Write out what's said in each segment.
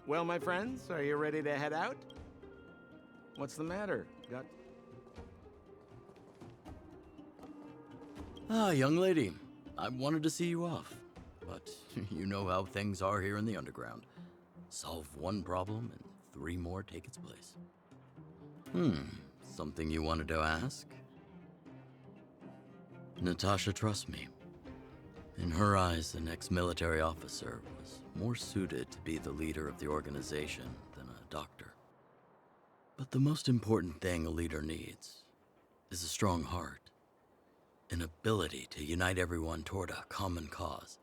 Well, my friends, are you ready to head out? What's the matter? Young lady, I wanted to see you off, but you know how things are here in the underground. Solve one problem and 3 more take its place. Something you wanted to ask? Natasha trusts me. In her eyes, an ex-military officer was more suited to be the leader of the organization than a doctor. But the most important thing a leader needs is a strong heart, an ability to unite everyone toward a common cause.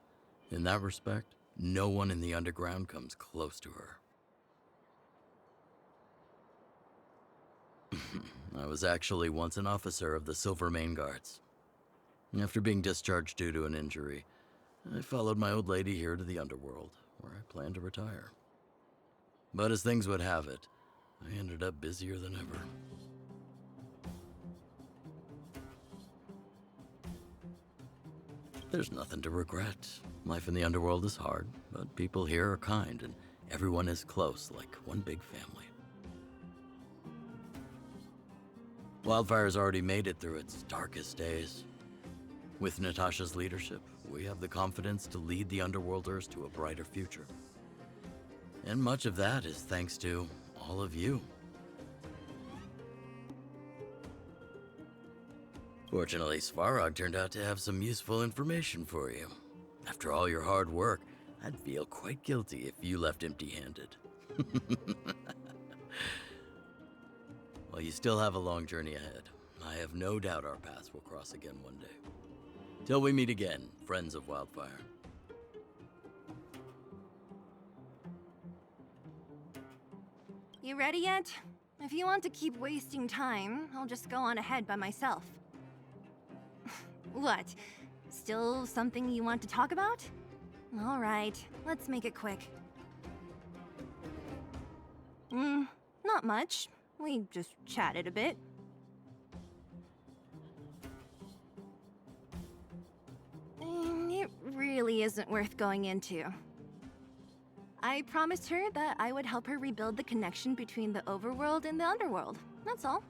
In that respect, no one in the underground comes close to her. I was actually once an officer of the Silver Main Guards. After being discharged due to an injury, I followed my old lady here to the underworld, where I plan to retire. But as things would have it, I ended up busier than ever. There's nothing to regret. Life in the underworld is hard, but people here are kind and everyone is close, like one big family. Wildfire's already made it through its darkest days. With Natasha's leadership, we have the confidence to lead the Underworlders to a brighter future. And much of that is thanks to all of you. Fortunately, Svarog turned out to have some useful information for you. After all your hard work, I'd feel quite guilty if you left empty-handed. While you still have a long journey ahead, I have no doubt our paths will cross again one day. Till we meet again, friends of Wildfire. You ready yet? If you want to keep wasting time, I'll just go on ahead by myself. What? Still something you want to talk about? All right, let's make it quick. Not much. We just chatted a bit. It really isn't worth going into. I promised her that I would help her rebuild the connection between the overworld and the underworld. That's all.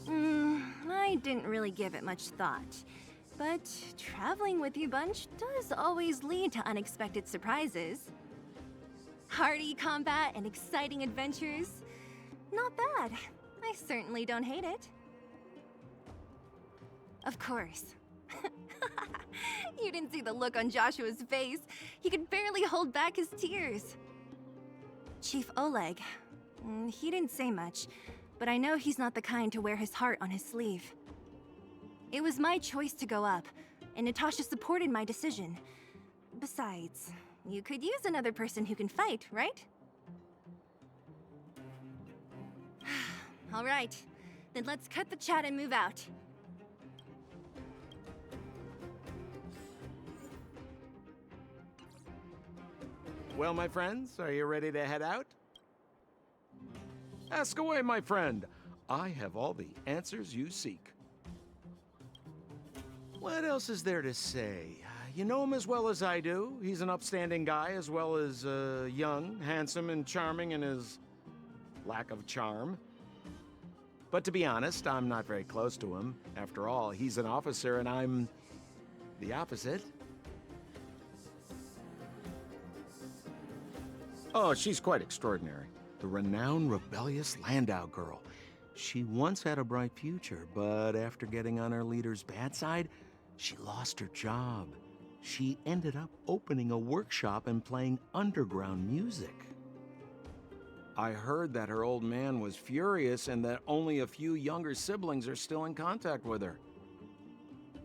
I didn't really give it much thought. But traveling with you bunch does always lead to unexpected surprises. Hearty combat and exciting adventures. Not bad. I certainly don't hate it. Of course. You didn't see the look on Joshua's face. He could barely hold back his tears. Chief Oleg. He didn't say much, but I know he's not the kind to wear his heart on his sleeve. It was my choice to go up, and Natasha supported my decision. Besides, you could use another person who can fight, right? All right, then let's cut the chat and move out. Well, my friends, are you ready to head out? Ask away, my friend. I have all the answers you seek. What else is there to say? You know him as well as I do. He's an upstanding guy, as well as young, handsome, and charming in his lack of charm. But to be honest, I'm not very close to him. After all, he's an officer and I'm the opposite. Oh, she's quite extraordinary. The renowned rebellious Landau girl. She once had a bright future, but after getting on her leader's bad side, she lost her job. She ended up opening a workshop and playing underground music. I heard that her old man was furious and that only a few younger siblings are still in contact with her.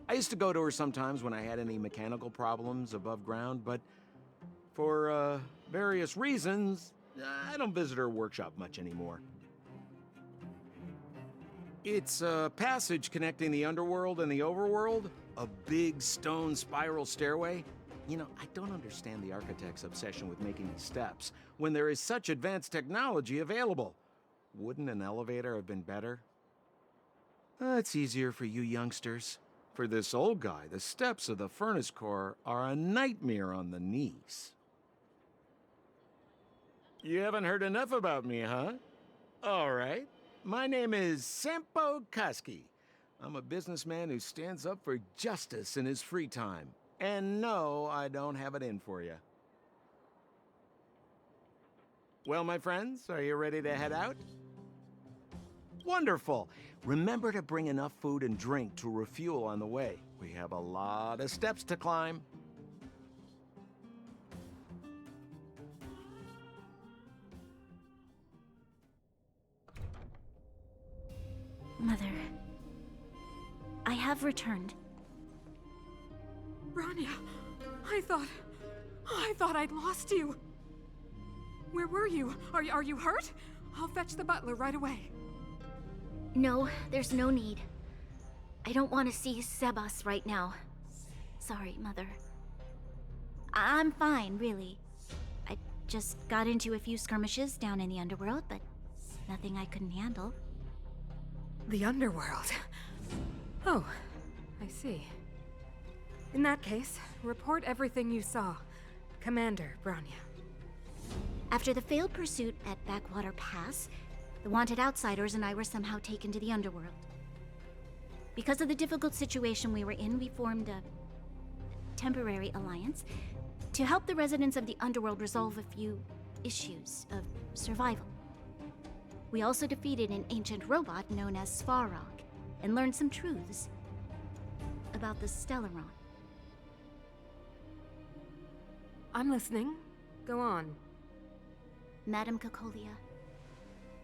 I used to go to her sometimes when I had any mechanical problems above ground, but for various reasons, I don't visit her workshop much anymore. It's a passage connecting the underworld and the overworld, a big stone spiral stairway. You know, I don't understand the architect's obsession with making these steps when there is such advanced technology available. Wouldn't an elevator have been better? It's easier for you youngsters. For this old guy, the steps of the furnace core are a nightmare on the knees. You haven't heard enough about me, huh? All right. My name is Sampo Koski. I'm a businessman who stands up for justice in his free time. And no, I don't have it in for you. Well, my friends, are you ready to head out? Wonderful. Remember to bring enough food and drink to refuel on the way. We have a lot of steps to climb. Mother, I have returned. Bronya, I thought I'd lost you. Where were you? Are you hurt? I'll fetch the butler right away. No, there's no need. I don't want to see Sebas right now. Sorry, Mother. I'm fine, really. I just got into a few skirmishes down in the underworld, but nothing I couldn't handle. The underworld. Oh, I see. In that case, report everything you saw. Commander Bronya. After the failed pursuit at Backwater Pass, the wanted outsiders and I were somehow taken to the underworld. Because of the difficult situation we were in, we formed a temporary alliance to help the residents of the underworld resolve a few issues of survival. We also defeated an ancient robot known as Svarog and learned some truths about the Stellaron. I'm listening. Go on. Madam Kokolia,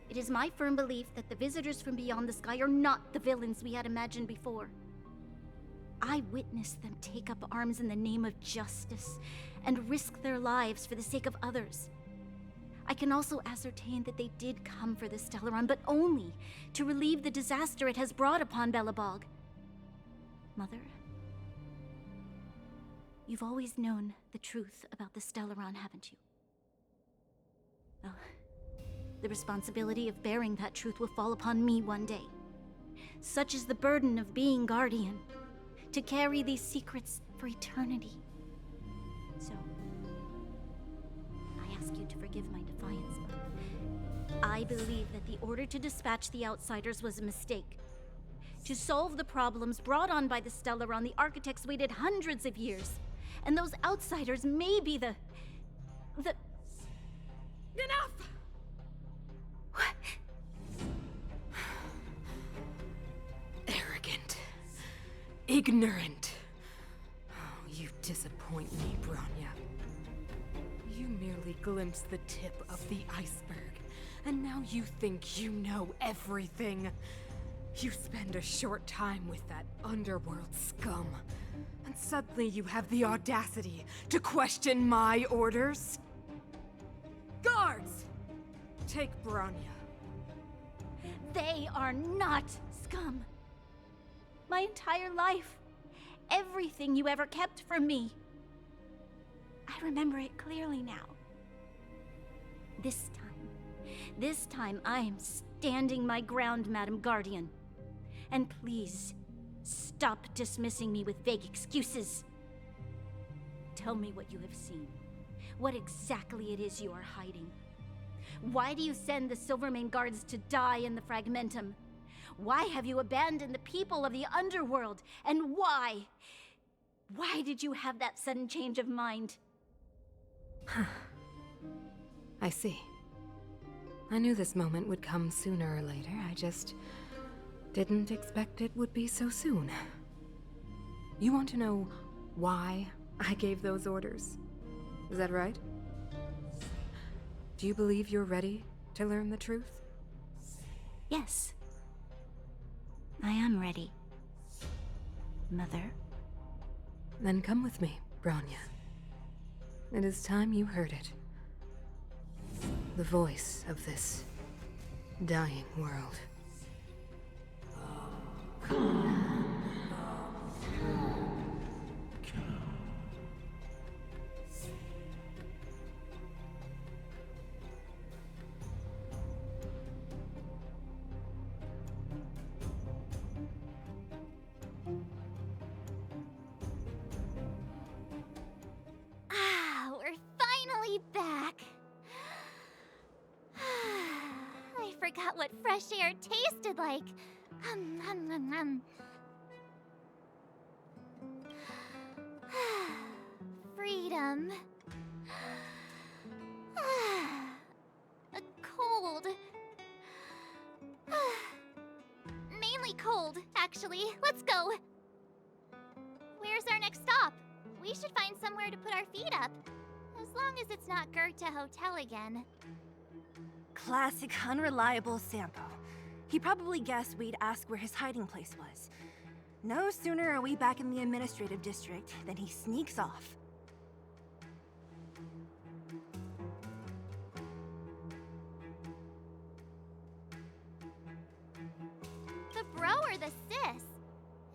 it is my firm belief that the visitors from beyond the sky are not the villains we had imagined before. I witnessed them take up arms in the name of justice and risk their lives for the sake of others. I can also ascertain that they did come for the Stellaron, but only to relieve the disaster it has brought upon Belobog. Mother, you've always known the truth about the Stellaron, haven't you? Well, the responsibility of bearing that truth will fall upon me one day. Such is the burden of being Guardian, to carry these secrets for eternity. So, I ask you to forgive my defiance, but I believe that the order to dispatch the outsiders was a mistake. To solve the problems brought on by the Stellaron, the architects waited hundreds of years. And those outsiders may be the... Enough! What? Arrogant. Ignorant. Oh, you disappoint me, Bronya. You merely glimpsed the tip of the iceberg, and now you think you know everything. You spend a short time with that underworld scum, and suddenly you have the audacity to question my orders? Guards! Take Bronya. They are not scum. My entire life, everything you ever kept from me. I remember it clearly now. This time I am standing my ground, Madam Guardian. And please, stop dismissing me with vague excuses. Tell me what you have seen. What exactly it is you are hiding. Why do you send the Silvermane guards to die in the Fragmentum? Why have you abandoned the people of the underworld? And why? Why did you have that sudden change of mind? I see. I knew this moment would come sooner or later. I just didn't expect it would be so soon. You want to know why I gave those orders? Is that right? Do you believe you're ready to learn the truth? Yes. I am ready. Mother? Then come with me, Bronya. It is time you heard it. The voice of this dying world. We're finally back. forgot what fresh air tasted like. Freedom. Cold. Mainly cold, actually. Let's go. Where's our next stop? We should find somewhere to put our feet up. As long as it's not Goethe Hotel again. Classic unreliable Sampo. He probably guessed we'd ask where his hiding place was. No sooner are we back in the administrative district than he sneaks off. The bro or the sis?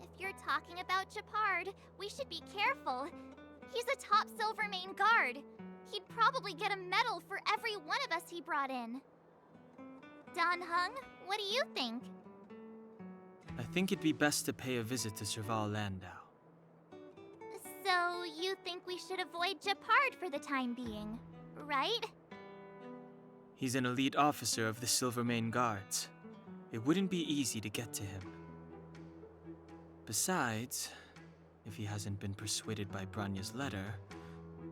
If you're talking about Japard, we should be careful. He's a top Silvermane guard. He'd probably get a medal for every one of us he brought in. Don Hung, what do you think? I think it'd be best to pay a visit to Serval Landau. So, you think we should avoid Japard for the time being, right? He's an elite officer of the Silvermane Guards. It wouldn't be easy to get to him. Besides, if he hasn't been persuaded by Branya's letter,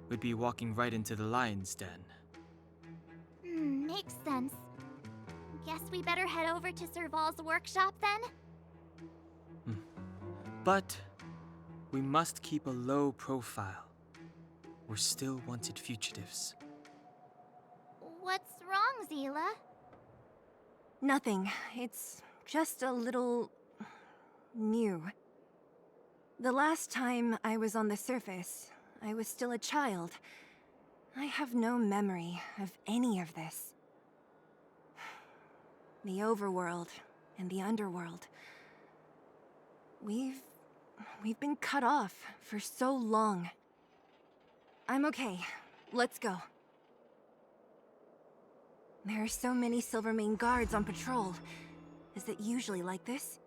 we'd be walking right into the lion's den. Makes sense. Guess we better head over to Serval's workshop then? But we must keep a low profile. We're still wanted fugitives. What's wrong, Zila? Nothing. It's just a little... new. The last time I was on the surface, I was still a child. I have no memory of any of this. The overworld and the underworld. We've been cut off for so long. I'm okay. Let's go. There are so many Silvermane guards on patrol. Is it usually like this?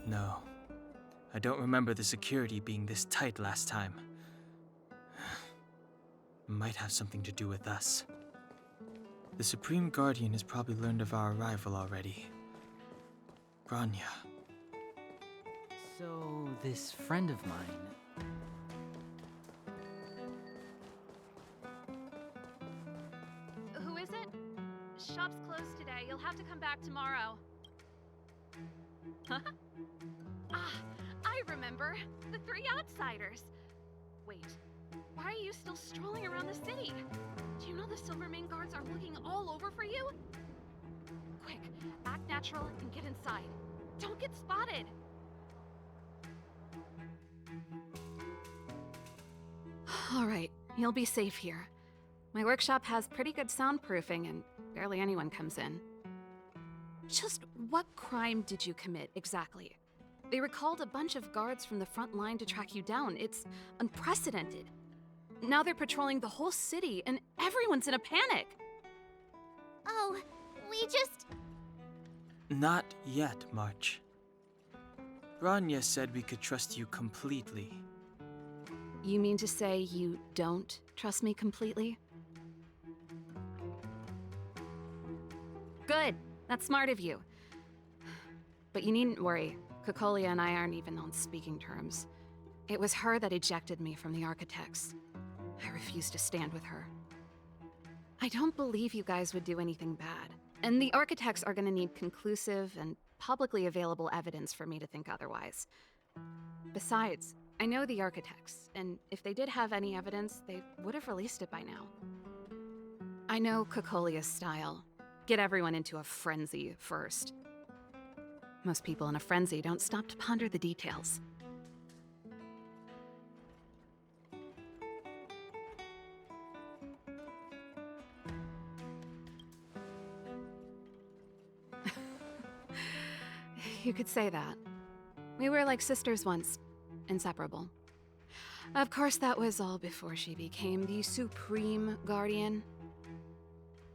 No. I don't remember the security being this tight last time. Might have something to do with us. The Supreme Guardian has probably learned of our arrival already. Branya. So, this friend of mine... Who is it? Shop's closed today. You'll have to come back tomorrow. Huh? I remember. The three outsiders. Wait, why are you still strolling around the city? Do you know the Silvermane guards are looking all over for you? Quick, act natural and get inside. Don't get spotted. All right, you'll be safe here. My workshop has pretty good soundproofing and barely anyone comes in. Just what crime did you commit exactly? They recalled a bunch of guards from the front line to track you down. It's unprecedented. Now they're patrolling the whole city and everyone's in a panic. Oh, we just... Not yet, March. Branya said we could trust you completely. You mean to say you don't trust me completely? Good. That's smart of you. But you needn't worry. Kokolia and I aren't even on speaking terms. It was her that ejected me from the Architects. I refuse to stand with her. I don't believe you guys would do anything bad. And the Architects are gonna need conclusive and publicly available evidence for me to think otherwise. Besides, I know the Architects, and if they did have any evidence, they would have released it by now. I know Kokolia's style. Get everyone into a frenzy first. Most people in a frenzy don't stop to ponder the details. You could say that. We were like sisters once, inseparable. Of course, that was all before she became the Supreme Guardian.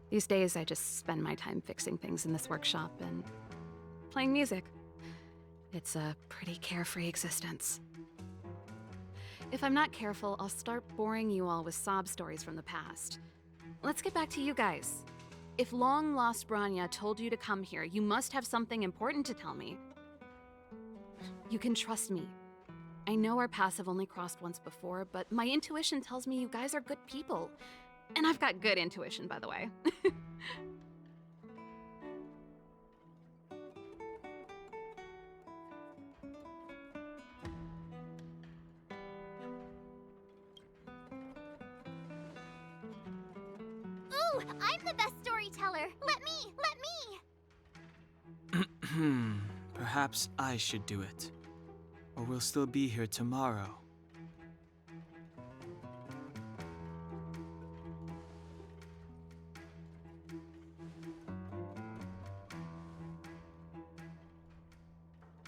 These days, I just spend my time fixing things in this workshop and playing music. It's a pretty carefree existence. If I'm not careful, I'll start boring you all with sob stories from the past. Let's get back to you guys. If long-lost Branya told you to come here, you must have something important to tell me. You can trust me. I know our paths have only crossed once before, but my intuition tells me you guys are good people. And I've got good intuition, by the way. Ooh, I'm the best storyteller. Let me. Perhaps I should do it. Or we'll still be here tomorrow.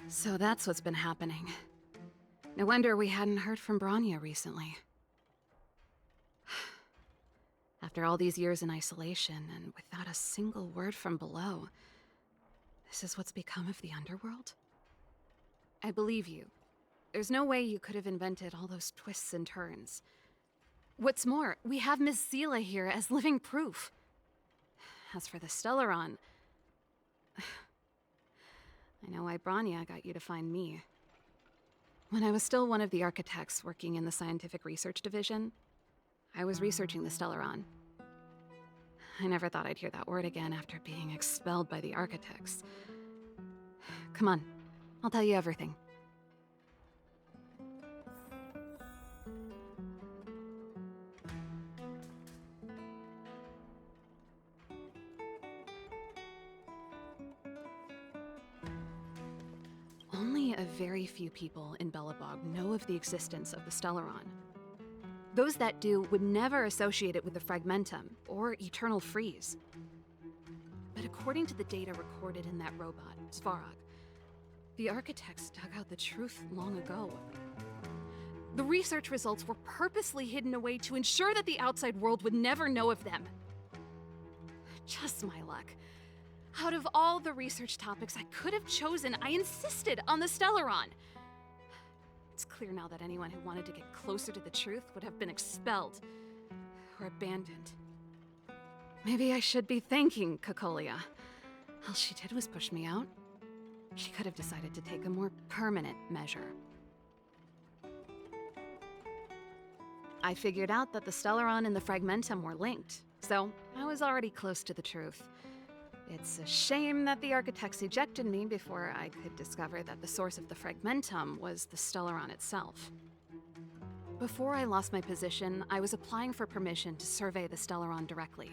So that's what's been happening. No wonder we hadn't heard from Branya recently. After all these years in isolation and without a single word from below, this is what's become of the underworld? I believe you. There's no way you could have invented all those twists and turns. What's more, we have Miss Seela here as living proof. As for the Stellaron, I know why Branya got you to find me. When I was still one of the architects working in the scientific research division, I was researching the Stellaron. I never thought I'd hear that word again after being expelled by the architects. Come on, I'll tell you everything. Only a very few people in Belobog know of the existence of the Stellaron. Those that do would never associate it with the Fragmentum or Eternal Freeze. But according to the data recorded in that robot, Svarog, the architects dug out the truth long ago. The research results were purposely hidden away to ensure that the outside world would never know of them. Just my luck. Out of all the research topics I could have chosen, I insisted on the Stellaron. It's clear now that anyone who wanted to get closer to the truth would have been expelled or abandoned. Maybe I should be thanking Kokolia. All she did was push me out. She could have decided to take a more permanent measure. I figured out that the Stellaron and the Fragmentum were linked, so I was already close to the truth. It's a shame that the architects ejected me before I could discover that the source of the Fragmentum was the Stellaron itself. Before I lost my position, I was applying for permission to survey the Stellaron directly.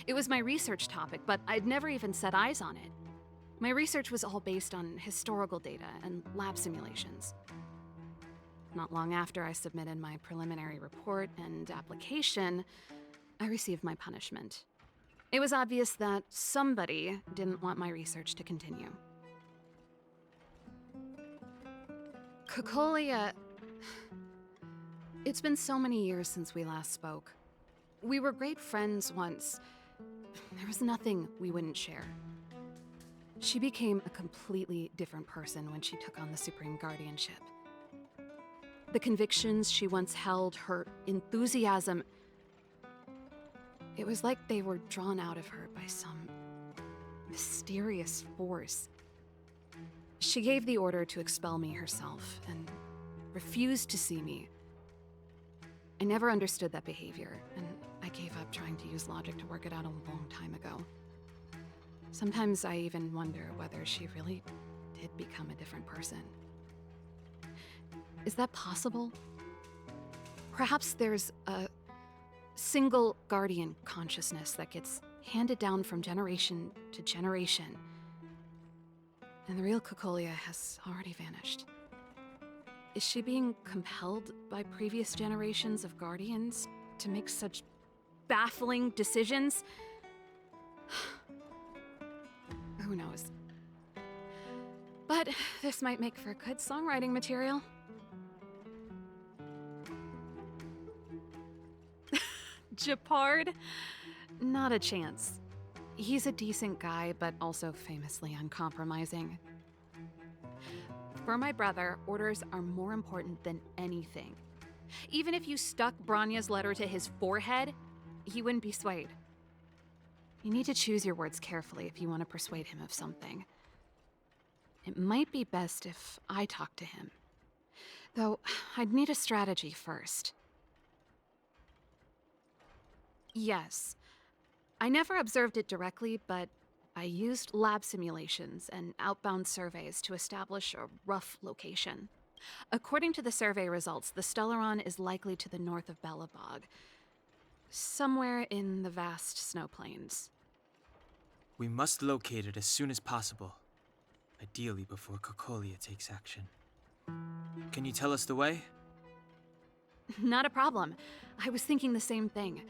It was my research topic, but I'd never even set eyes on it. My research was all based on historical data and lab simulations. Not long after I submitted my preliminary report and application, I received my punishment. It was obvious that somebody didn't want my research to continue. Kokolia... It's been so many years since we last spoke. We were great friends once. There was nothing we wouldn't share. She became a completely different person when she took on the Supreme Guardianship. The convictions she once held, her enthusiasm... It was like they were drawn out of her by some mysterious force. She gave the order to expel me herself and refused to see me. I never understood that behavior, and I gave up trying to use logic to work it out a long time ago. Sometimes I even wonder whether she really did become a different person. Is that possible? Perhaps there's a single guardian consciousness that gets handed down from generation to generation. And the real Kokolia has already vanished. Is she being compelled by previous generations of guardians to make such baffling decisions? Who knows? But this might make for good songwriting material. Japard? Not a chance. He's a decent guy, but also famously uncompromising. For my brother, orders are more important than anything. Even if you stuck Branya's letter to his forehead, he wouldn't be swayed. You need to choose your words carefully if you want to persuade him of something. It might be best if I talk to him. Though, I'd need a strategy first. Yes. I never observed it directly, but I used lab simulations and outbound surveys to establish a rough location. According to the survey results, the Stellaron is likely to the north of Belobog, somewhere in the vast snow plains. We must locate it as soon as possible. Ideally before Kokolia takes action. Can you tell us the way? Not a problem. I was thinking the same thing.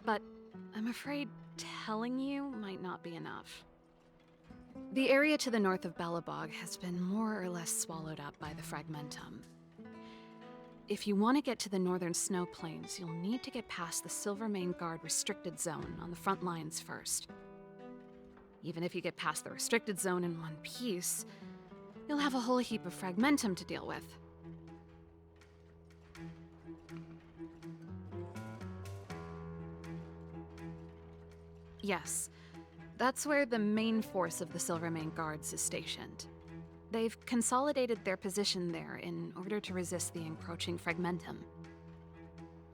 But I'm afraid telling you might not be enough. The area to the north of Belobog has been more or less swallowed up by the Fragmentum. If you want to get to the northern snow plains, you'll need to get past the Silvermane Guard restricted zone on the front lines first. Even if you get past the restricted zone in one piece, you'll have a whole heap of Fragmentum to deal with. Yes, that's where the main force of the Silvermane Guards is stationed. They've consolidated their position there in order to resist the encroaching Fragmentum.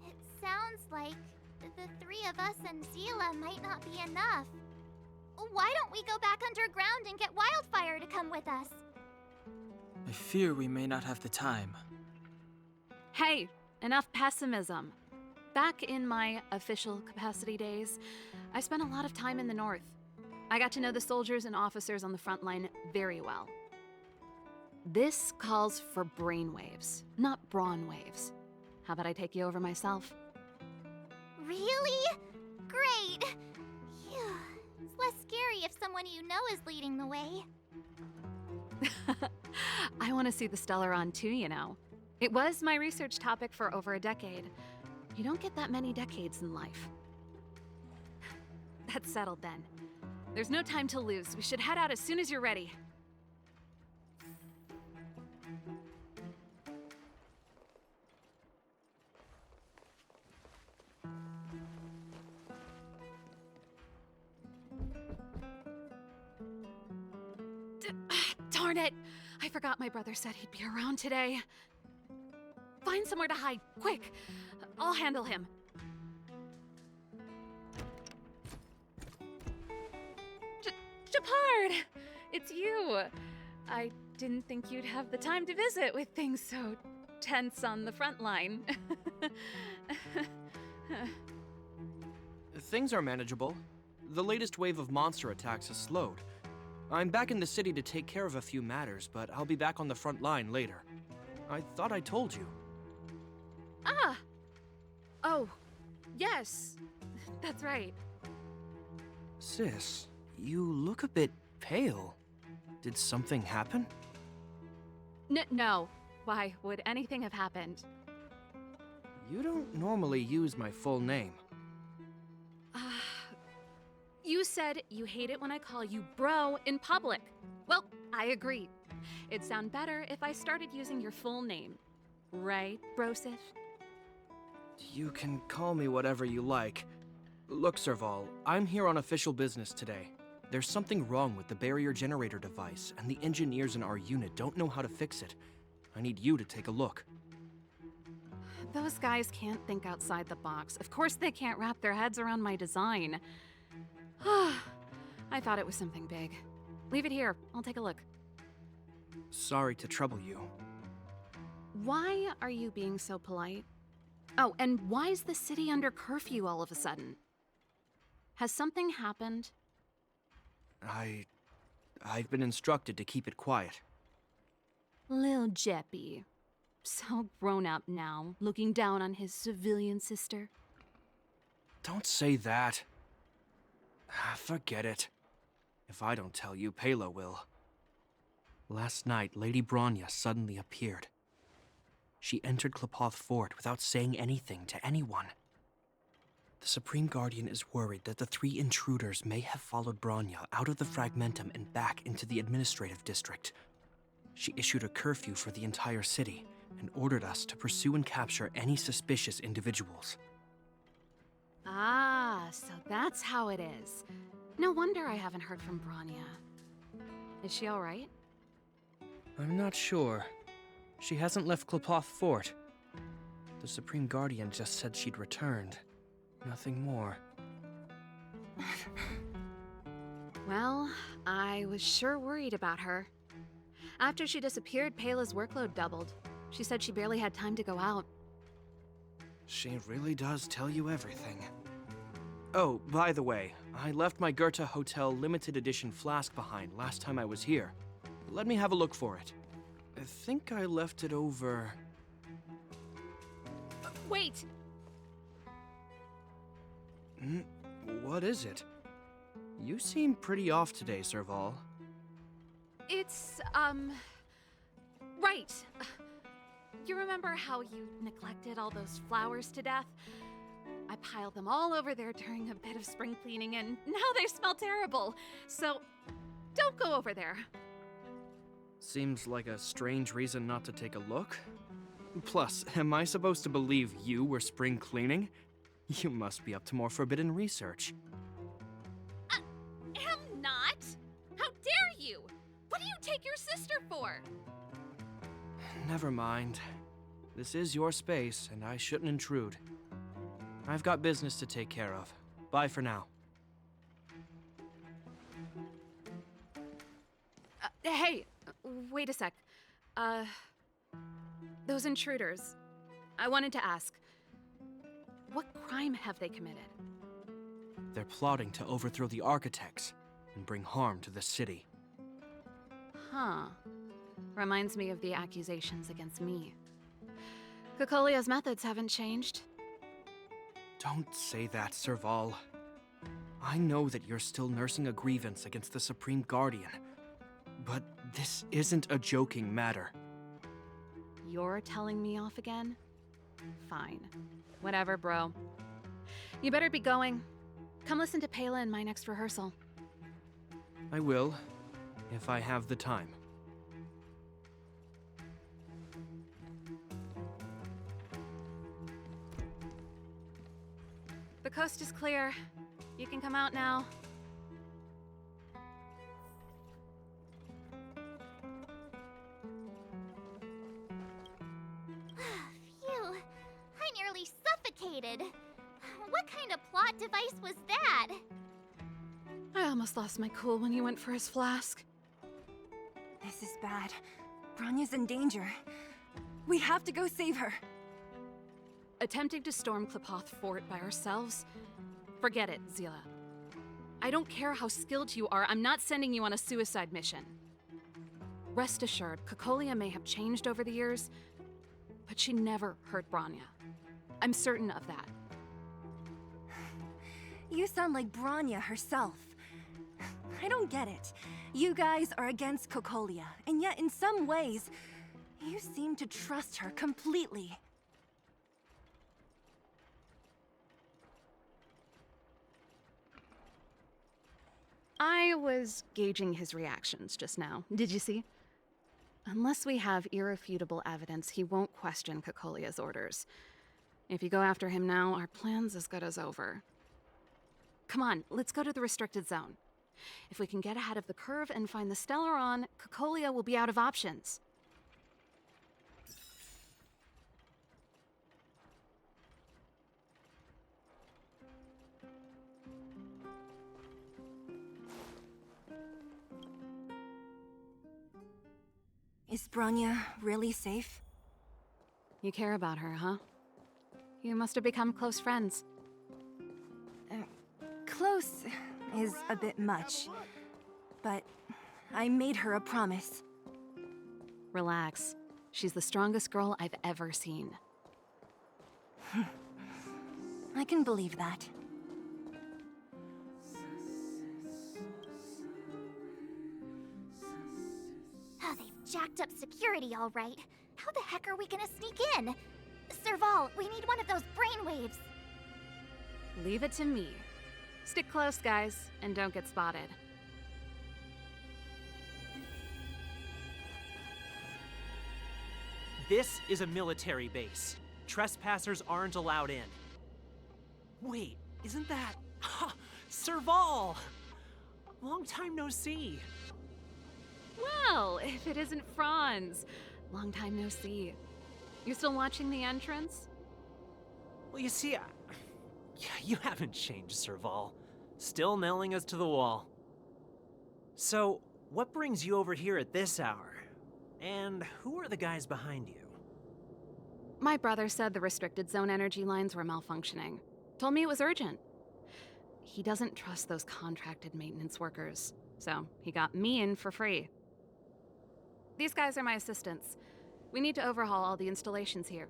It sounds like the three of us and Zila might not be enough. Why don't we go back underground and get Wildfire to come with us? I fear we may not have the time. Hey, enough pessimism. Back in my official capacity days, I spent a lot of time in the north. I got to know the soldiers and officers on the front line very well. This calls for brainwaves, not brawn waves. How about I take you over myself? Really? Great! Phew. It's less scary if someone you know is leading the way. I want to see the Stellaron too, you know. It was my research topic for over a decade. You don't get that many decades in life. That's settled then. There's no time to lose. We should head out as soon as you're ready. Darn it! I forgot my brother said he'd be around today. Find somewhere to hide, quick! I'll handle him. Japard! It's you! I didn't think you'd have the time to visit with things so tense on the front line. Things are manageable. The latest wave of monster attacks has slowed. I'm back in the city to take care of a few matters, but I'll be back on the front line later. I thought I told you. Ah! Oh, yes. That's right. Sis, you look a bit pale. Did something happen? No. Why would anything have happened? You don't normally use my full name. You said you hate it when I call you bro in public. Well, I agree. It'd sound better if I started using your full name. Right, Brosif? You can call me whatever you like. Look, Serval, I'm here on official business today. There's something wrong with the barrier generator device, and the engineers in our unit don't know how to fix it. I need you to take a look. Those guys can't think outside the box. Of course they can't wrap their heads around my design. I thought it was something big. Leave it here. I'll take a look. Sorry to trouble you. Why are you being so polite? Oh, and why is the city under curfew all of a sudden? Has something happened? I've been instructed to keep it quiet. Lil Jeppy. So grown up now, looking down on his civilian sister. Don't say that. Forget it. If I don't tell you, Pela will. Last night, Lady Bronya suddenly appeared. She entered Klepoth Fort without saying anything to anyone. The Supreme Guardian is worried that the three intruders may have followed Bronya out of the Fragmentum and back into the administrative district. She issued a curfew for the entire city and ordered us to pursue and capture any suspicious individuals. Ah, so that's how it is. No wonder I haven't heard from Bronya. Is she alright? I'm not sure. She hasn't left Klippoth Fort. The Supreme Guardian just said she'd returned. Nothing more. Well, I was sure worried about her. After she disappeared, Pela's workload doubled. She said she barely had time to go out. She really does tell you everything. Oh, by the way, I left my Goethe Hotel limited edition flask behind last time I was here. Let me have a look for it. I think I left it over... Wait! What is it? You seem pretty off today, Serval. It's, right. You remember how you neglected all those flowers to death? I piled them all over there during a bit of spring cleaning, and now they smell terrible. So, don't go over there. Seems like a strange reason not to take a look. Plus, am I supposed to believe you were spring cleaning? You must be up to more forbidden research. Am not! How dare you! What do you take your sister for? Never mind. This is your space, and I shouldn't intrude. I've got business to take care of. Bye for now. Hey, wait a sec. Those intruders. I wanted to ask, what crime have they committed? They're plotting to overthrow the architects and bring harm to the city. Huh. Reminds me of the accusations against me. Kokolia's methods haven't changed. Don't say that, Serval. I know that you're still nursing a grievance against the Supreme Guardian, but this isn't a joking matter. You're telling me off again? Fine. Whatever, bro. You better be going. Come listen to Pela in my next rehearsal. I will, if I have the time. The coast is clear. You can come out now. Phew, I nearly suffocated. What kind of plot device was that? I almost lost my cool when he went for his flask. This is bad. Bronya's in danger. We have to go save her. Attempting to storm Klippoth Fort by ourselves? Forget it, Zila. I don't care how skilled you are, I'm not sending you on a suicide mission. Rest assured, Kokolia may have changed over the years, but she never hurt Bronya. I'm certain of that. You sound like Bronya herself. I don't get it. You guys are against Kokolia, and yet in some ways, you seem to trust her completely. I was gauging his reactions just now. Did you see? Unless we have irrefutable evidence, he won't question Kokolia's orders. If you go after him now, our plan's as good as over. Come on, let's go to the restricted zone. If we can get ahead of the curve and find the Stellaron, Kokolia will be out of options. Is Bronya really safe? You care about her, huh? You must have become close friends. Close is a bit much, but I made her a promise. Relax. She's the strongest girl I've ever seen. I can believe that. Oh, they've jacked up security all right. How the heck are we gonna sneak in? Serval, we need one of those brainwaves. Leave it to me. Stick close, guys, and don't get spotted. This is a military base. Trespassers aren't allowed in. Wait, Isn't that... Serval! Long time no see. Well, if it isn't Franz. Long time no see. You're still watching the entrance? Well, you see, you haven't changed, Serval. Still nailing us to the wall. So, what brings you over here at this hour? And who are the guys behind you? My brother said the restricted zone energy lines were malfunctioning. Told me it was urgent. He doesn't trust those contracted maintenance workers, so he got me in for free. These guys are my assistants. We need to overhaul all the installations here.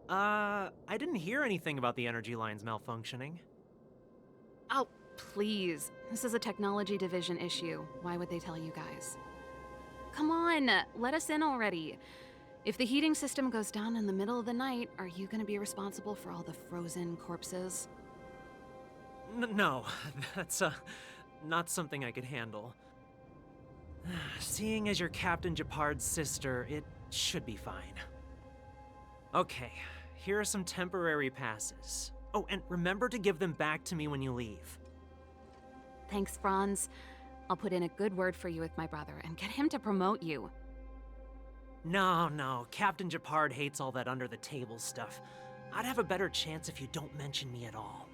I didn't hear anything about the energy lines malfunctioning. Oh, please. This is a technology division issue. Why would they tell you guys? Come on, let us in already. If the heating system goes down in the middle of the night, are you gonna be responsible for all the frozen corpses? No, that's, not something I could handle. Seeing as you're Captain Japard's sister, it should be fine. Okay, here are some temporary passes. Oh, and remember to give them back to me when you leave. Thanks, Franz. I'll put in a good word for you with my brother and get him to promote you. No, Captain Japard hates all that under-the-table stuff. I'd have a better chance if you don't mention me at all.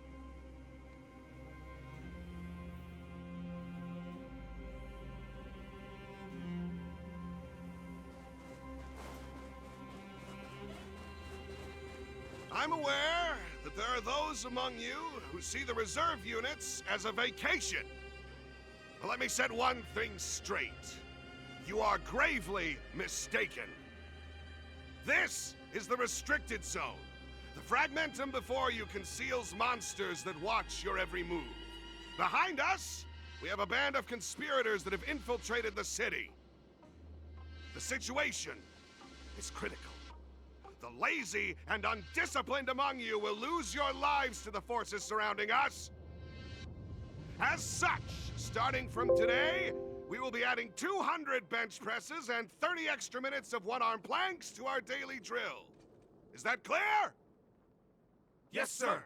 I'm aware that there are those among you who see the reserve units as a vacation. But let me set one thing straight. You are gravely mistaken. This is the restricted zone. The fragmentum before you conceals monsters that watch your every move. Behind us, we have a band of conspirators that have infiltrated the city. The situation is critical. The lazy and undisciplined among you will lose your lives to the forces surrounding us. As such, starting from today, we will be adding 200 bench presses and 30 extra minutes of one-arm planks to our daily drill. Is that clear? Yes, sir.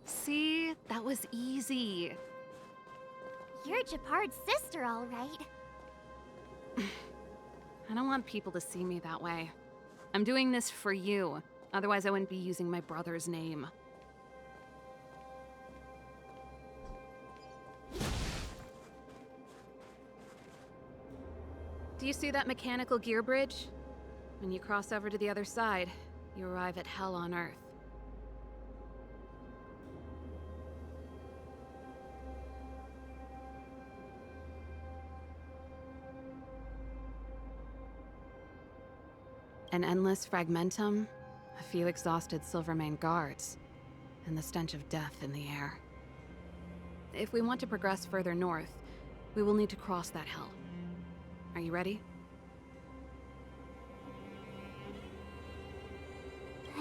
See? That was easy. You're Japard's sister, all right. I don't want people to see me that way. I'm doing this for you. Otherwise, I wouldn't be using my brother's name. Do you see that mechanical gear bridge? When you cross over to the other side, you arrive at Hell on Earth. An endless fragmentum, a few exhausted Silvermane guards, and the stench of death in the air. If we want to progress further north, we will need to cross that hell. Are you ready?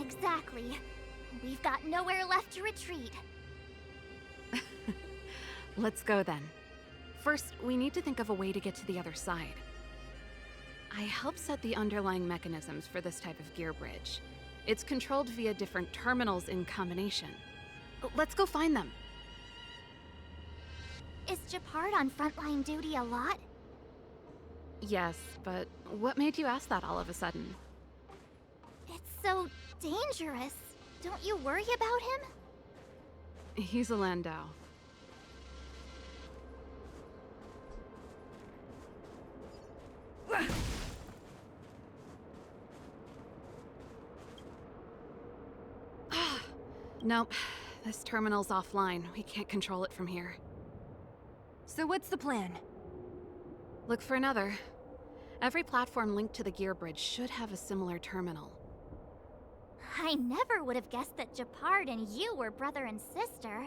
Exactly. We've got nowhere left to retreat. Let's go then. First, we need to think of a way to get to the other side. I helped set the underlying mechanisms for this type of gear bridge. It's controlled via different terminals in combination. Let's go find them. Is Japard on frontline duty a lot? Yes, but what made you ask that all of a sudden? It's so dangerous. Don't you worry about him? He's a Landau. Nope. This terminal's offline. We can't control it from here. So what's the plan? Look for another. Every platform linked to the gear bridge should have a similar terminal. I never would have guessed that Japard and you were brother and sister.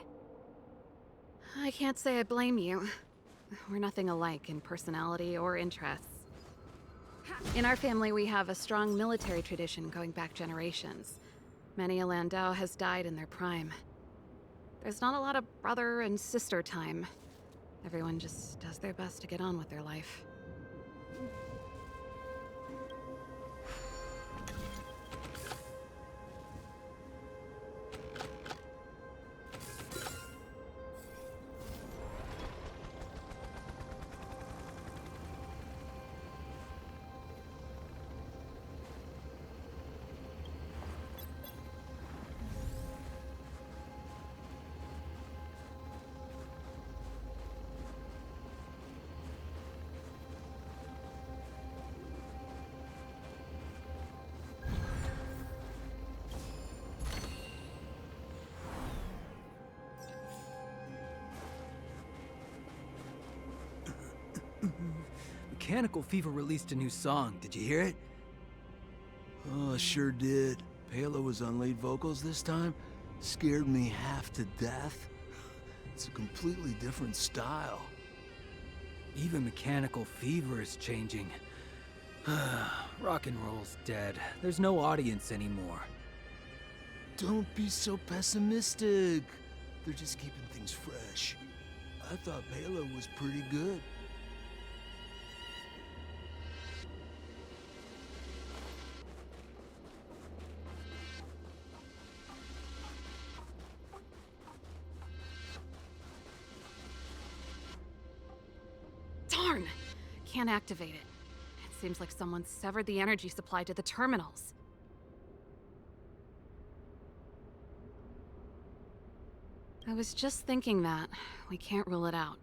I can't say I blame you. We're nothing alike in personality or interests. In our family, we have a strong military tradition going back generations. Many a Landau has died in their prime. There's not a lot of brother and sister time. Everyone just does their best to get on with their life. Mechanical Fever released a new song. Did you hear it? Oh, sure did. Palo was on lead vocals this time. Scared me half to death. It's a completely different style. Even Mechanical Fever is changing. Rock and roll's dead. There's no audience anymore. Don't be so pessimistic. They're just keeping things fresh. I thought Palo was pretty good. Darn! Can't activate it. It seems like someone severed the energy supply to the terminals. I was just thinking that. We can't rule it out.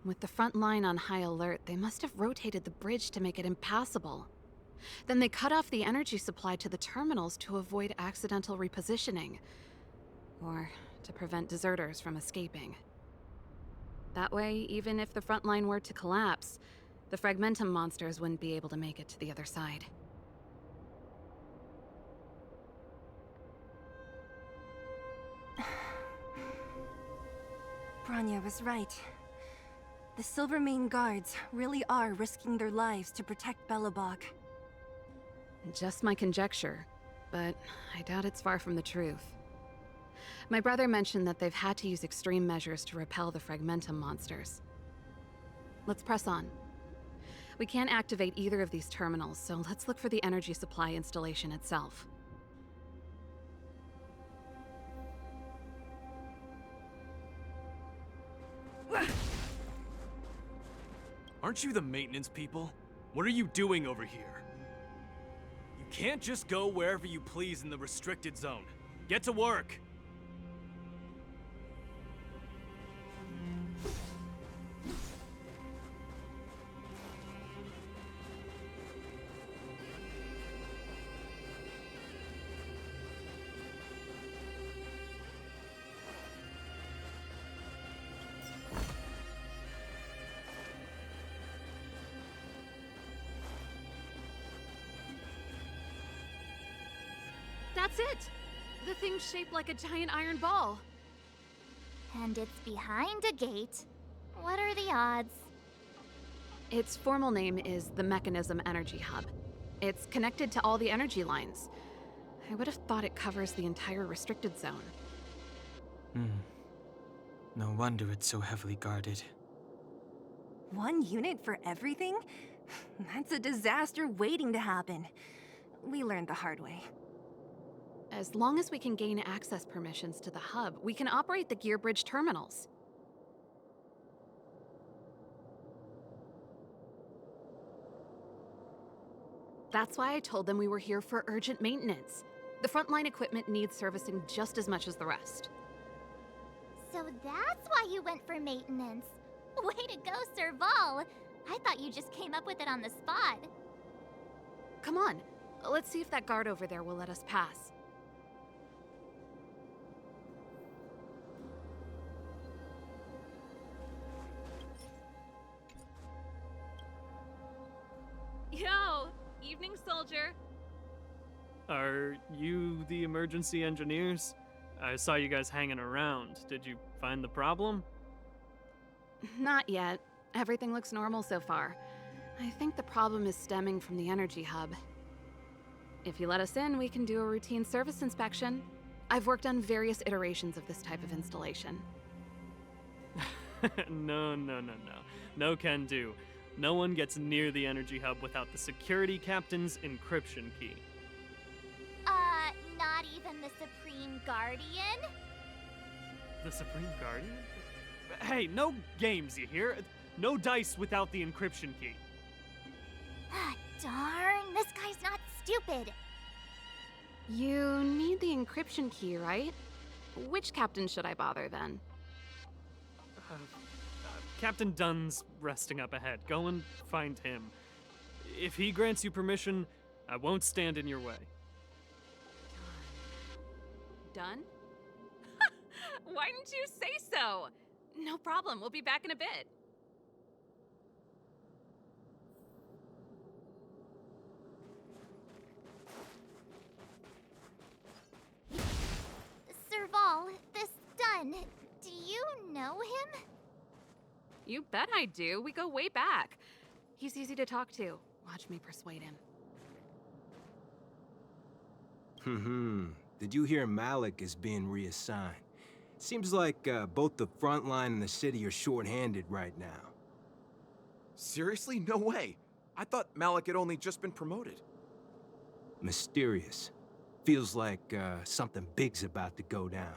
With the front line on high alert, they must have rotated the bridge to make it impassable. Then they cut off the energy supply to the terminals to avoid accidental repositioning. Or to prevent deserters from escaping. That way, even if the front line were to collapse, the Fragmentum monsters wouldn't be able to make it to the other side. Bronya was right. The Silvermane guards really are risking their lives to protect Belobog. Just my conjecture, but I doubt it's far from the truth. My brother mentioned that they've had to use extreme measures to repel the Fragmentum monsters. Let's press on. We can't activate either of these terminals, so let's look for the energy supply installation itself. Aren't you the maintenance people? What are you doing over here? You can't just go wherever you please in the restricted zone. Get to work! That's it! The thing's shaped like a giant iron ball. And it's behind a gate. What are the odds? Its formal name is the Mechanism Energy Hub. It's connected to all the energy lines. I would have thought it covers the entire restricted zone. No wonder it's so heavily guarded. One unit for everything? That's a disaster waiting to happen. We learned the hard way. As long as we can gain access permissions to the hub, we can operate the gear bridge terminals. That's why I told them we were here for urgent maintenance. The frontline equipment needs servicing just as much as the rest. So that's why you went for maintenance. Way to go, Serval! I thought you just came up with it on the spot. Come on, let's see if that guard over there will let us pass. Yo! Evening, soldier! Are you the emergency engineers? I saw you guys hanging around. Did you find the problem? Not yet. Everything looks normal so far. I think the problem is stemming from the energy hub. If you let us in, we can do a routine service inspection. I've worked on various iterations of this type of installation. No. No can do. No one gets near the energy hub without the security captain's encryption key. Not even the Supreme Guardian? The Supreme Guardian? Hey, no games, you hear? No dice without the encryption key. Ah, darn, this guy's not stupid. You need the encryption key, right? Which captain should I bother then? Captain Dunn's resting up ahead. Go and find him. If he grants you permission, I won't stand in your way. Done? Why didn't you say so? No problem, we'll be back in a bit. Serval, this Dunn, do you know him? You bet I do. We go way back. He's easy to talk to. Watch me persuade him. Did you hear Malik is being reassigned? Seems like both the front line and the city are short-handed right now. Seriously? No way. I thought Malik had only just been promoted. Mysterious. Feels like something big's about to go down.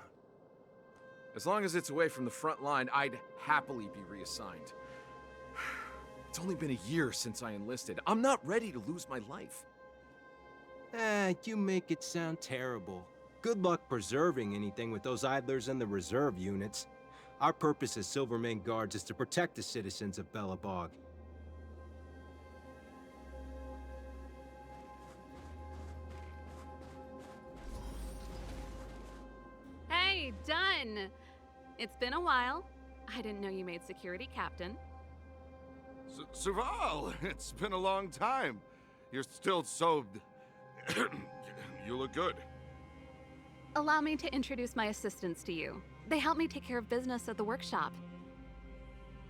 As long as it's away from the front line, I'd happily be reassigned. It's only been a year since I enlisted. I'm not ready to lose my life. You make it sound terrible. Good luck preserving anything with those idlers and the reserve units. Our purpose as Silvermane Guards is to protect the citizens of Belobog. Hey, Dunn! It's been a while. I didn't know you made security captain. Serval, it's been a long time. You're still so... You look good. Allow me to introduce my assistants to you. They help me take care of business at the workshop.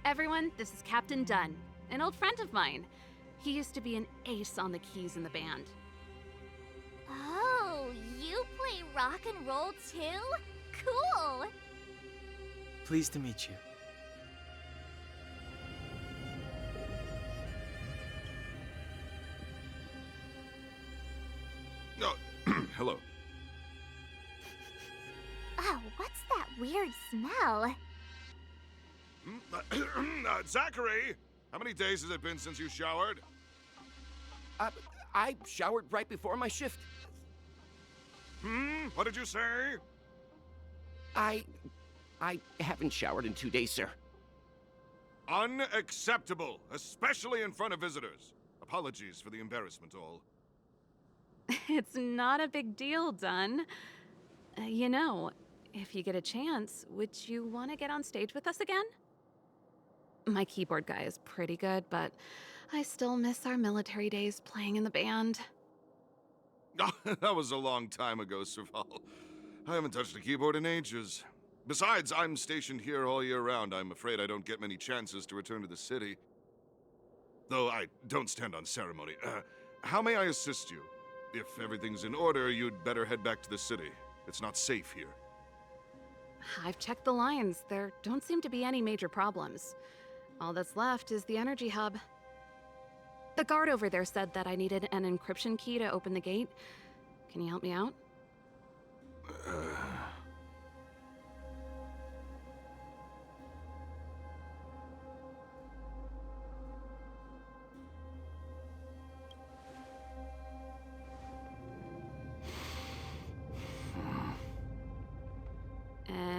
Everyone, this is Captain Dunn, an old friend of mine. He used to be an ace on the keys in the band. Oh, you play rock and roll too? Cool! Pleased to meet you. Oh, hello. Oh, what's that weird smell? Zachary! How many days has it been since you showered? I showered right before my shift. What did you say? I haven't showered in 2 days, sir. Unacceptable, especially in front of visitors. Apologies for the embarrassment, all. It's not a big deal, Dunn. You know, if you get a chance, would you want to get on stage with us again? My keyboard guy is pretty good, but I still miss our military days playing in the band. That was a long time ago, Serval. I haven't touched a keyboard in ages. Besides, I'm stationed here all year round. I'm afraid I don't get many chances to return to the city. Though I don't stand on ceremony. How may I assist you? If everything's in order, you'd better head back to the city. It's not safe here. I've checked the lines. There don't seem to be any major problems. All that's left is the energy hub. The guard over there said that I needed an encryption key to open the gate. Can you help me out?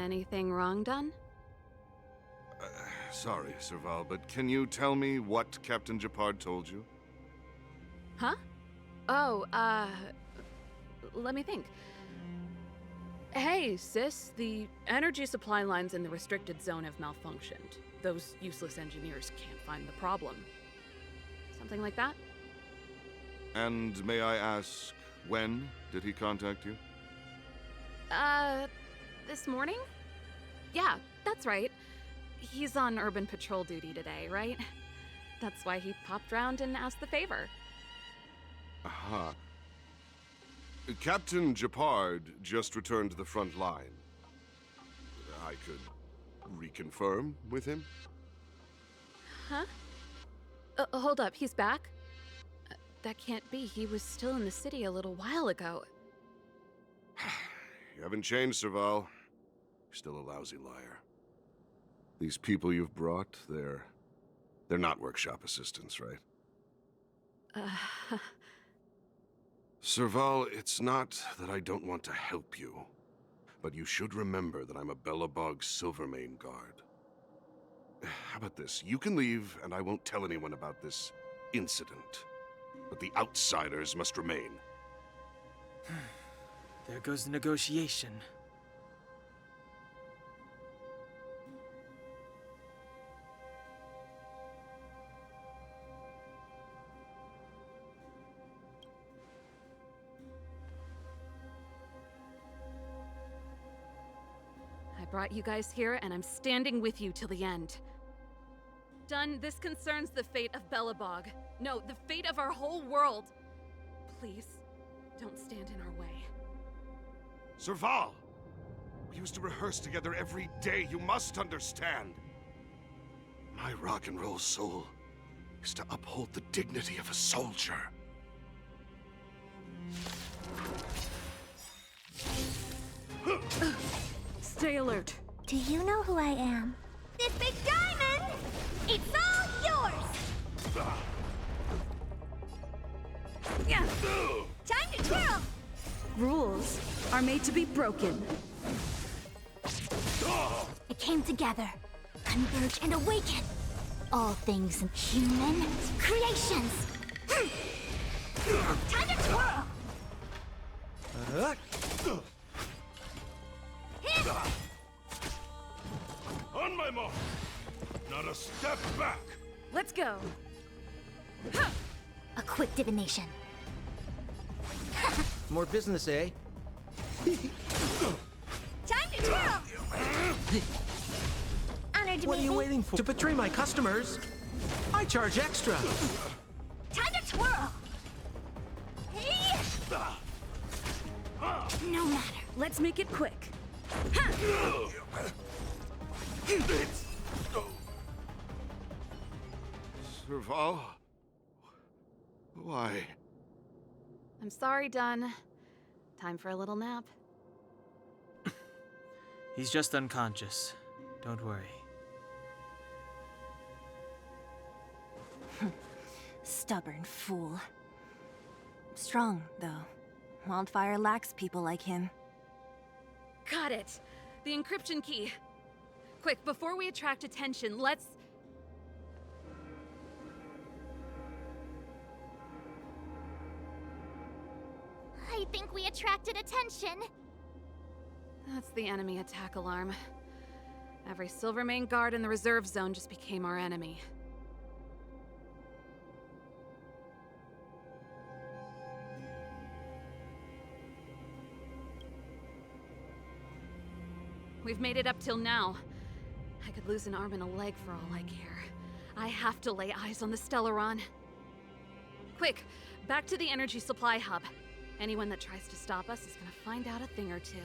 Anything wrong, Dunn? Sorry, Serval, but can you tell me what Captain Japard told you? Huh? Oh, let me think. Hey, sis, the energy supply lines in the restricted zone have malfunctioned. Those useless engineers can't find the problem. Something like that? And may I ask, when did he contact you? This morning? Yeah, that's right. He's on urban patrol duty today, right? That's why he popped round and asked the favor. Aha. Captain Japard just returned to the front line. I could reconfirm with him. Huh? Hold up, he's back? That can't be. He was still in the city a little while ago. You haven't changed, Serval. You're still a lousy liar. These people you've brought, they're not workshop assistants, right? Serval, it's not that I don't want to help you, but you should remember that I'm a Belobog Silvermane guard. How about this? You can leave, and I won't tell anyone about this incident. But the outsiders must remain. There goes the negotiation. I brought you guys here, and I'm standing with you till the end. Done. This concerns the fate of Belobog. No, the fate of our whole world. Please, don't stand in our way. Serval! We used to rehearse together every day, you must understand. My rock and roll soul is to uphold the dignity of a soldier. Stay alert. Do you know who I am? This big diamond! It's all yours! Yeah. Time to twirl! Rules are made to be broken. It came together. Converge and awaken. All things human creations. Time to twirl! Hit! On my mark! Not a step back! Let's go. A quick divination. More business, eh? Time to twirl! Honored What are you maiden. waiting for? To betray my customers? I charge extra. Time to twirl! Hey! No matter. Let's make it quick. Serval? Why? I'm sorry, Dunn. Time for a little nap. He's just unconscious. Don't worry. Stubborn fool. Strong, though. Wildfire lacks people like him. Got it. The encryption key. Quick, before we attract attention, let's... I think we attracted attention. That's the enemy attack alarm. Every Silvermane guard in the reserve zone just became our enemy. We've made it up till now. I could lose an arm and a leg for all I care. I have to lay eyes on the Stellaron. Quick, back to the energy supply hub. Anyone that tries to stop us is gonna find out a thing or two.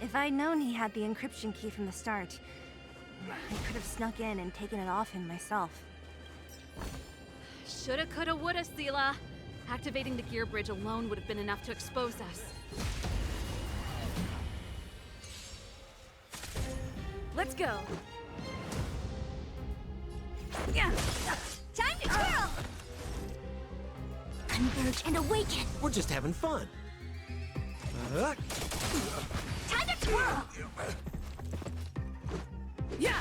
If I'd known he had the encryption key from the start, I could have snuck in and taken it off him myself. Shoulda, coulda, woulda, Sela. Activating the gear bridge alone would have been enough to expose us. Let's go. Yeah. Time to twirl! Converge and awaken. We're just having fun. Time to twirl! Yeah.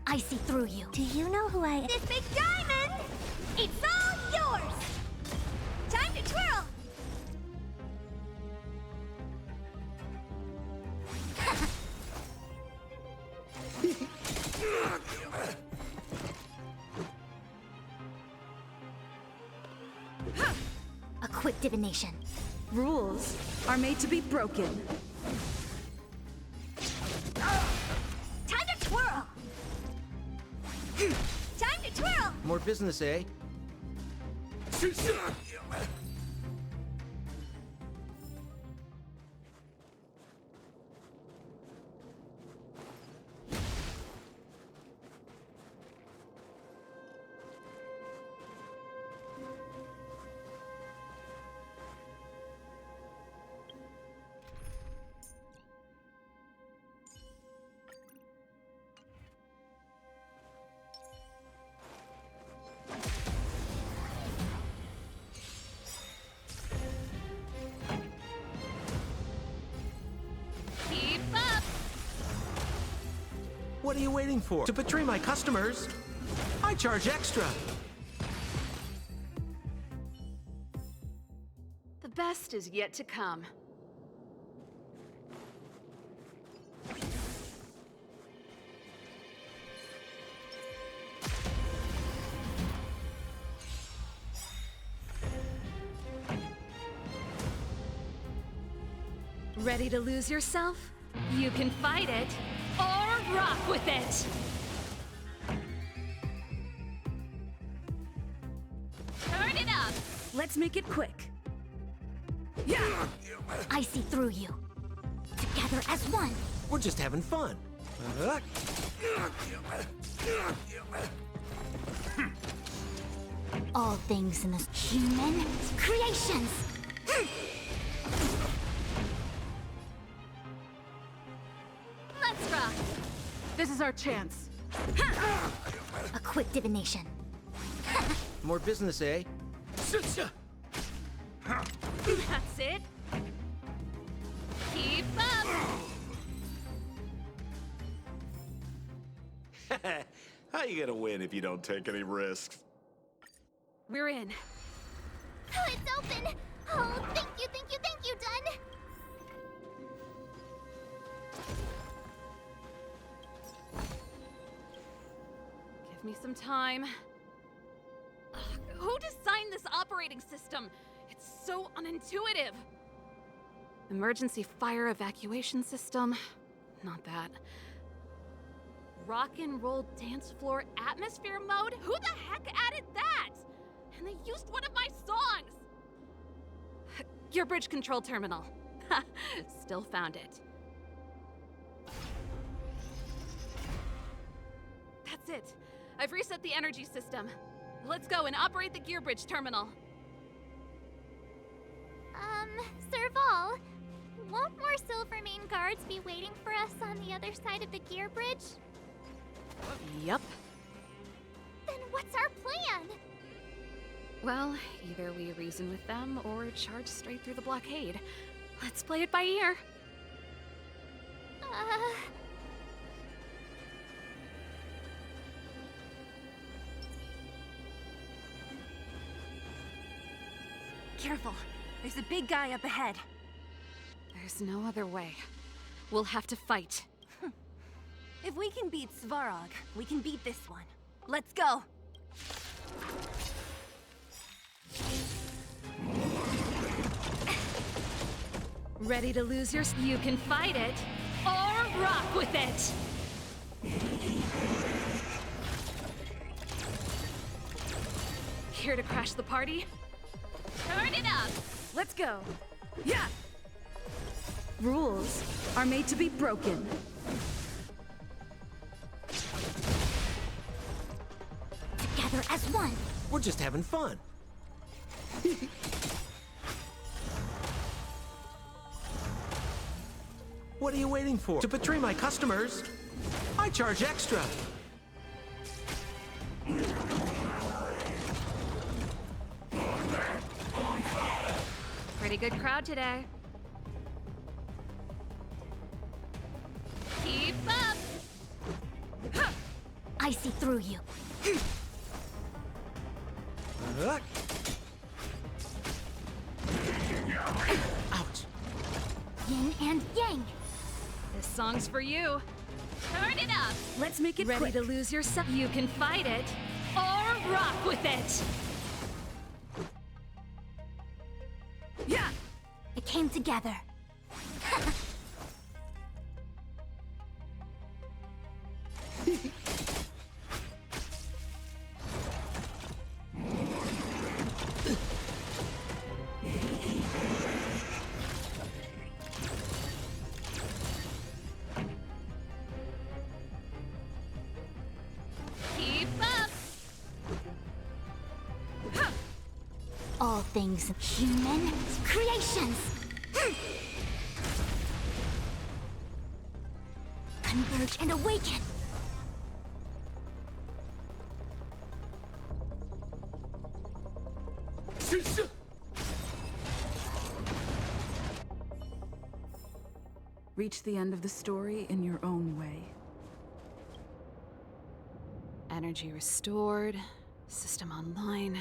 I see through you. Do you know who I am? This big diamond! It's all yours! Time to twirl! A quick divination. Rules are made to be broken. Time to twirl! Time to twirl! More business, eh? What are you waiting for? To betray my customers, I charge extra. The best is yet to come. Ready to lose yourself? You can fight it, or rock with it! Turn it up! Let's make it quick. Yeah! I see through you. Together as one. We're just having fun. All things in this human creations. Let's rock! This is our chance. A quick divination. More business, eh? That's it. Keep up! How you gonna win if you don't take any risks? We're in. Oh, it's open! Oh, thank you, Dun! Give me some time. Ugh, who designed this operating system? It's so unintuitive. Emergency fire evacuation system? Not that. Rock and roll dance floor atmosphere mode? Who the heck added that? And they used one of my songs! Your bridge control terminal. Still found it. That's it. I've reset the energy system. Let's go and operate the gear bridge terminal. Serval, won't more Silvermane guards be waiting for us on the other side of the gear bridge? Yep. Then what's our plan? Well, either we reason with them or charge straight through the blockade. Let's play it by ear. Careful. There's a big guy up ahead. There's no other way. We'll have to fight. If we can beat Svarog, we can beat this one. Let's go! Ready to lose your... You can fight it, or rock with it! Here to crash the party? Turn it up! Let's go. Yeah! Rules are made to be broken. Together as one. We're just having fun. What are you waiting for? To betray my customers, I charge extra. Pretty good crowd today. Keep up! I see through you. Ouch. Yin and yang. This song's for you. Turn it up! Let's make it Ready quick. to lose yourself? You can fight it, or rock with it! Yeah! It came together. Keep up! All things human creations. Converge and awaken. Reach the end of the story in your own way. Energy restored. System online.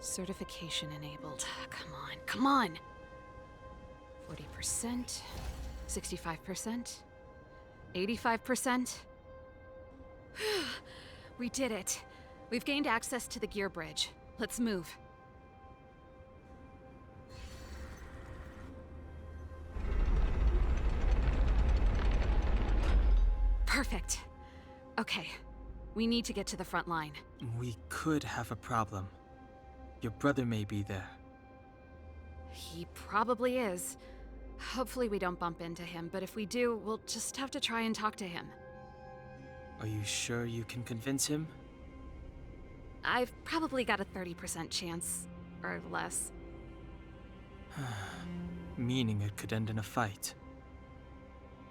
Certification enabled. Come on, come on! 40%. 65%. 85%. We did it. We've gained access to the gear bridge. Let's move. Perfect. Okay. We need to get to the front line. We could have a problem. Your brother may be there. He probably is. Hopefully we don't bump into him, but if we do, we'll just have to try and talk to him. Are you sure you can convince him? I've probably got a 30% chance, or less. Meaning it could end in a fight.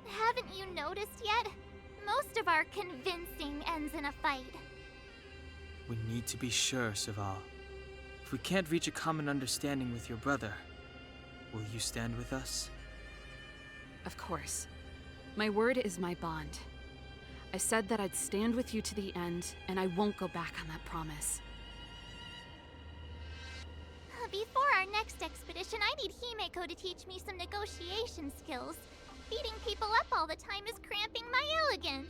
Haven't you noticed yet? Most of our convincing ends in a fight. We need to be sure, Serval. If we can't reach a common understanding with your brother, will you stand with us? Of course. My word is my bond. I said that I'd stand with you to the end, and I won't go back on that promise. Before our next expedition, I need Himeko to teach me some negotiation skills. Beating people up all the time is cramping my elegance.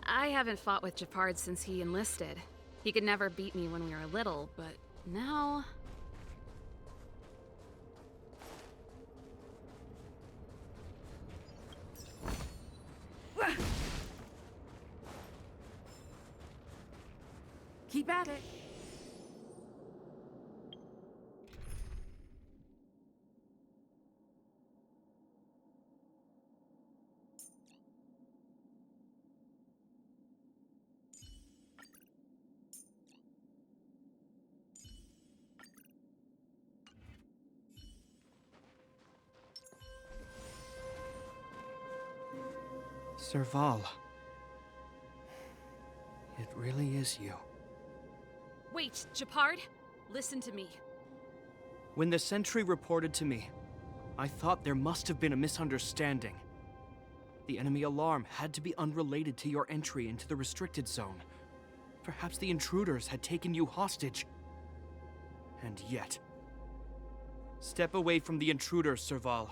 I haven't fought with Japard since he enlisted. He could never beat me when we were little, but now... Keep at it. Serval. It really is you. Wait, Japard! Listen to me. When the sentry reported to me, I thought there must have been a misunderstanding. The enemy alarm had to be unrelated to your entry into the restricted zone. Perhaps the intruders had taken you hostage. And yet... Step away from the intruders, Serval.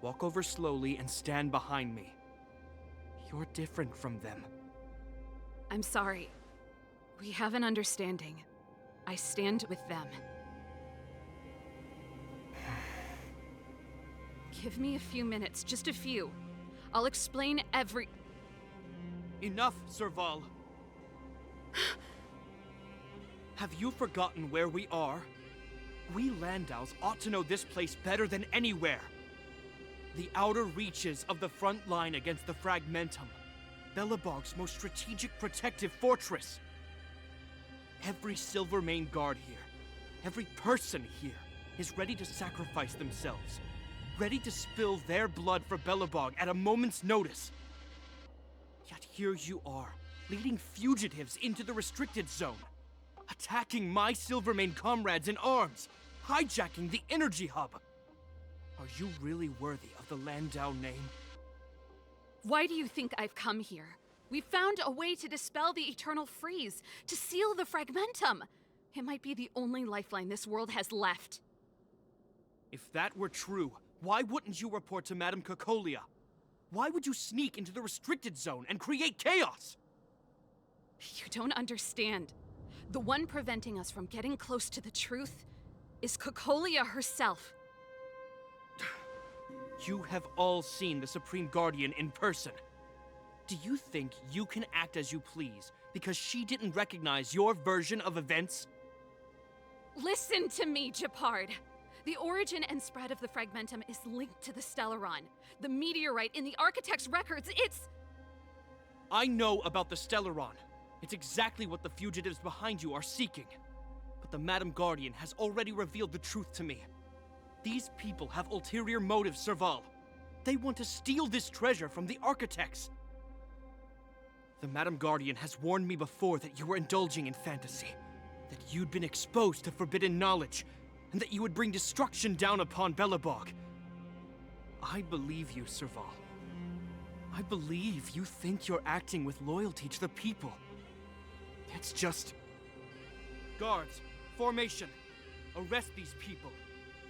Walk over slowly and stand behind me. You're different from them. I'm sorry. We have an understanding. I stand with them. Give me a few minutes, just a few. I'll explain every... Enough, Serval. Have you forgotten where we are? We Landaus ought to know this place better than anywhere. The outer reaches of the front line against the Fragmentum. Belobog's most strategic protective fortress. Every Silvermane guard here, every person here, is ready to sacrifice themselves. Ready to spill their blood for Belobog at a moment's notice. Yet here you are, leading fugitives into the restricted zone. Attacking my Silvermane comrades in arms. Hijacking the energy hub. Are you really worthy of the Landau name? Why do you think I've come here? We found a way to dispel the eternal freeze, to seal the Fragmentum. It might be the only lifeline this world has left. If that were true, why wouldn't you report to Madame Cocolia? Why would you sneak into the restricted zone and create chaos? You don't understand. The one preventing us from getting close to the truth is Cocolia herself. You have all seen the Supreme Guardian in person. Do you think you can act as you please because she didn't recognize your version of events? Listen to me, Japard. The origin and spread of the Fragmentum is linked to the Stellaron. The meteorite in the Architect's records, it's... I know about the Stellaron. It's exactly what the fugitives behind you are seeking. But the Madam Guardian has already revealed the truth to me. These people have ulterior motives, Serval. They want to steal this treasure from the Architects. The Madam Guardian has warned me before that you were indulging in fantasy, that you'd been exposed to forbidden knowledge, and that you would bring destruction down upon Belobog. I believe you, Serval. I believe you think you're acting with loyalty to the people. It's just... Guards, formation. Arrest these people.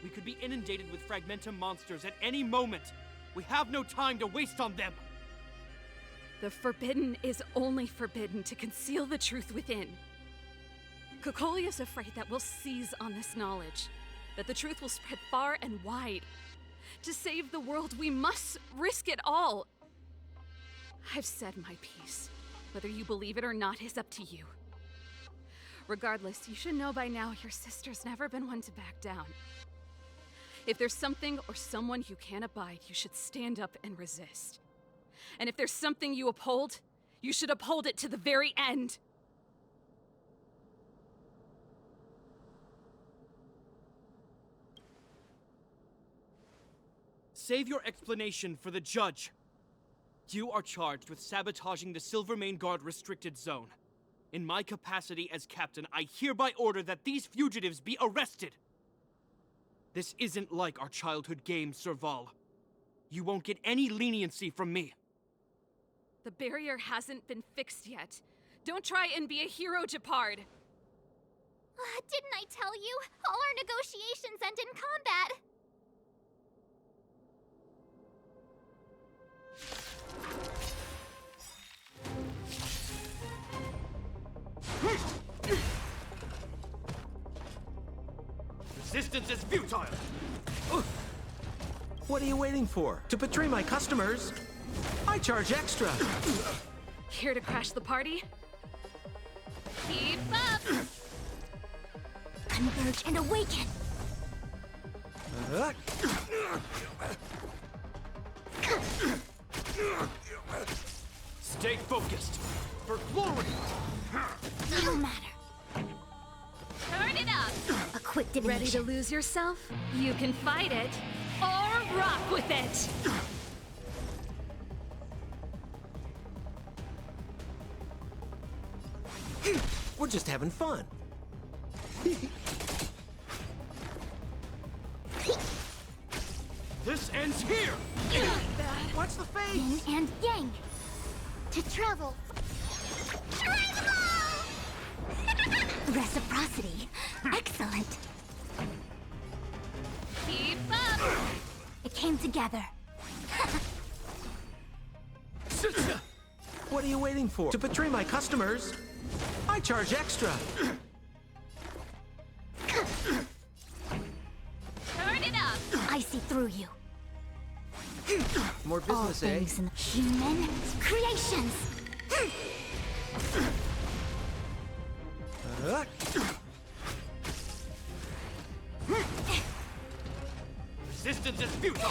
We could be inundated with Fragmentum monsters at any moment. We have no time to waste on them. The forbidden is only forbidden to conceal the truth within. Kokoli is afraid that we'll seize on this knowledge, that the truth will spread far and wide. To save the world, we must risk it all. I've said my piece. Whether you believe it or not is up to you. Regardless, you should know by now your sister's never been one to back down. If there's something or someone you can't abide, you should stand up and resist. And if there's something you uphold, you should uphold it to the very end. Save your explanation for the judge. You are charged with sabotaging the Silvermane Guard restricted zone. In my capacity as captain, I hereby order that these fugitives be arrested. This isn't like our childhood game, Serval. You won't get any leniency from me. The barrier hasn't been fixed yet. Don't try and be a hero, Japard. Didn't I tell you? All our negotiations end in combat. Resistance is futile! What are you waiting for? To betray my customers? I charge extra! Here to crash the party? Keep up! Converge and awaken! Stay focused! For glory! No matter. Turn it up! A quick divination. Ready to lose yourself? You can fight it, or rock with it! We're just having fun. This ends here! Watch the face! Yin and yang. To travel. Reciprocity. Excellent. Keep up! It came together. What are you waiting for? To betray my customers? I charge extra! Turn it up! I see through you. More All business, eh? things in human creations. Resistance is futile!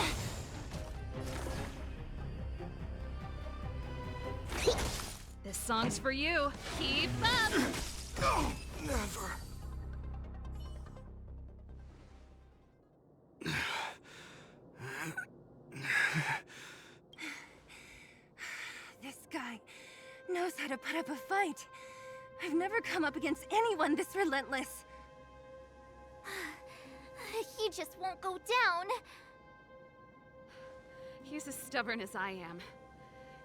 This song's for you. Keep up! Oh, never. This guy knows how to put up a fight. I've never come up against anyone this relentless. He just won't go down. He's as stubborn as I am.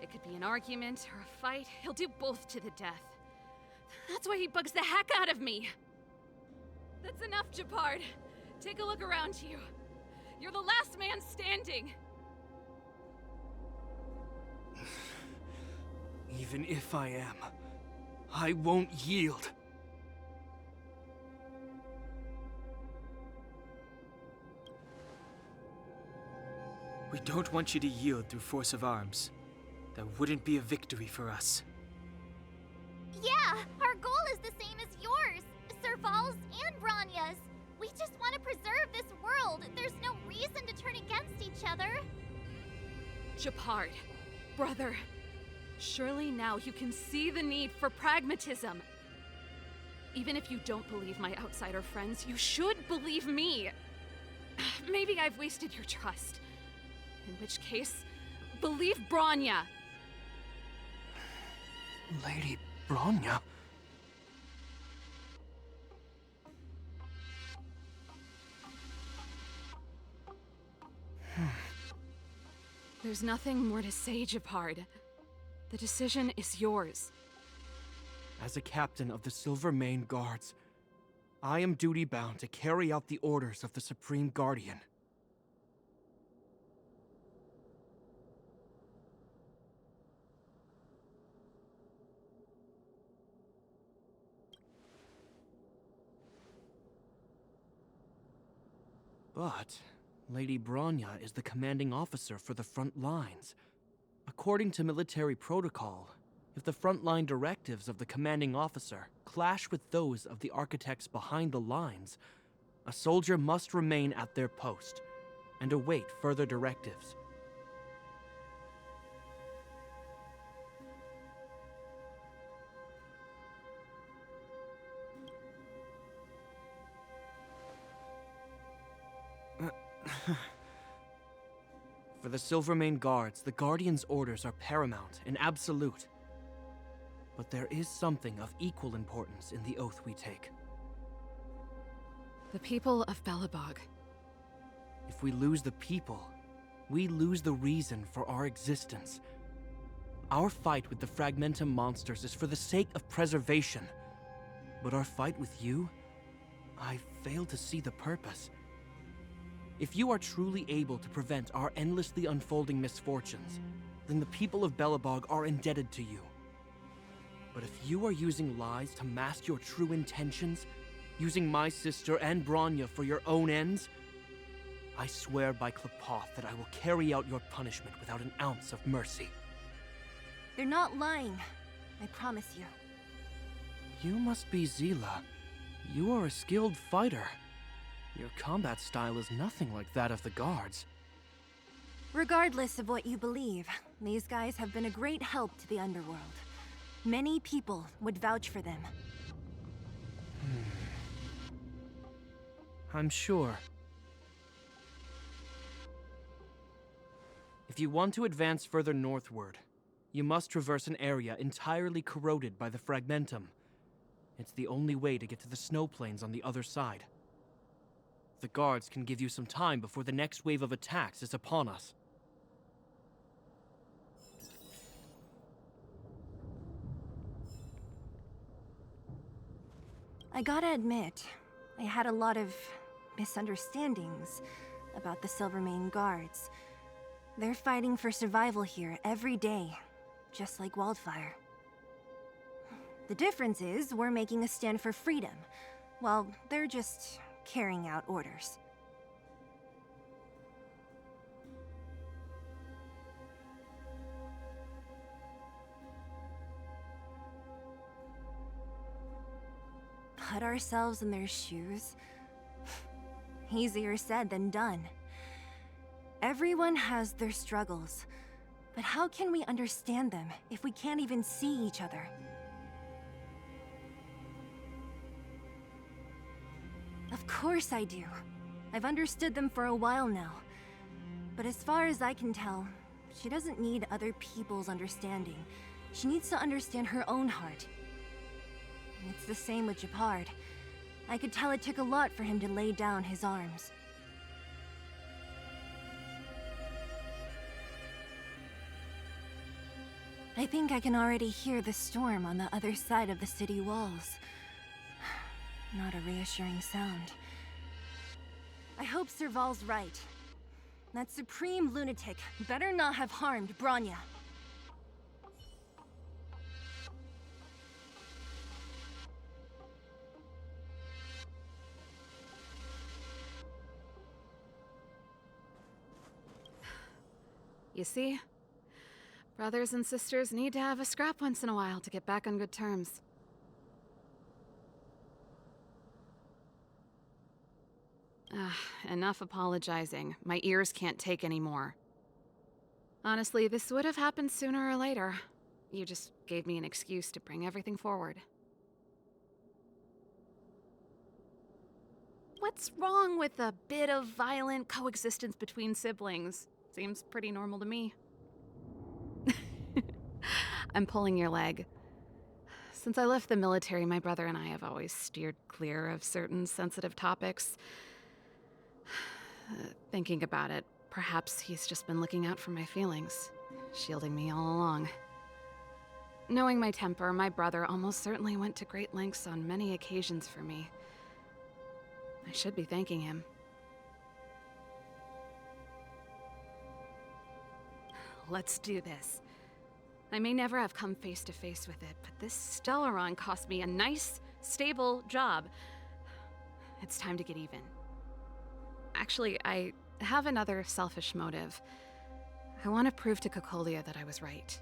It could be an argument or a fight. He'll do both to the death. That's why he bugs the heck out of me. That's enough, Japard. Take a look around you. You're the last man standing. Even if I am, I won't yield. We don't want you to yield through force of arms. That wouldn't be a victory for us. Yeah, our goal is the same as yours, Serval's and Bronya's. We just want to preserve this world. There's no reason to turn against each other. Japard, brother, surely now you can see the need for pragmatism. Even if you don't believe my outsider friends, you should believe me. Maybe I've wasted your trust. In which case, believe Bronya. Lady Bronya? There's nothing more to say, Japard. The decision is yours. As a captain of the Silver-Mane Guards, I am duty-bound to carry out the orders of the Supreme Guardian. But Lady Bronya is the commanding officer for the front lines. According to military protocol, if the frontline directives of the commanding officer clash with those of the architects behind the lines, a soldier must remain at their post and await further directives. For the Silvermane Guards, the Guardian's orders are paramount and absolute. But there is something of equal importance in the oath we take. The people of Belobog. If we lose the people, we lose the reason for our existence. Our fight with the Fragmentum monsters is for the sake of preservation. But our fight with you, I fail to see the purpose. If you are truly able to prevent our endlessly unfolding misfortunes, then the people of Belobog are indebted to you. But if you are using lies to mask your true intentions, using my sister and Bronya for your own ends, I swear by Klapoth that I will carry out your punishment without an ounce of mercy. They're not lying. I promise you. You must be Zila. You are a skilled fighter. Your combat style is nothing like that of the guards. Regardless of what you believe, these guys have been a great help to the underworld. Many people would vouch for them. I'm sure. If you want to advance further northward, you must traverse an area entirely corroded by the Fragmentum. It's the only way to get to the snow plains on the other side. The guards can give you some time before the next wave of attacks is upon us. I gotta admit, I had a lot of misunderstandings about the Silvermane Guards. They're fighting for survival here every day, just like Wildfire. The difference is we're making a stand for freedom, while they're just carrying out orders. Put ourselves in their shoes? Easier said than done. Everyone has their struggles, but how can we understand them if we can't even see each other? Of course I do. I've understood them for a while now. But as far as I can tell, she doesn't need other people's understanding. She needs to understand her own heart. It's the same with Japard. I could tell it took a lot for him to lay down his arms. I think I can already hear the storm on the other side of the city walls. Not a reassuring sound. I hope Serval's right. That supreme lunatic better not have harmed Bronya. You see? Brothers and sisters need to have a scrap once in a while to get back on good terms. Enough apologizing. My ears can't take any more. Honestly, this would have happened sooner or later. You just gave me an excuse to bring everything forward. What's wrong with a bit of violent coexistence between siblings? Seems pretty normal to me. I'm pulling your leg. Since I left the military, my brother and I have always steered clear of certain sensitive topics. Thinking about it, Perhaps he's just been looking out for my feelings, shielding me all along. Knowing my temper, my brother almost certainly went to great lengths on many occasions for me. I should be thanking him. Let's do this. I may never have come face to face with it, but this Stellaron cost me a nice, stable job. It's time to get even. Actually, I have another selfish motive. I want to prove to Cocolia that I was right.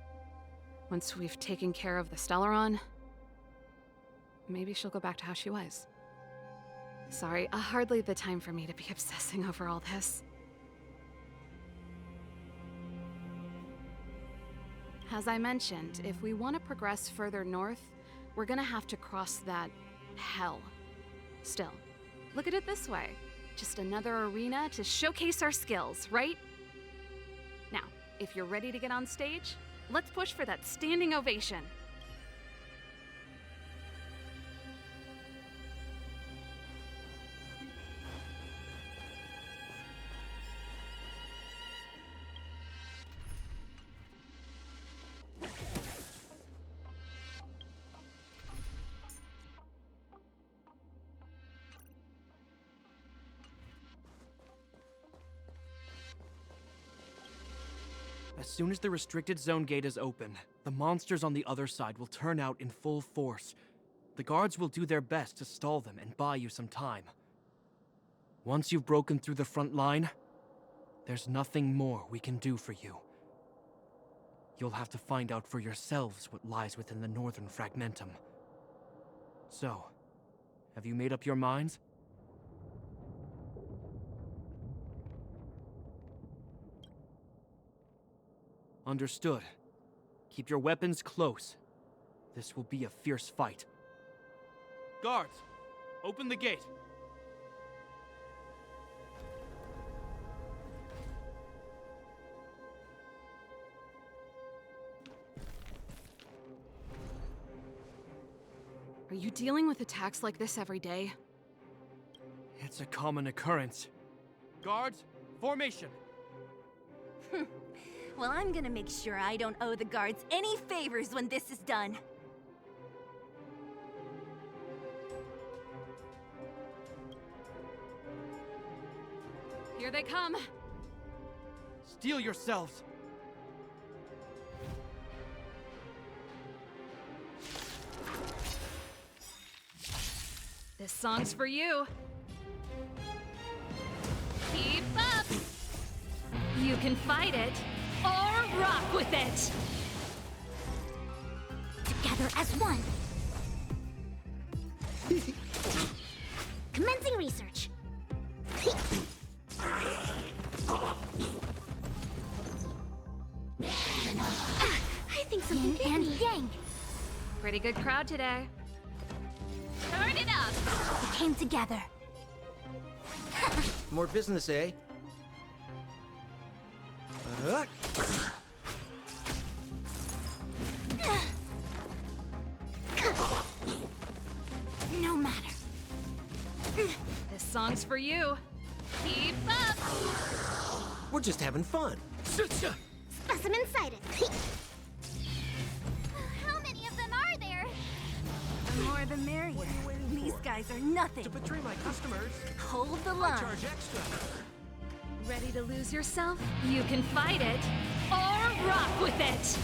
Once we've taken care of the Stellaron, maybe she'll go back to how she was. Sorry, hardly the time for me to be obsessing over all this. As I mentioned, if we want to progress further north, we're gonna have to cross that hell. Still, look at it this way. Just another arena to showcase our skills, right? Now, if you're ready to get on stage, let's push for that standing ovation. As soon as the restricted zone gate is open, the monsters on the other side will turn out in full force. The guards will do their best to stall them and buy you some time. Once you've broken through the front line, there's nothing more we can do for you. You'll have to find out for yourselves what lies within the northern fragmentum. So, have you made up your minds? Understood. Keep your weapons close. This will be a fierce fight. Guards, open the gate. Are you dealing with attacks like this every day? It's a common occurrence. Guards, formation. Well, I'm gonna make sure I don't owe the guards any favors when this is done. Here they come. Steel yourselves. This song's for you. Keep up! You can fight it, or rock with it! Together as one. Commencing research. I think something bit me. Yang. Pretty good crowd today. Turn it up! We came together. More business, eh? No matter. This song's for you. Keep up! We're just having fun. Specimen sighted. How many of them are there? The more the merrier. These guys are nothing. To betray my customers, Hold the I line. charge extra. Ready to lose yourself? You can fight it, or rock with it!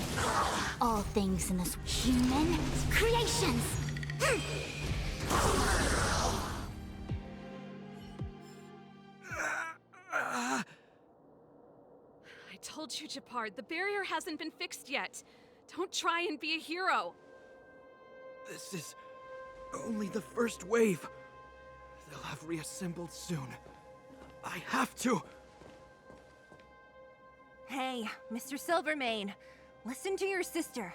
All things in this human creations. I told you, Japard, the barrier hasn't been fixed yet. Don't try and be a hero. This is only the first wave. They'll have reassembled soon. I have to. Hey, Mr. Silvermane, listen to your sister.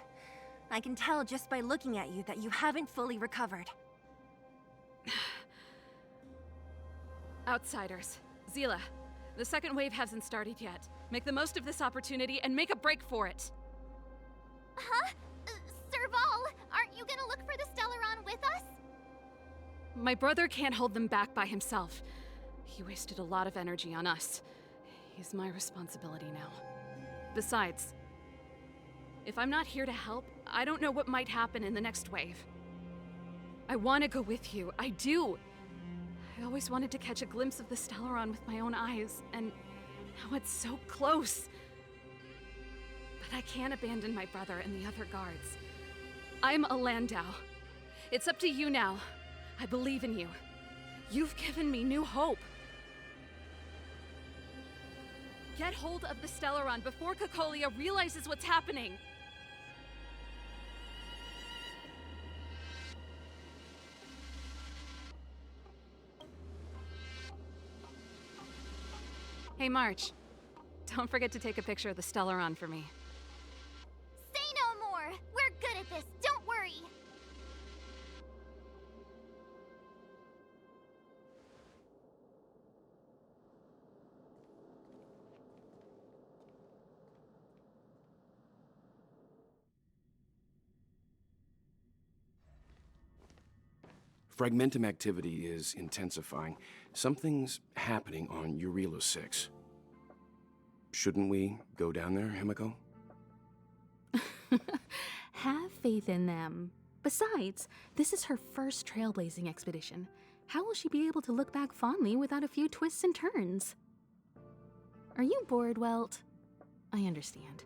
I can tell just by looking at you that you haven't fully recovered. Outsiders. Zila, the second wave hasn't started yet. Make the most of this opportunity and make a break for it. Huh? Serval, aren't you gonna look for the Stellaron with us? My brother can't hold them back by himself. He wasted a lot of energy on us. He's my responsibility now. Besides, if I'm not here to help, I don't know what might happen in the next wave. I want to go with you. I do. I always wanted to catch a glimpse of the Stellaron with my own eyes, and now it's so close. But I can't abandon my brother and the other guards. I'm a Landau. It's up to you now. I believe in you. You've given me new hope. Get hold of the Stellaron before Cocolia realizes what's happening. Hey, March. Don't forget to take a picture of the Stellaron for me. Say no more! We're good at this, don't worry! Fragmentum activity is intensifying. Something's happening on Jarilo-VI. Shouldn't we go down there, Himiko? Have faith in them. Besides, this is her first trailblazing expedition. How will she be able to look back fondly without a few twists and turns? Are you bored, Welt? I understand.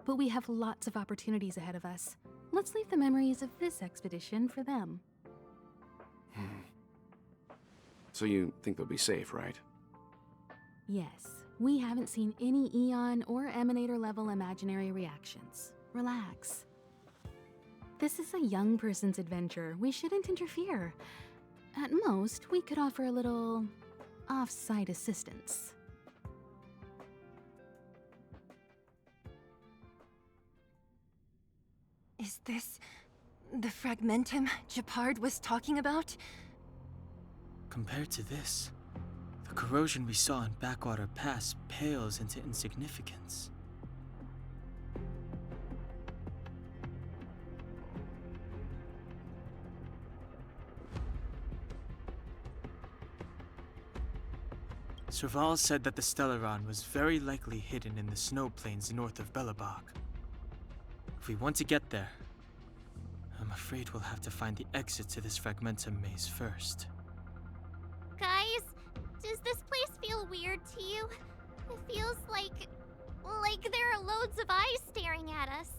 But we have lots of opportunities ahead of us. Let's leave the memories of this expedition for them. So you think they'll be safe, right? Yes, we haven't seen any Eon or Emanator level imaginary reactions. Relax. This is a young person's adventure. We shouldn't interfere. At most, we could offer a little off-site assistance. Is this the Fragmentum Gepard was talking about? Compared to this, the corrosion we saw in Backwater Pass pales into insignificance. Serval said that the Stellaron was very likely hidden in the snow plains north of Belobog. If we want to get there, I'm afraid we'll have to find the exit to this Fragmentum maze first. Guys, does this place feel weird to you? It feels like there are loads of eyes staring at us.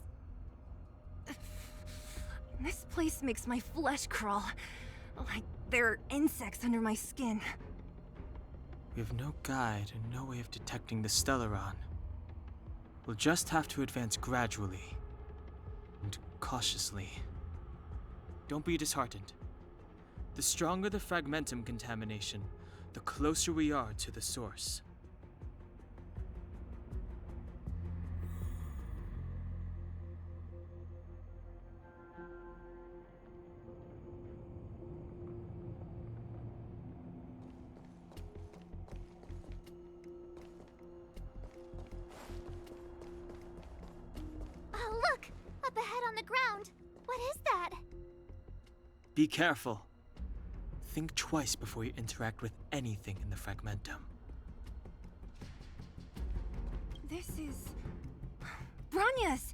This place makes my flesh crawl. Like there are insects under my skin. We have no guide and no way of detecting the Stellaron. We'll just have to advance gradually and cautiously. Don't be disheartened. The stronger the Fragmentum contamination, the closer we are to the source. Oh, look! Up ahead on the ground! What is that? Be careful. Think twice before you interact with anything in the Fragmentum. This is... Bronya's!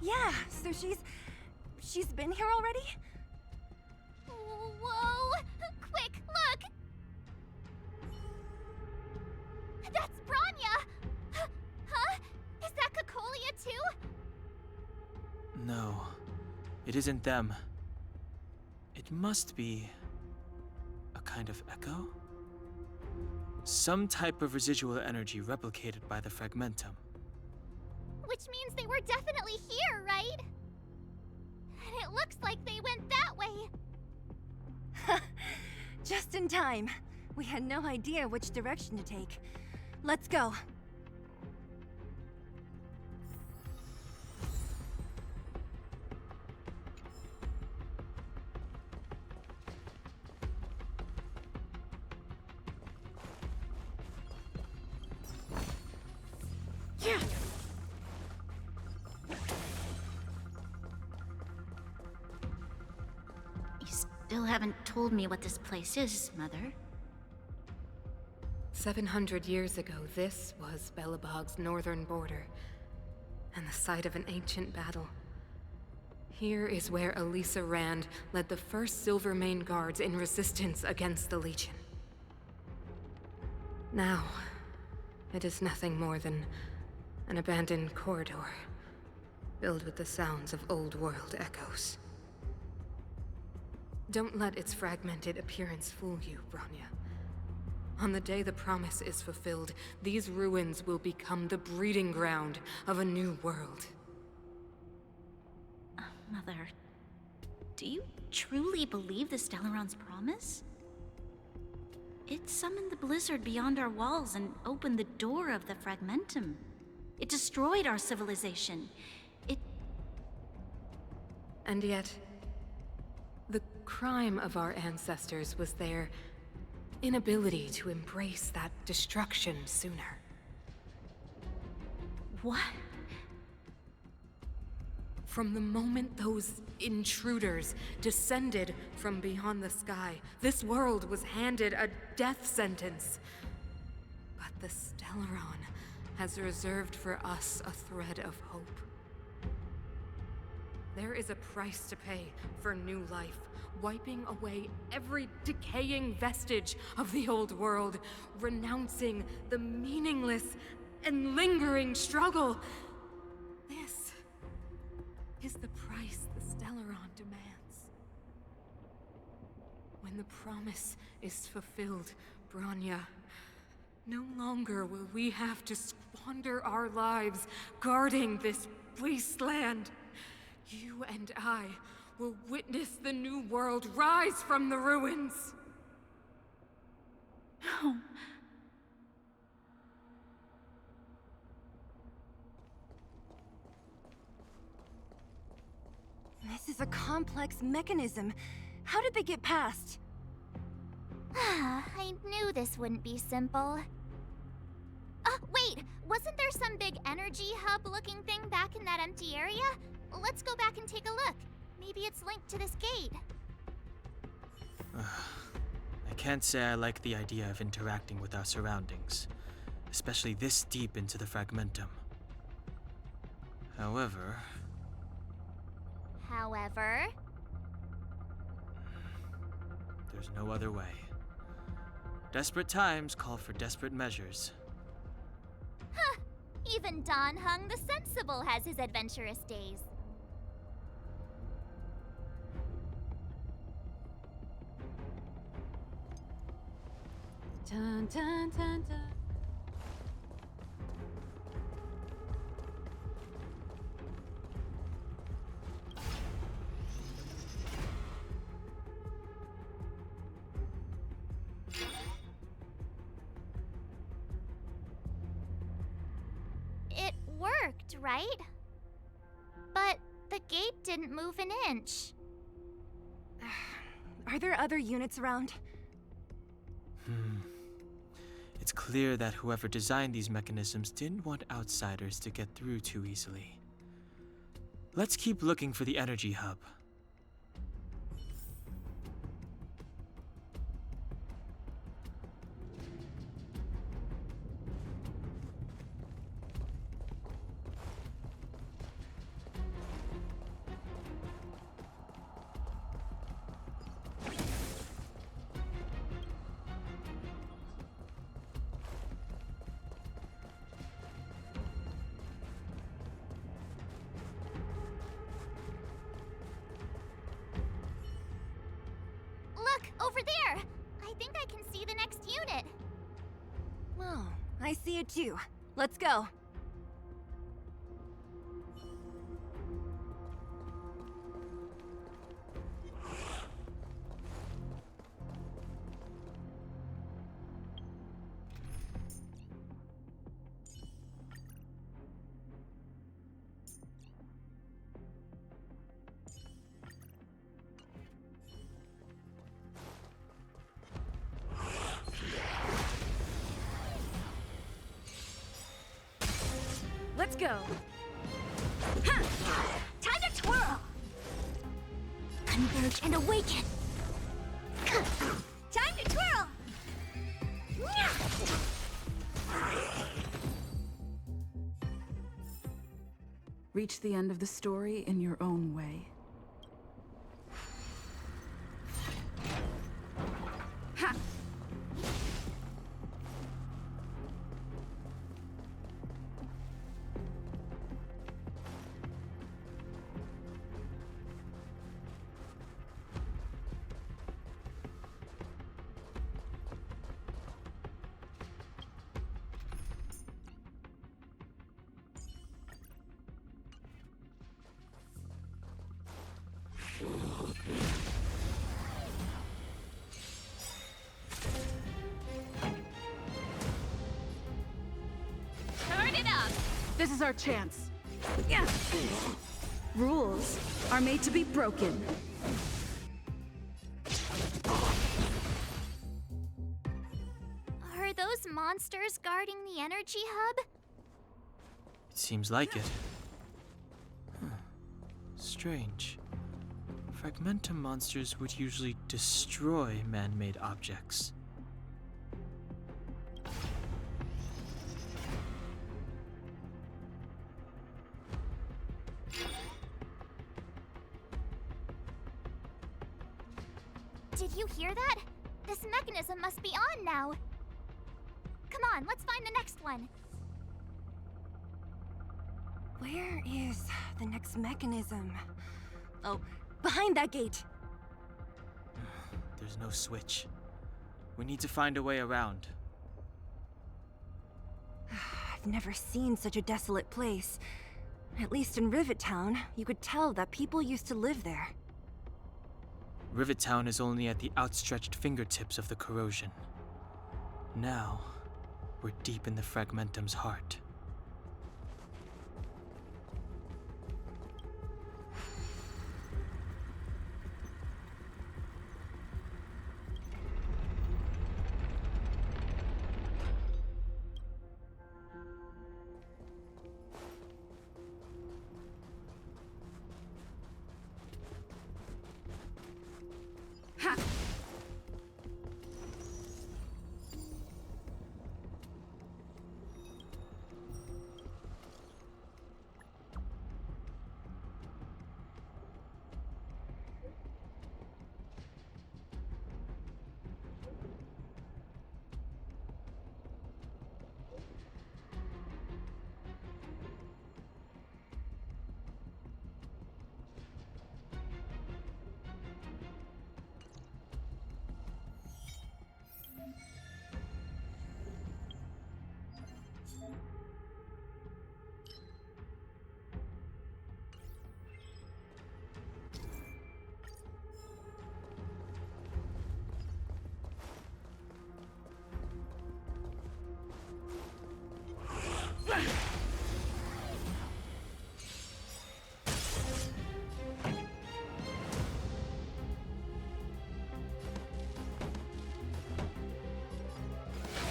Yeah, so she's been here already? Whoa! Quick, look! That's Bronya! Huh? Is that Cocolia too? No, it isn't them. It must be a kind of echo? Some type of residual energy replicated by the Fragmentum. Which means they were definitely here, right? And it looks like they went that way. Just in time. We had no idea which direction to take. Let's go. still haven't told me what this place is, Mother. 700 years ago, this was Belobog's northern border, and the site of an ancient battle. Here is where Elisa Rand led the first Silvermane Guards in resistance against the Legion. Now, it is nothing more than an abandoned corridor, filled with the sounds of old-world echoes. Don't let its fragmented appearance fool you, Bronya. On the day the promise is fulfilled, these ruins will become the breeding ground of a new world. Mother, do you truly believe the Stellaron's promise? It summoned the blizzard beyond our walls and opened the door of the Fragmentum. It destroyed our civilization. And yet, the crime of our ancestors was their inability to embrace that destruction sooner. What? From the moment those intruders descended from beyond the sky, this world was handed a death sentence. But the Stellaron has reserved for us a thread of hope. There is a price to pay for new life, wiping away every decaying vestige of the old world, renouncing the meaningless and lingering struggle. This is the price the Stellaron demands. When the promise is fulfilled, Bronya, no longer will we have to squander our lives guarding this wasteland. You and I will witness the new world rise from the ruins. No. This is a complex mechanism. How did they get past? I knew this wouldn't be simple. Wait! Wasn't there some big energy hub-looking thing back in that empty area? Let's go back and take a look. Maybe it's linked to this gate. I can't say I like the idea of interacting with our surroundings, especially this deep into the Fragmentum. However... There's no other way. Desperate times call for desperate measures. Huh! Even Don Hung the Sensible has his adventurous days. Dun, dun, dun, dun. It worked, right? But the gate didn't move an inch. Are there other units around? It's clear that whoever designed these mechanisms didn't want outsiders to get through too easily. Let's keep looking for the energy hub. Over there! I think I can see the next unit. Oh, I see it too. Let's go. Let's go. Ha! Time to twirl! Converge and awaken! Time to twirl! Reach the end of the story in your own way. Ha! Turn it up! This is our chance. Yeah. Rules are made to be broken. Are those monsters guarding the energy hub? It seems like it. Huh. Strange. Fragmentum monsters would usually destroy man-made objects. Did you hear that? This mechanism must be on now. Come on, let's find the next one. Where is the next mechanism? Oh, behind that gate. There's no switch. We need to find a way around. I've never seen such a desolate place. At least in Rivet Town, you could tell that people used to live there. Rivet Town is only at the outstretched fingertips of the corrosion. Now, we're deep in the Fragmentum's heart.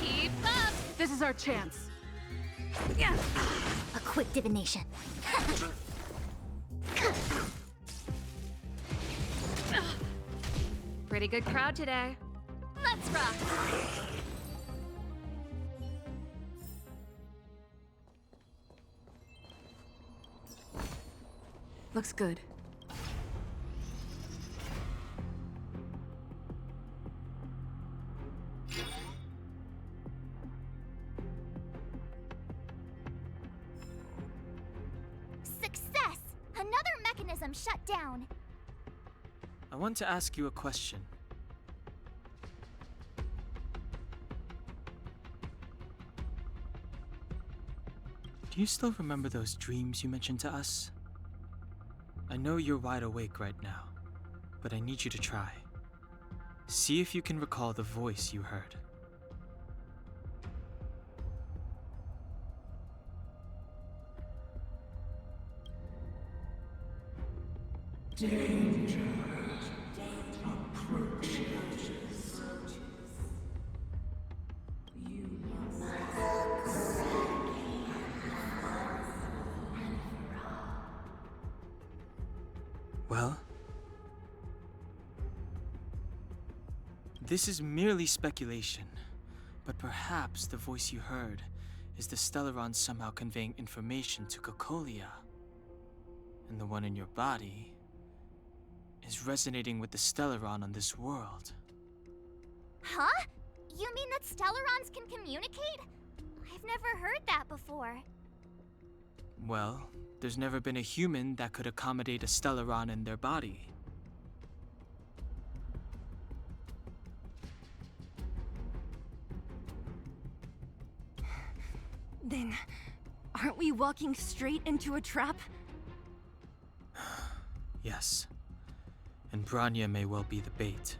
Keep up! This is our chance. Yeah. A quick divination. Pretty good crowd today. Let's rock! Looks good. Success! Another mechanism shut down. I want to ask you a question. Do you still remember those dreams you mentioned to us? I know you're wide awake right now, but I need you to try. See if you can recall the voice you heard. Danger approaches. Well? This is merely speculation, but perhaps the voice you heard is the Stellaron somehow conveying information to Cocolia. And the one in your body is resonating with the Stellaron on this world. Huh? You mean that Stellarons can communicate? I've never heard that before. Well, there's never been a human that could accommodate a Stellaron in their body. Then, aren't we walking straight into a trap? Yes. And Bronya may well be the bait.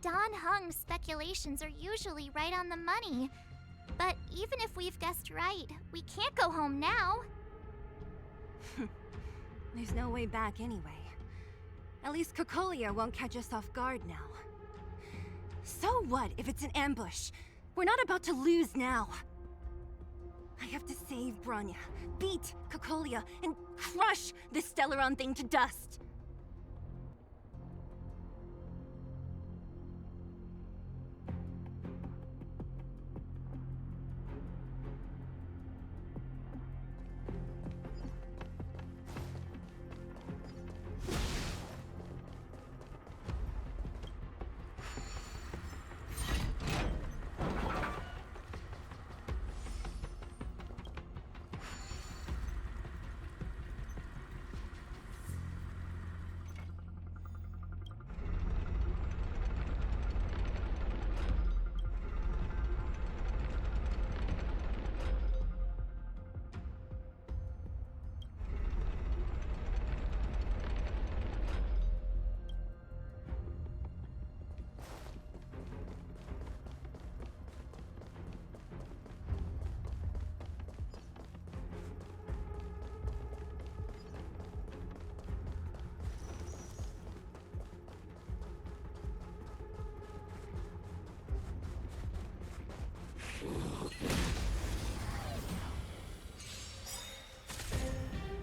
Don Hung's speculations are usually right on the money. But even if we've guessed right, we can't go home now. There's no way back anyway. At least Cocolia won't catch us off guard now. So what if it's an ambush? We're not about to lose now. I have to save Bronya, beat Cocolia, and crush this Stellaron thing to dust.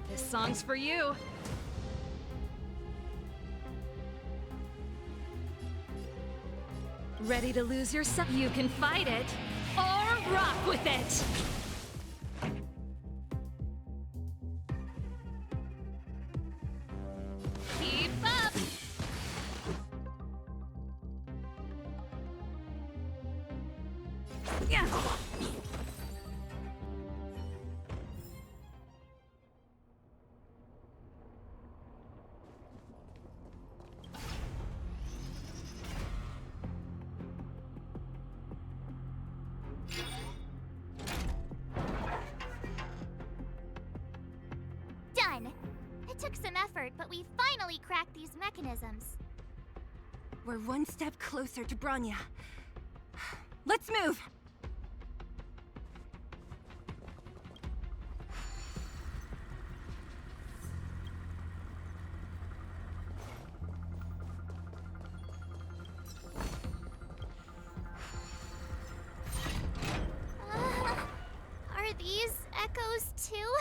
This song's for you. Ready to lose yourself? You can fight it, or rock with it! Keep up! Yeah. Done! It took some effort, but we finally cracked these mechanisms. We're one step closer to Bronya. Let's move! Are these echoes too?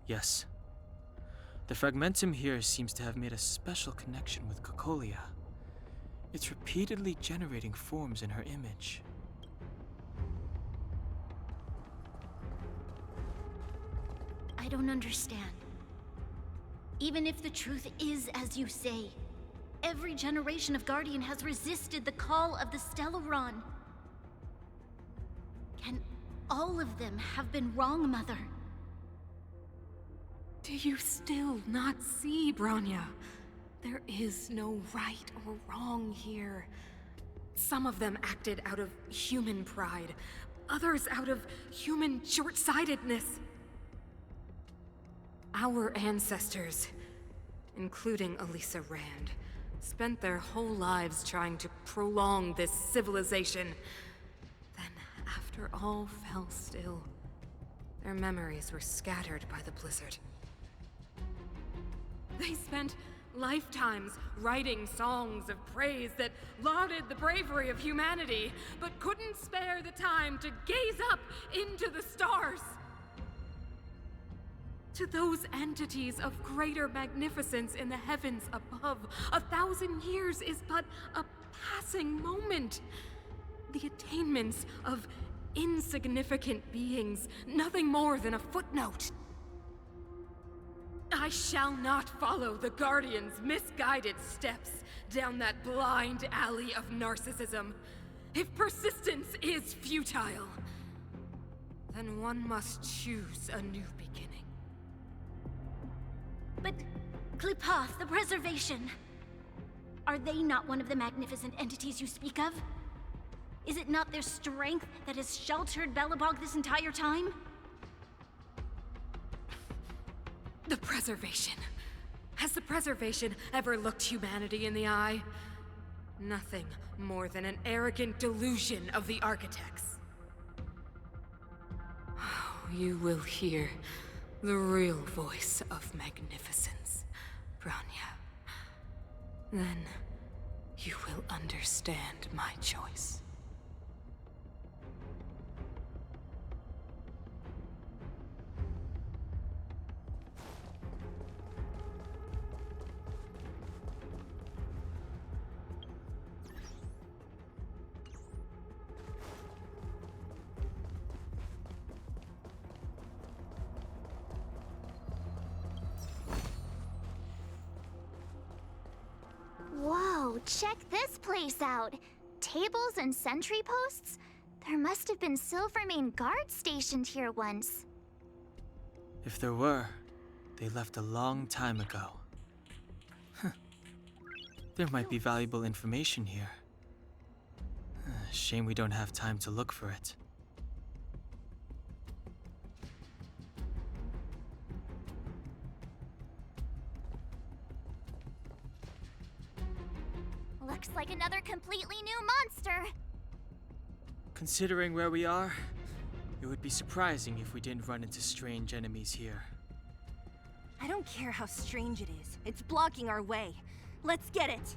Yes. The fragmentum here seems to have made a special connection with Cocolia. It's repeatedly generating forms in her image. I don't understand. Even if the truth is as you say, every generation of Guardian has resisted the call of the Stellaron. Can all of them have been wrong, Mother? Do you still not see, Bronya? There is no right or wrong here. Some of them acted out of human pride, others out of human short-sightedness. Our ancestors, including Elisa Rand, spent their whole lives trying to prolong this civilization. Then, after all fell still, their memories were scattered by the blizzard. They spent lifetimes writing songs of praise that lauded the bravery of humanity, but couldn't spare the time to gaze up into the stars. To those entities of greater magnificence in the heavens above, 1,000 years is but a passing moment. The attainments of insignificant beings, nothing more than a footnote. I shall not follow the Guardian's misguided steps down that blind alley of narcissism. If persistence is futile, then one must choose a new beginning. But Klipoth, the Preservation, are they not one of the magnificent entities you speak of? Is it not their strength that has sheltered Belobog this entire time? The Preservation. Has the Preservation ever looked humanity in the eye? Nothing more than an arrogant delusion of the architects. You will hear the real voice of magnificence, Bronya. Then you will understand my choice. Whoa, check this place out. Tables and sentry posts? There must have been Silvermane guards stationed here once. If there were, they left a long time ago. There might be valuable information here. Shame we don't have time to look for it. Looks like another completely new monster. Considering where we are, it would be surprising if we didn't run into strange enemies here. I don't care how strange it is. It's blocking our way. Let's get it!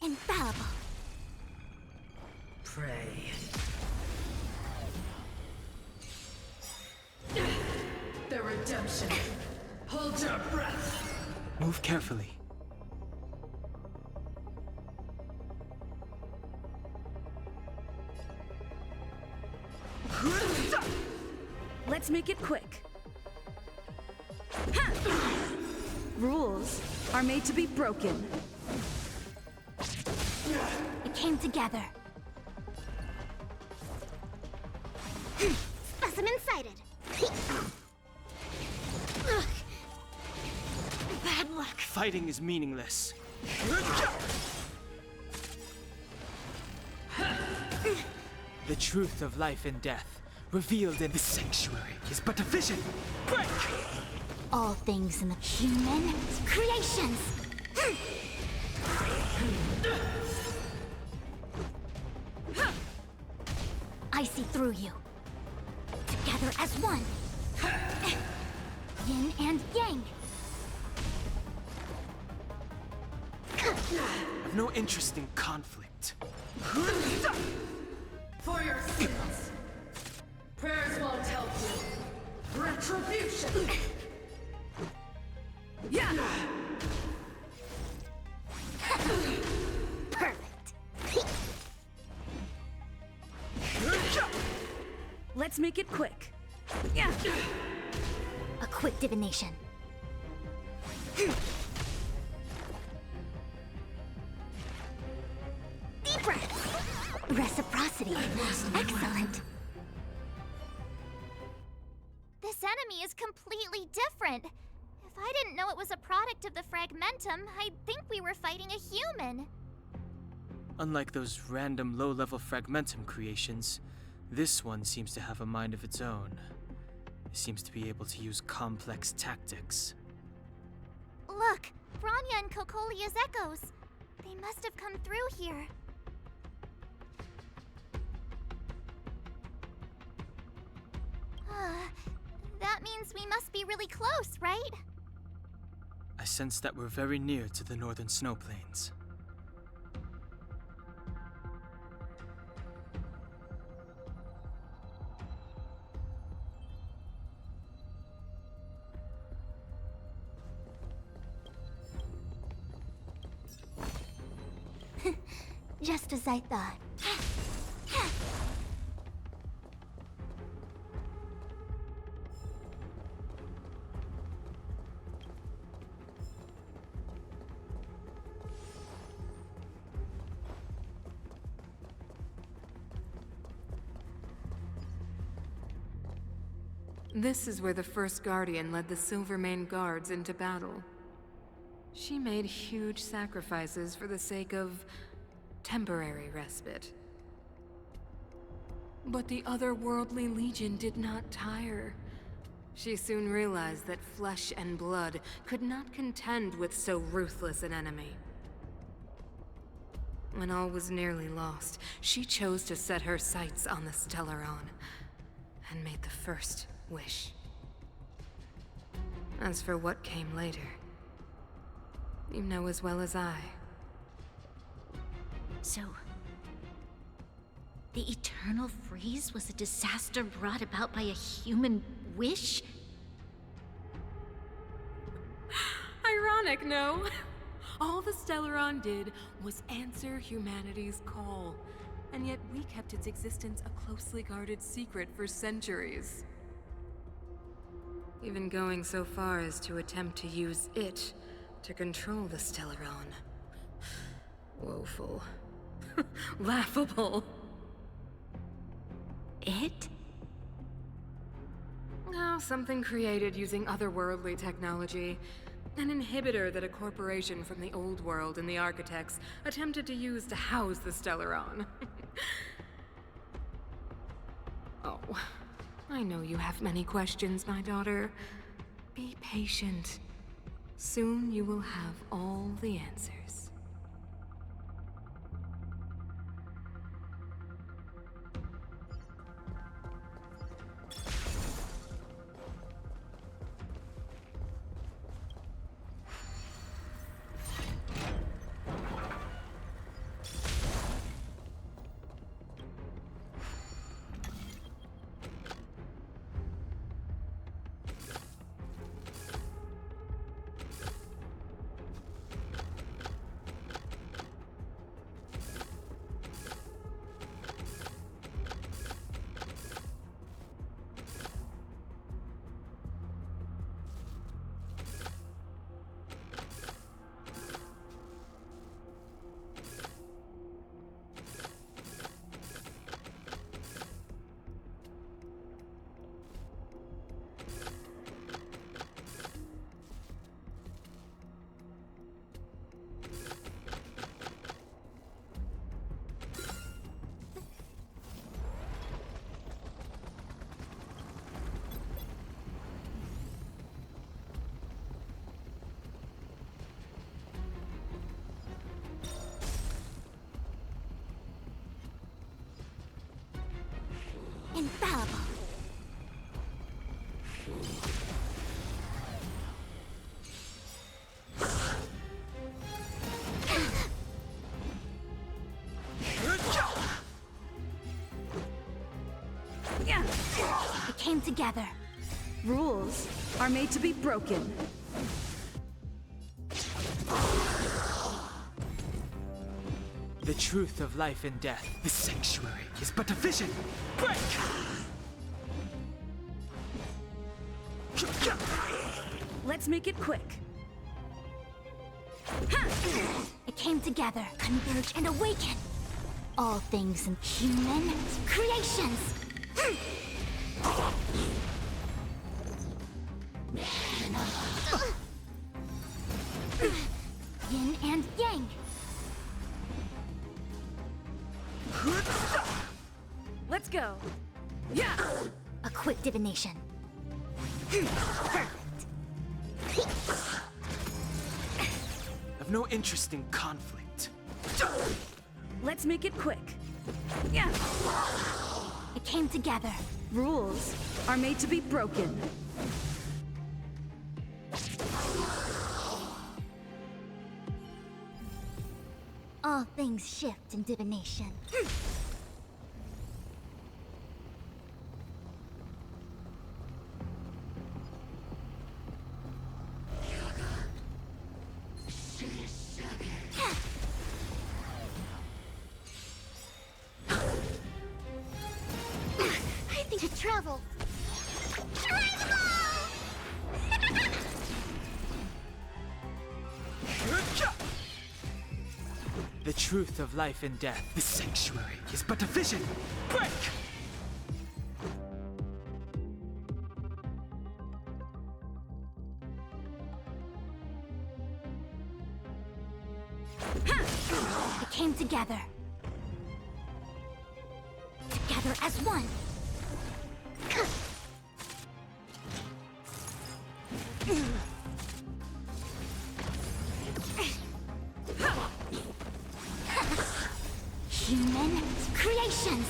Infallible. Pray. The redemption. Hold your breath. Move carefully. Let's make it quick. Rules are made to be broken. It came together. Specimen sighted. Bad luck. Fighting is meaningless. The truth of life and death, revealed in the sanctuary, is but a vision. Break! All things in the human creations. I see through you. Together as one. Yin and yang. I've no interest in conflict. For your sins. Prayers won't help you. Retribution. Yeah. Perfect. Let's make it quick. Yeah. A quick divination. Deep breath. Reciprocity. Excellent. This enemy is completely different. If I didn't know it was a product of the Fragmentum, I'd think we were fighting a human. Unlike those random low-level Fragmentum creations, this one seems to have a mind of its own. It seems to be able to use complex tactics. Look, Look! Bronya and Kokolia's echoes. They must have come through here. That means we must be really close, right? I sense that we're very near to the northern snow plains. Just as I thought. This is where the first Guardian led the Silvermane Guards into battle. She made huge sacrifices for the sake of temporary respite. But the otherworldly Legion did not tire. She soon realized that flesh and blood could not contend with so ruthless an enemy. When all was nearly lost, she chose to set her sights on the Stellaron and made the first wish. As for what came later, you know as well as I. So, the eternal freeze was a disaster brought about by a human wish? Ironic, no? All the Stellaron did was answer humanity's call, and yet we kept its existence a closely guarded secret for centuries. Even going so far as to attempt to use it to control the Stellaron. Woeful. Laughable. It? Oh, something created using otherworldly technology. An inhibitor that a corporation from the old world and the Architects attempted to use to house the Stellaron. Oh, I know you have many questions, my daughter. Be patient. Soon you will have all the answers. Infallible. It came together. Rules are made to be broken. The truth of life and death. The sanctuary is but a vision. Break! Let's make it quick. It came together, converge, and awaken. All things in human creations. Yin and yang. Let's go. Yeah. A quick divination. Perfect. I've no interest in conflict. Let's make it quick. Yeah. It came together. Rules are made to be broken. All things shift in divination. I think to travel. The truth of life and death. The sanctuary is but a vision. Break! It came together. Together as one. Human creations.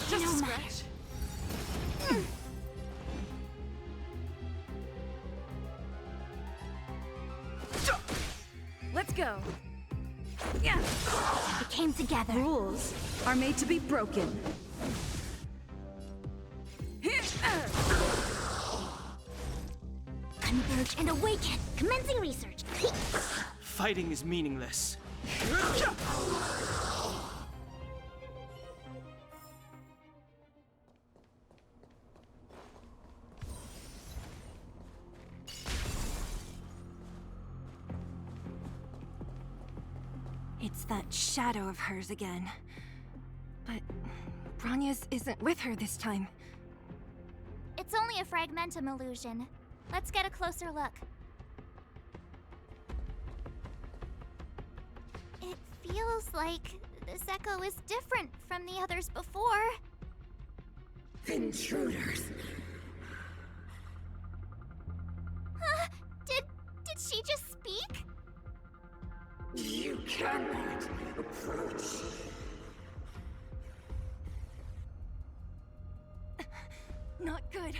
Just a scratch. Let's go. Yeah. It came together. Rules are made to be broken. Converge and awaken. Commencing research. Fighting is meaningless. It's that shadow of hers again. But Bronya's isn't with her this time. It's only a fragmentum illusion. Let's get a closer look. It feels like this echo is different from the others before. Intruders. Huh? Did she just speak? You cannot approach. Not good.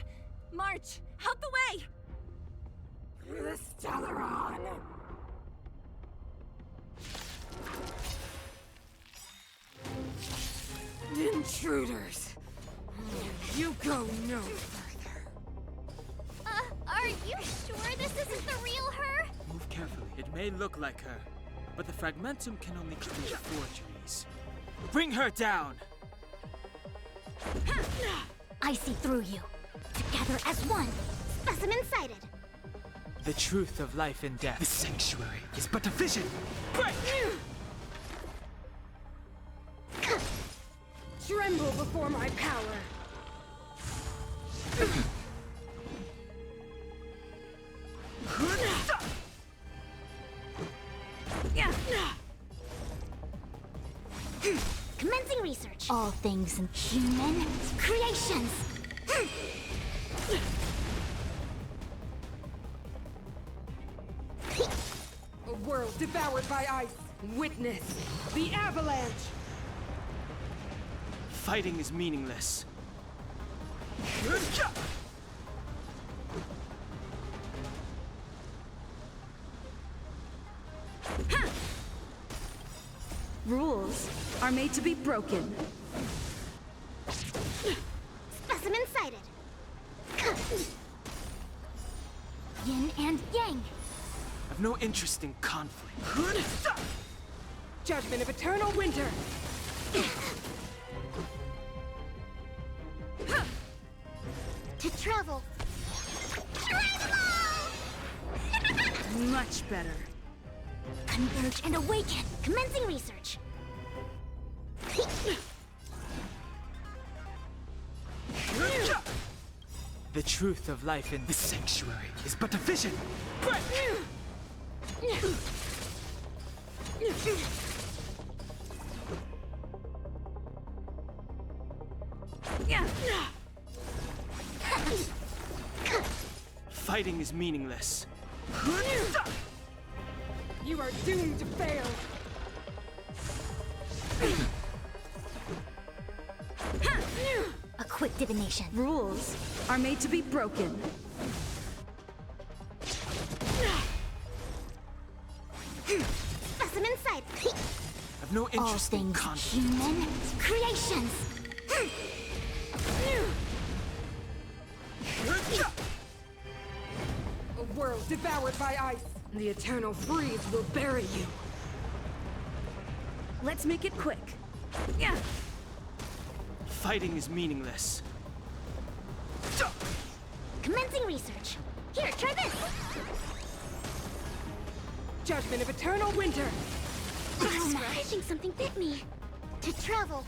March, out the way! The Stellaron. Intruders. You go no further. Are you sure this isn't the real her? Move carefully. It may look like her, but the fragmentum can only create forgeries. Bring her down! I see through you. Together as one. Specimen sighted. The truth of life and death. The sanctuary is but a vision. Break! Tremble before my power. Commencing research. All things in human creations. A world devoured by ice. Witness the avalanche. Fighting is meaningless. Rules are made to be broken. Specimen sighted. Yin and yang. I've no interest in conflict. Judgment of eternal winter! To travel. Much better. Converge and awaken. Commencing research. The truth of life in this sanctuary is but a vision. Fighting is meaningless. You are doomed to fail! A quick divination. Rules are made to be broken. Specimen sight. I've no interest in conflict. Human creations. A world devoured by ice! The eternal freeze will bury you! Let's make it quick. Fighting is meaningless. Commencing research. Here, try this. Judgment of eternal winter! I think something bit me. To travel.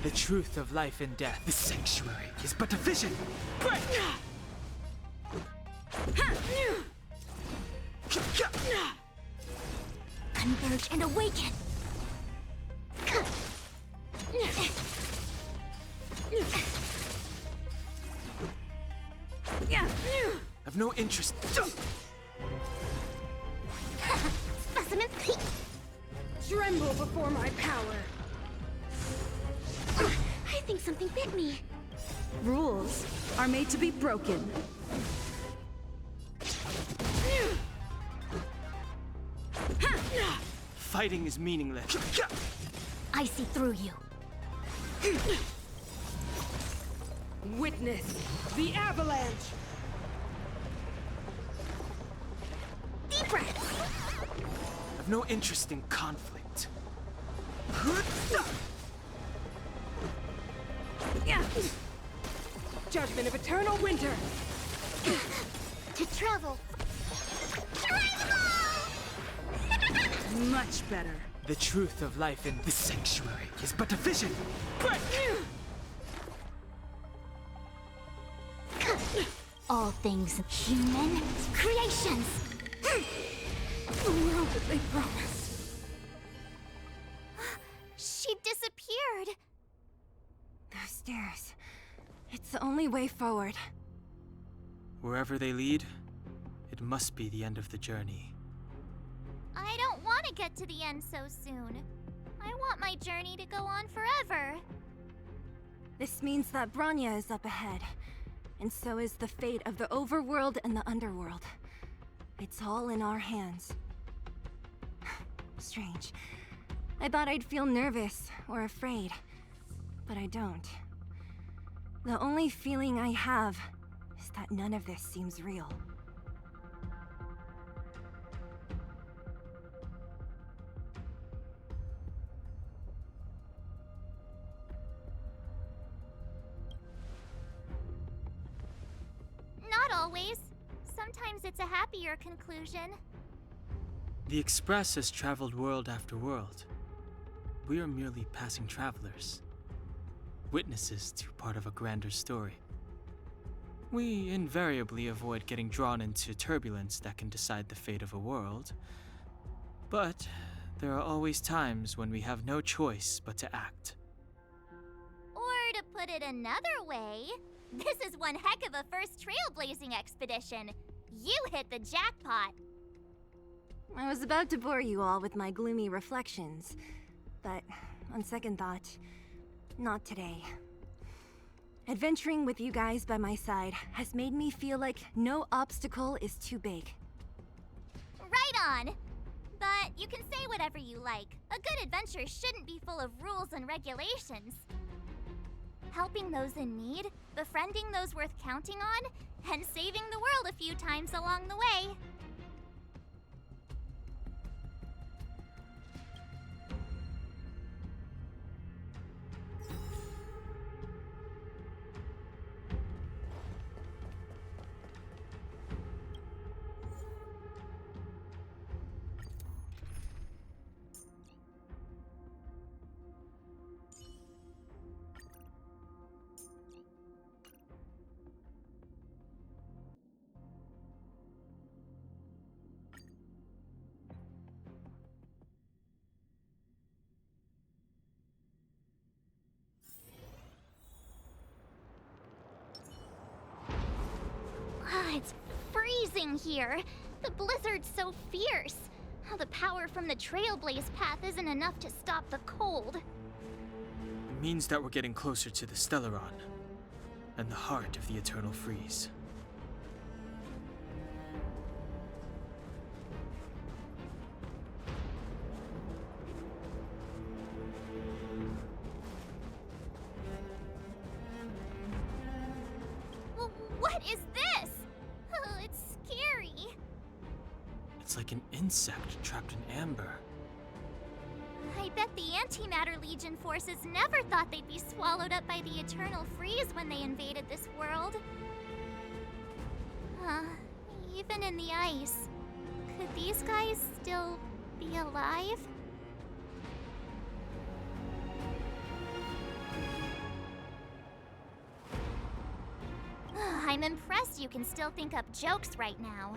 The truth of life and death. This sanctuary is but a vision. Converge and awaken. I've no interest. Specimen. Tremble before my power! I think something bit me. Rules are made to be broken. Fighting is meaningless. I see through you. Witness the avalanche! Deep breath. I've no interest in conflict. Judgment of eternal winter! To travel. Much better. The truth of life in this sanctuary is but a vision. All things human creations. The world that they promised. She disappeared. Those stairs. It's the only way forward. Wherever they lead, it must be the end of the journey. I don't want to get to the end so soon. I want my journey to go on forever. This means that Bronya is up ahead. And so is the fate of the overworld and the underworld. It's all in our hands. Strange. I thought I'd feel nervous or afraid, but I don't. The only feeling I have is that none of this seems real. Not always. Sometimes it's a happier conclusion. The Express has traveled world after world. We are merely passing travelers, witnesses to part of a grander story. We invariably avoid getting drawn into turbulence that can decide the fate of a world, but there are always times when we have no choice but to act. Or to put it another way, this is one heck of a first trailblazing expedition. You hit the jackpot. I was about to bore you all with my gloomy reflections, but on second thought, not today. Adventuring with you guys by my side has made me feel like no obstacle is too big. Right on! But you can say whatever you like. A good adventure shouldn't be full of rules and regulations. Helping those in need, befriending those worth counting on, and saving the world a few times along the way. It's freezing here. The blizzard's so fierce. The power from the Trailblaze path isn't enough to stop the cold. It means that we're getting closer to the Stellaron, and the heart of the Eternal Freeze. What is this? Oh, it's scary. It's like an insect trapped in amber. I bet the Antimatter Legion forces never thought they'd be swallowed up by the Eternal Freeze when they invaded this world. Even in the ice, could these guys still be alive? I'm impressed you can still think up jokes right now.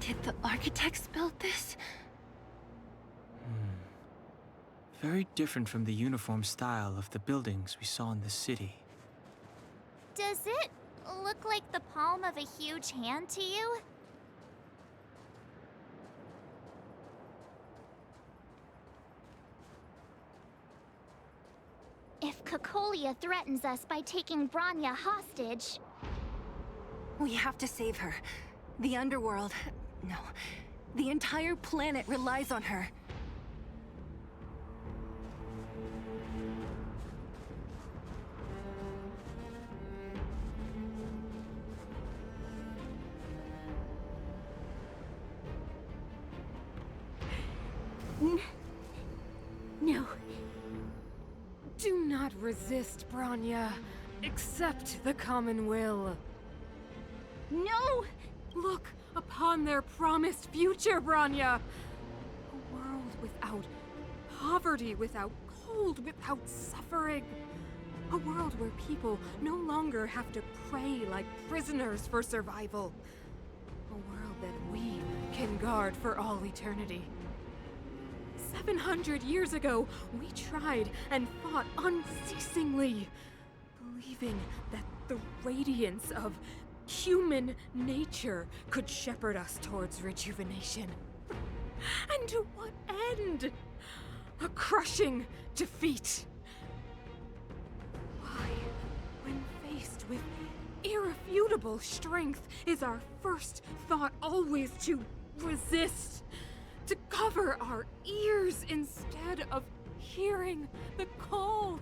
Did the architects build this? Very different from the uniform style of the buildings we saw in the city. Does it look like the palm of a huge hand to you? If Cocolia threatens us by taking Bronya hostage... We have to save her. The underworld... No. The entire planet relies on her. No. Do not resist, Bronya. Accept the common will. No! Look upon their promised future, Bronya! A world without poverty, without cold, without suffering. A world where people no longer have to pray like prisoners for survival. A world that we can guard for all eternity. 700 years ago, we tried and fought unceasingly, believing that the radiance of human nature could shepherd us towards rejuvenation. And to what end? A crushing defeat. Why, when faced with irrefutable strength, is our first thought always to resist? To cover our ears instead of hearing the call?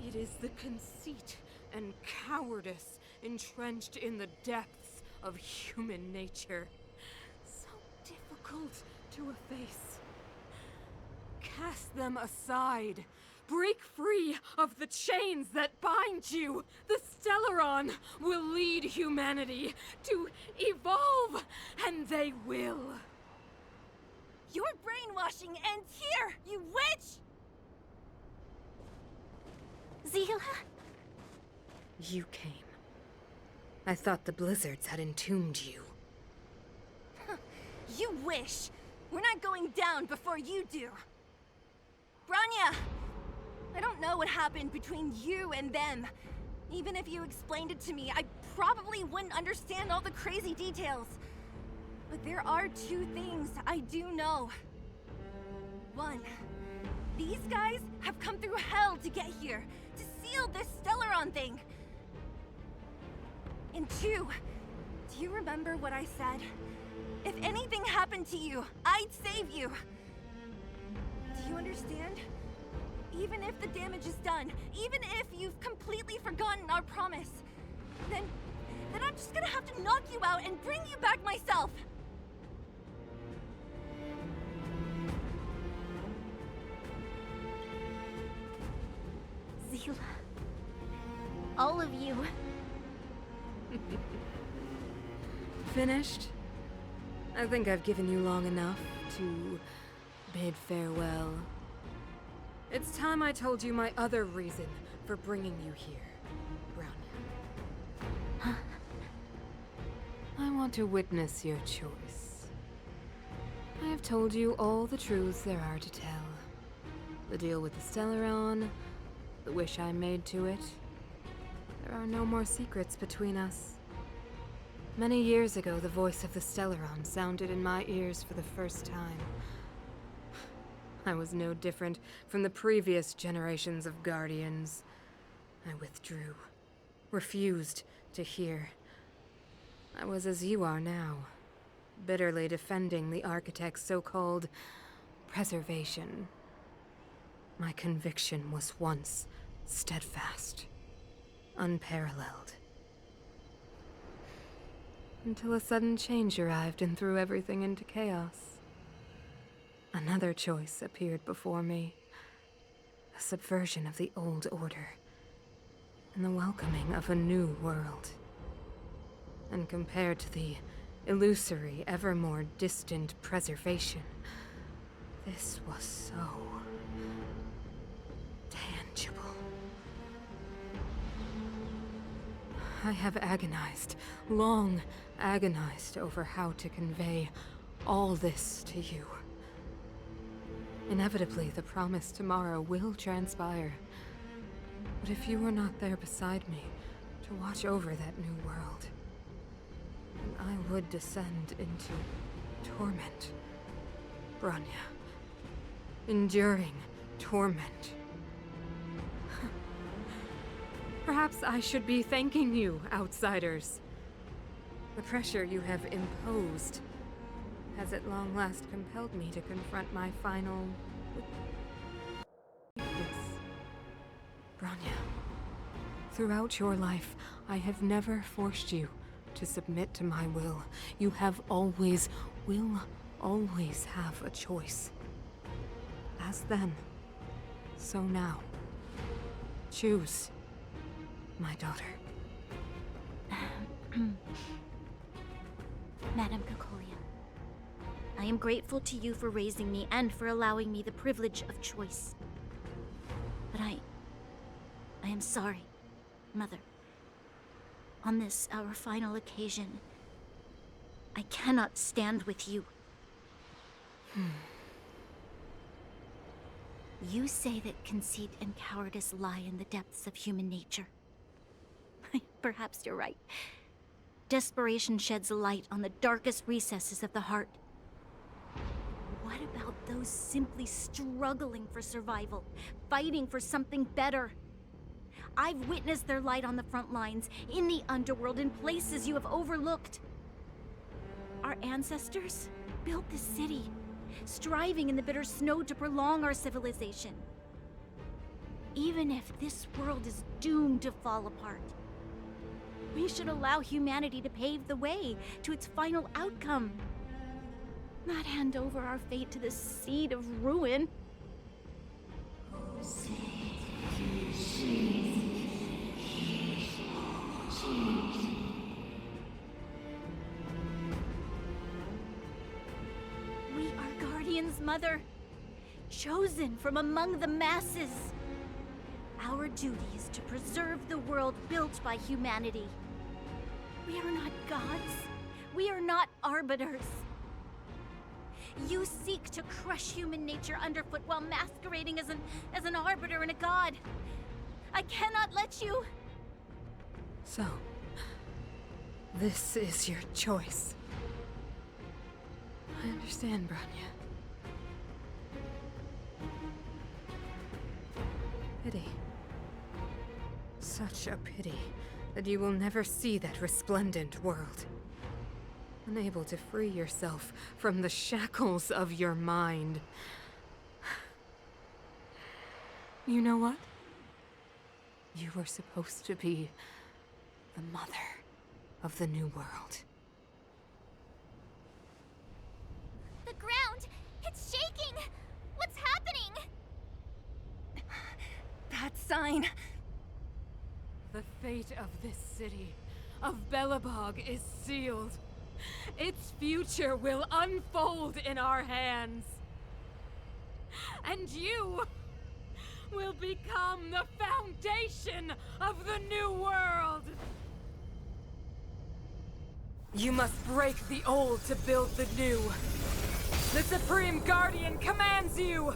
It is the conceit and cowardice entrenched in the depths of human nature, so difficult to efface. Cast them aside. Break free of the chains that bind you. The Stellaron will lead humanity to evolve, and they will. Your brainwashing ends here, you witch! Zila? You came. I thought the blizzards had entombed you. You wish! We're not going down before you do! Bronya! I don't know what happened between you and them. Even if you explained it to me, I probably wouldn't understand all the crazy details. But there are two things I do know. One, these guys have come through hell to get here, to seal this Stellaron thing. And two, do you remember what I said? If anything happened to you, I'd save you. Do you understand? Even if the damage is done, even if you've completely forgotten our promise, then I'm just gonna have to knock you out and bring you back myself. Zila. All of you. Finished? I think I've given you long enough to bid farewell. It's time I told you my other reason for bringing you here, Bronya. I want to witness your choice. I have told you all the truths there are to tell. The deal with the Stellaron, the wish I made to it. There are no more secrets between us. Many years ago, the voice of the Stellaron sounded in my ears for the first time. I was no different from the previous generations of Guardians. I withdrew, refused to hear. I was as you are now, bitterly defending the Architect's so-called preservation. My conviction was once steadfast, unparalleled. Until a sudden change arrived and threw everything into chaos. Another choice appeared before me. A subversion of the old order, and the welcoming of a new world. And compared to the illusory, ever more distant preservation, this was so tangible. I have agonized, long agonized over how to convey all this to you. Inevitably, the promised tomorrow will transpire. But if you were not there beside me to watch over that new world, then I would descend into torment. Bronya. Enduring torment. Perhaps I should be thanking you, outsiders. The pressure you have imposed has at long last compelled me to confront my final weakness. Bronya, throughout your life, I have never forced you to submit to my will. You have always, will always have a choice. As then, so now. Choose, my daughter. Madame Cocolia, I am grateful to you for raising me and for allowing me the privilege of choice. But I am sorry, Mother. On this, our final occasion, I cannot stand with you. You say that conceit and cowardice lie in the depths of human nature. Perhaps you're right. Desperation sheds a light on the darkest recesses of the heart. What about those simply struggling for survival, fighting for something better? I've witnessed their light on the front lines, in the underworld, in places you have overlooked. Our ancestors built this city, striving in the bitter snow to prolong our civilization. Even if this world is doomed to fall apart, we should allow humanity to pave the way to its final outcome. Not hand over our fate to the seed of ruin. We are Guardians, Mother. Chosen from among the masses. Our duty is to preserve the world built by humanity. We are not gods. We are not arbiters. You seek to crush human nature underfoot while masquerading as an arbiter and a god. I cannot let you... So, this is your choice. I understand, Bronya. Pity. Such a pity that you will never see that resplendent world. Unable to free yourself from the shackles of your mind. You know what? You were supposed to be the mother of the new world. The ground! It's shaking! What's happening? That sign. The fate of this city, of Belobog, is sealed. Its future will unfold in our hands. And you will become the foundation of the new world. You must break the old to build the new. The Supreme Guardian commands you!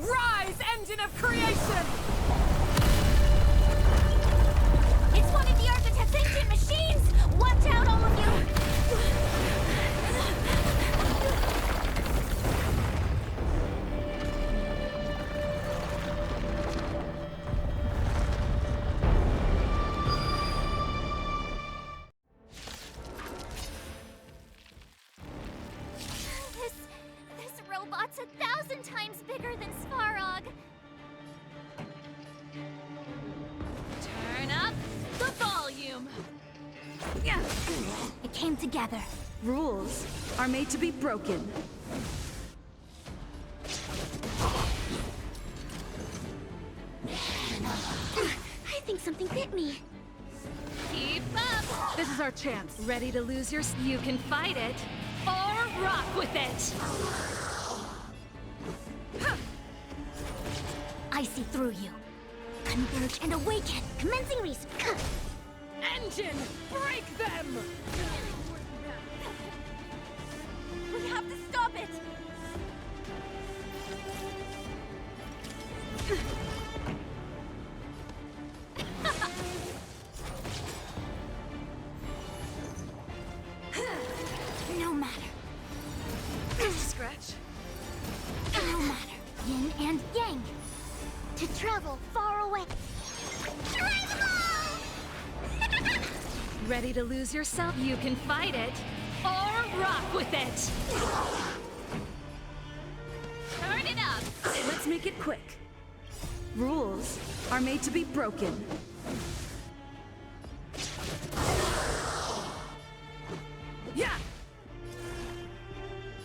Rise, engine of creation! It's one of the Architect's ancient machines! Watch out, all of you! This robot's 1,000 times bigger than Svarog. Turn up the volume. It came together. Rules are made to be broken. I think something bit me. Keep up. This is our chance. Ready to lose your... You can fight it, or rock with it! I see through you. Converge and awaken. Commencing research. Engine, break them! We have to stop it! No matter. Scratch. No matter. Yin and yang. To travel far away. Ready to lose yourself? You can fight it, or rock with it! Turn it up. Let's make it quick. Rules are made to be broken. Yeah!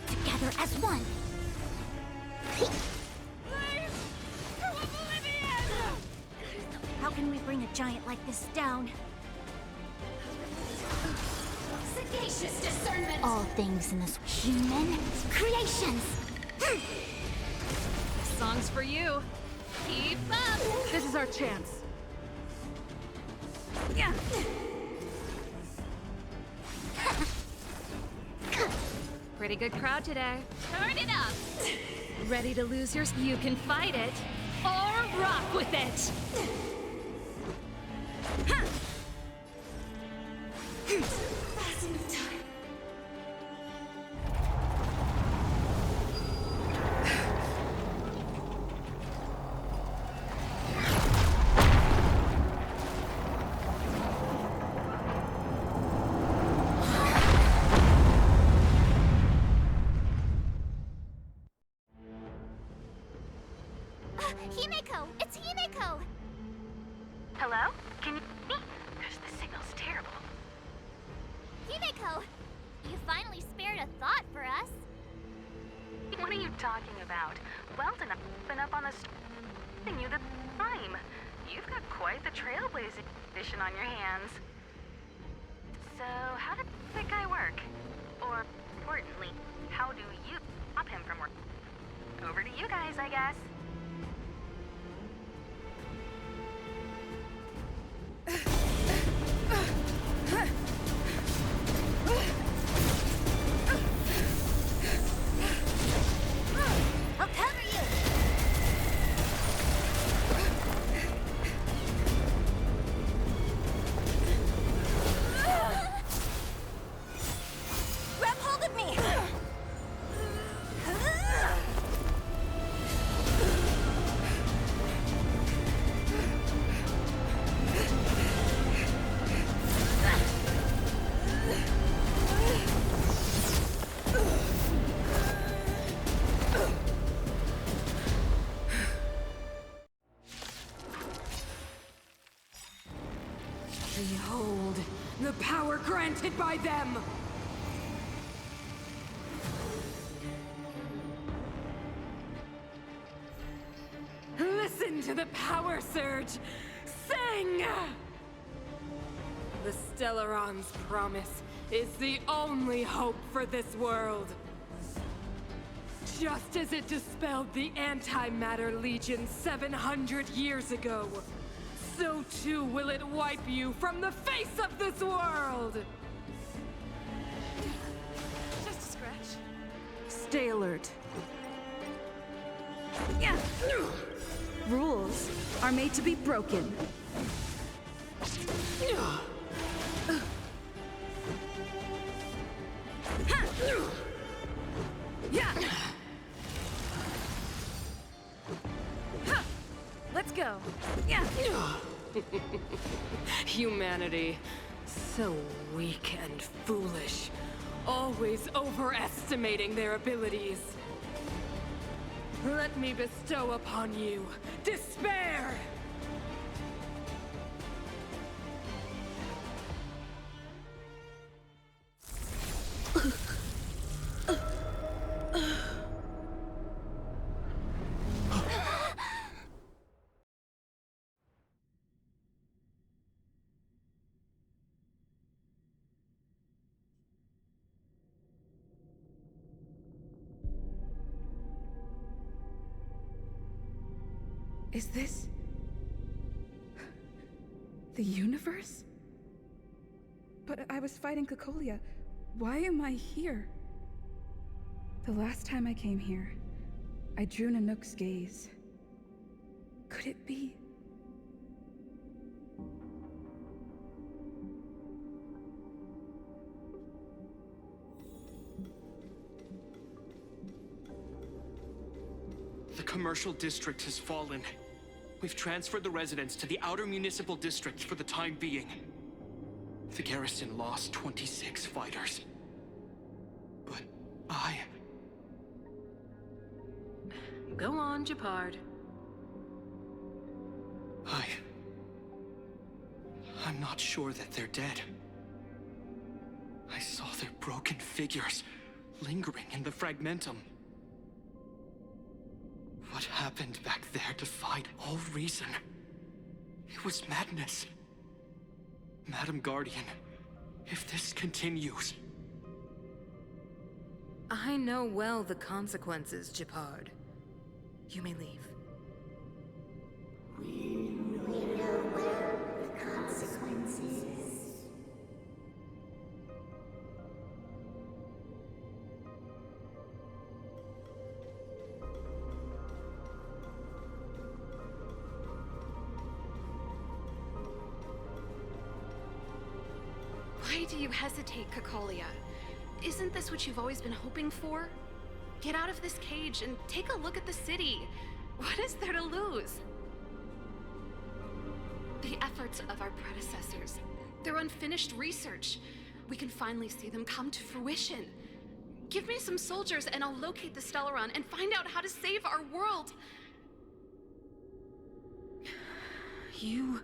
Together as one. How can we bring a giant like this down? Sagacious discernment. All things in this human creations. This song's for you. Keep up. This is our chance. Yeah. Pretty good crowd today. Turn it up. Ready to lose your... You can fight it, or rock with it! Passing of time. Himeko! It's Himeko! Hello? Can you hear me? Because the signal's terrible. Himeko! You finally spared a thought for us. What are you talking about? Weldon, I've been up on the and you the time. You've got quite the trailblazing mission on your hands. So, how did that guy work? Or, importantly, how do you stop him from working? Over to you guys, I guess. granted by them! Listen to the power surge! Sing! The Stellaron's promise is the only hope for this world. Just as it dispelled the Antimatter Legion 700 years ago, so too will it wipe you from the face of this world! Just a scratch. Stay alert. Yeah. Rules are made to be broken. Yeah. Let's go. Yeah. Humanity, so weak and foolish, always overestimating their abilities. Let me bestow upon you despair! Is this the universe? But I was fighting Cocolia. Why am I here? The last time I came here, I drew Nanook's gaze. Could it be? The commercial district has fallen. We've transferred the residents to the outer municipal districts for the time being. The garrison lost 26 fighters. But Go on, Japard. I'm not sure that they're dead. I saw their broken figures lingering in the fragmentum. What happened back there defied all reason. It was madness. Madam Guardian, if this continues... I know well the consequences, Japard. You may leave. We know well the consequences. Why do you hesitate, Cocolia? Isn't this what you've always been hoping for? Get out of this cage and take a look at the city. What is there to lose? The efforts of our predecessors, their unfinished research. We can finally see them come to fruition. Give me some soldiers and I'll locate the Stellaron and find out how to save our world. You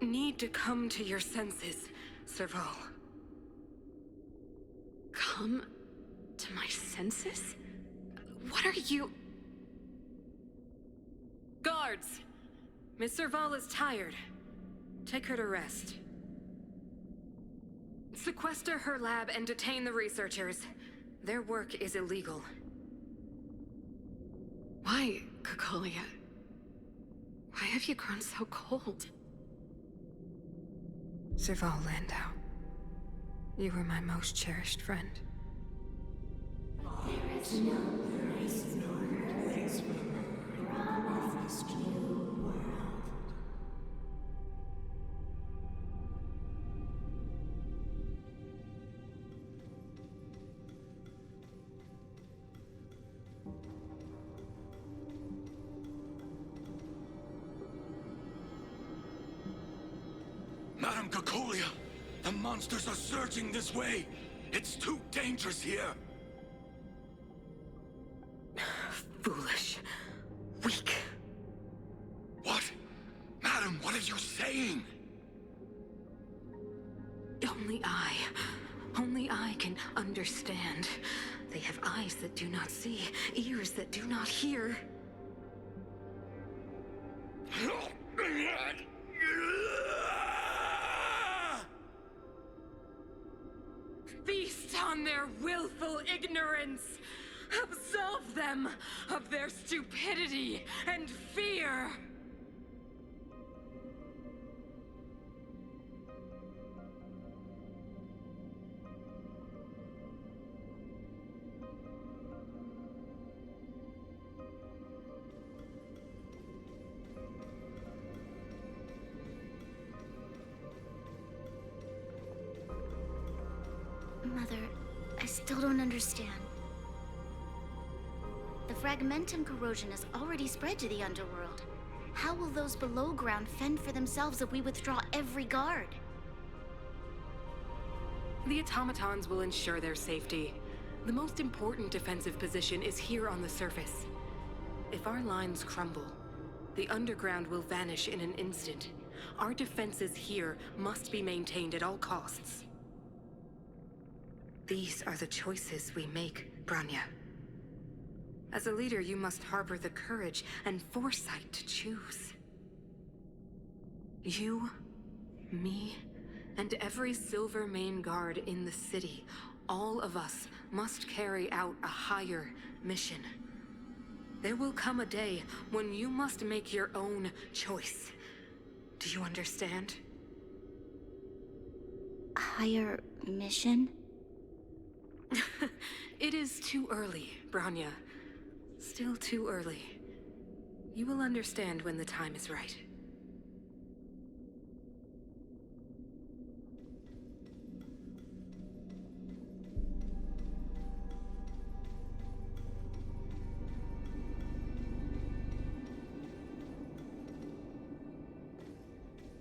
need to come to your senses, Serval. Come to my senses? What are you... Guards! Miss Serval is tired. Take her to rest. Sequester her lab and detain the researchers. Their work is illegal. Why, Cocolia? Why have you grown so cold? Serval Landau. You were my most cherished friend. There is no place nor place promised you world. Madam Cocolia, the monsters are surging this way. It's too dangerous here. Foolish. Weak. What? Madam, what are you saying? Only I can understand. They have eyes that do not see, ears that do not hear. Feast on their willful ignorance! Absolve them of their stupidity and fear! Mother, I still don't understand. The fragmentum corrosion has already spread to the underworld. How will those below ground fend for themselves if we withdraw every guard? The automatons will ensure their safety. The most important defensive position is here on the surface. If our lines crumble, the underground will vanish in an instant. Our defenses here must be maintained at all costs. These are the choices we make, Bronya. As a leader, you must harbor the courage and foresight to choose. You, me, and every Silvermane guard in the city, all of us must carry out a higher mission. There will come a day when you must make your own choice. Do you understand? A higher mission? It is too early, Bronya. Still too early. You will understand when the time is right.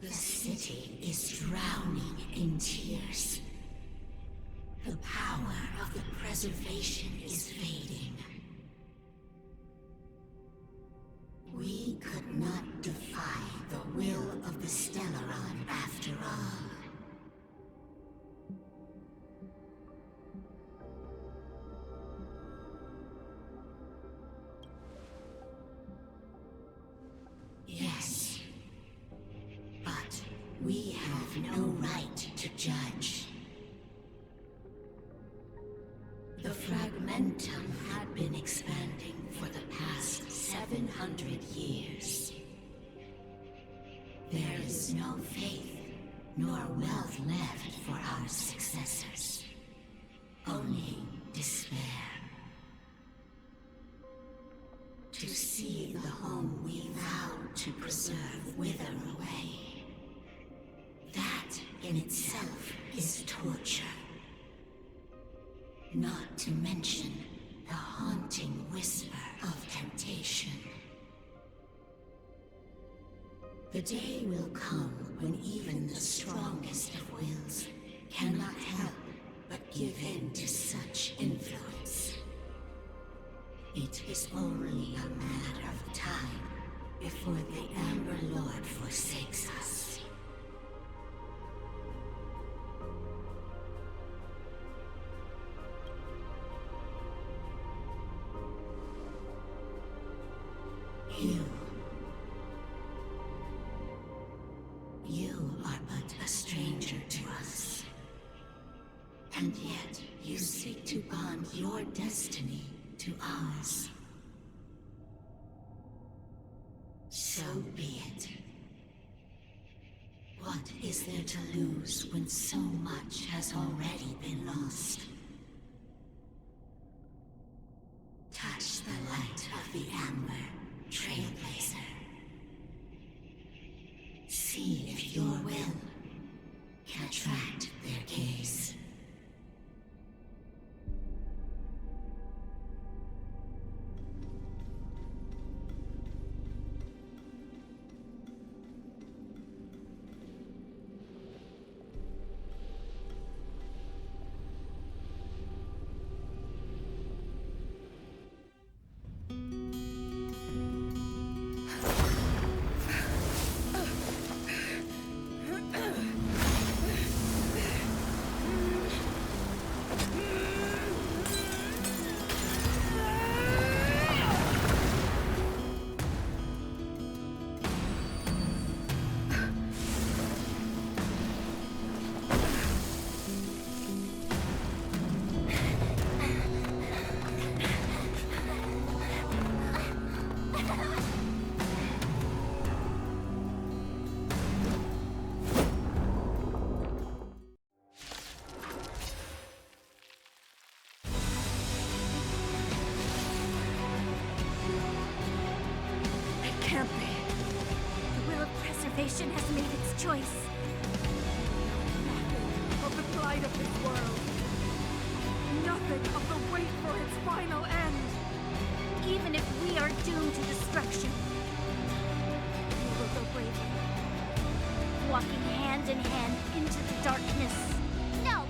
The city is drowning in tears. The power of the preservation is fading. We could not defy the will of the Stellaron after all. Yes, but we have no right to judge. The fragmentum had been expanding for the past 700 years. There is no faith nor wealth left for our successors. Only despair. To see the home we vowed to preserve wither away. That in itself is torture. Not to mention the haunting whisper of temptation. The day will come when even the strongest of wills cannot help but give in to such influence. It is only a matter of time before the Amber Lord forsakes us. You are but a stranger to us. And yet you seek to bond your destiny to ours. So be it. What is there to lose when so much has already been lost? Touch the light of the Amber, Trailblazer. See if your will can attract their gaze. choice. Nothing of the plight of this world. Nothing of the wait for its final end. Even if we are doomed to destruction, we will go bravely, walking hand in hand into the darkness. No,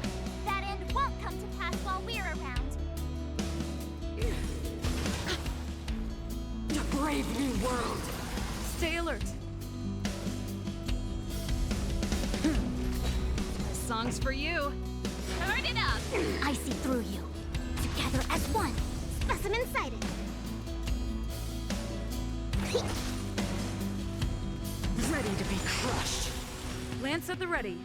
that end won't come to pass while we're around. A brave new world. Stay alert. This song's for you. Turn it up! I see through you. Together as one. Specimen sighted. Ready to be crushed. Lance at the ready.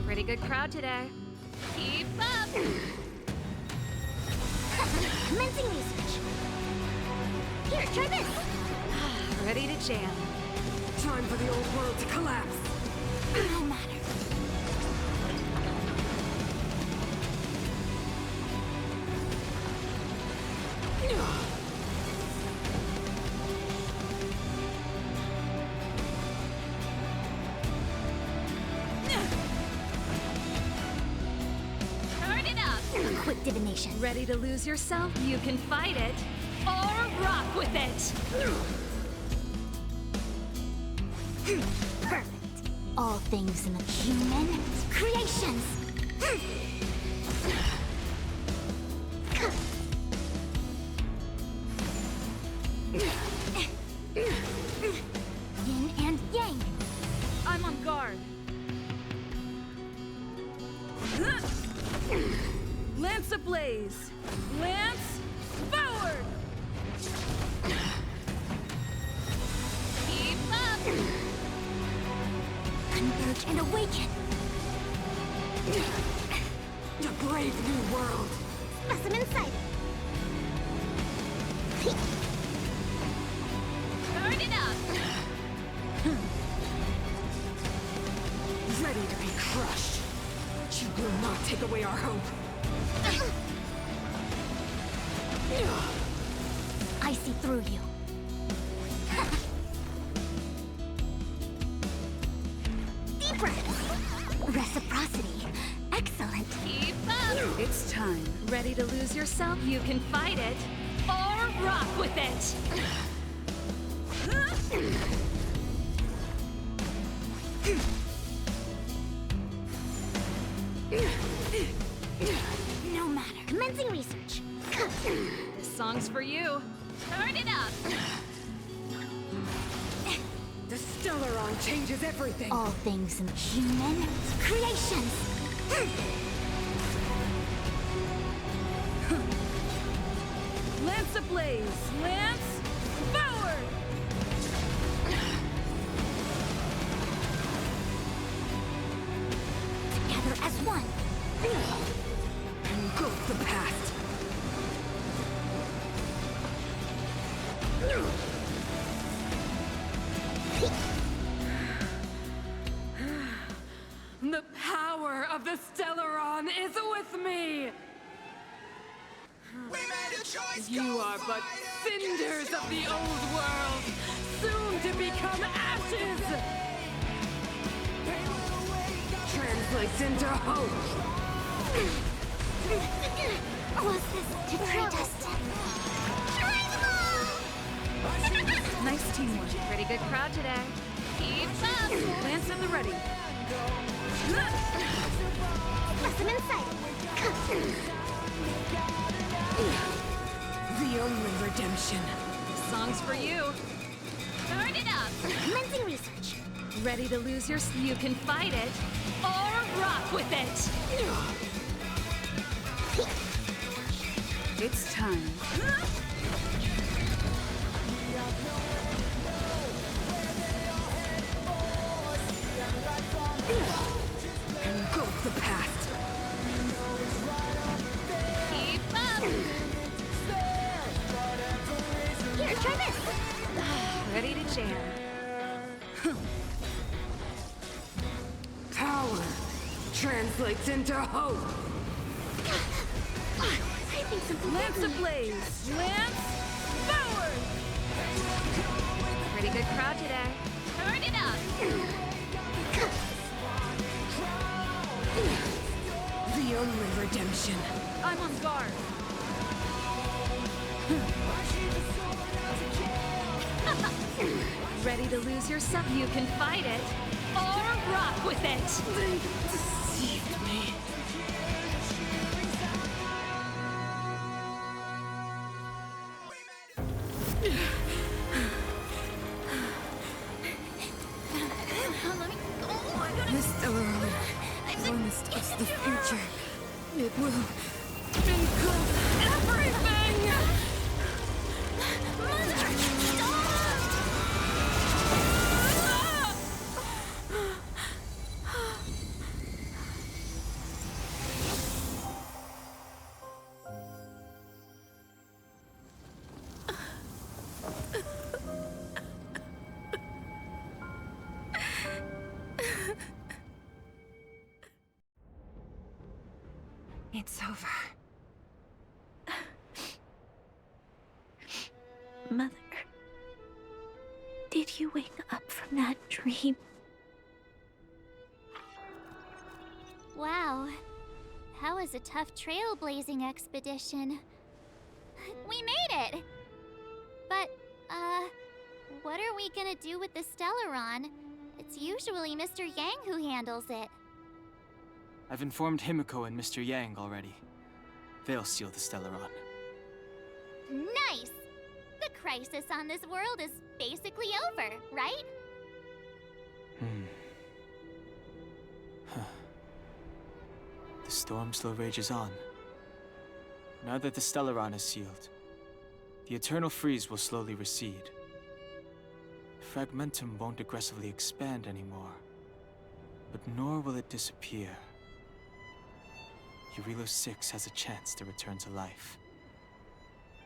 Pretty good crowd today. Keep up! Commencing research. Here, try this. Ready to jam. Time for the old world to collapse. No matter. Turn it up! Quick divination. Ready to lose yourself? You can fight it, or rock with it! Perfect. All things in the Kyume creations. Yin and yang. I'm on guard. Lance ablaze! Lance forward! Keep up! Converge and awaken. A brave new world. Specimen sighted. Turn it up! Ready to be crushed. You will not take away our hope. I see through you. Deep breath! Reciprocity. Excellent. Keep up! It's time. Ready to lose yourself? You can fight it, or rock with it! No matter. Commencing research. This song's for you. Turn it up! The Stellaron changes everything. All things in human creations. Lance ablaze! Lance forward! Together as one. Engulf the past. The power of the Stellaron is with me! You are but cinders of the old world, soon to become ashes! Translates into hope! Closest to predestined. Nice teamwork. Pretty good crowd today. Keep up! Lance at the ready. Specimen sighted. The only redemption. This song's for you. Turn it up! Commencing research. Ready to lose your... You can fight it, or rock with it! It's time. Engulf the past. Keep up! Here, try this! Ready to jam. Power translates into hope. I think something Lance ablaze! Lance forward! Pretty good crowd today. Turn it up! The only redemption. I'm on guard. Ready to lose yourself? You can fight it, or rock with it. They deceived me. This Stellaron promised us the future. It will engulf everything! It's over. Mother, did you wake up from that dream? Wow. That was a tough trailblazing expedition. We made it! But, what are we gonna do with the Stellaron? It's usually Mr. Yang who handles it. I've informed Himiko and Mr. Yang already. They'll seal the Stellaron. Nice! The crisis on this world is basically over, right? The storm still rages on. Now that the Stellaron is sealed, the eternal freeze will slowly recede. Fragmentum won't aggressively expand anymore, but nor will it disappear. Jarilo-VI has a chance to return to life,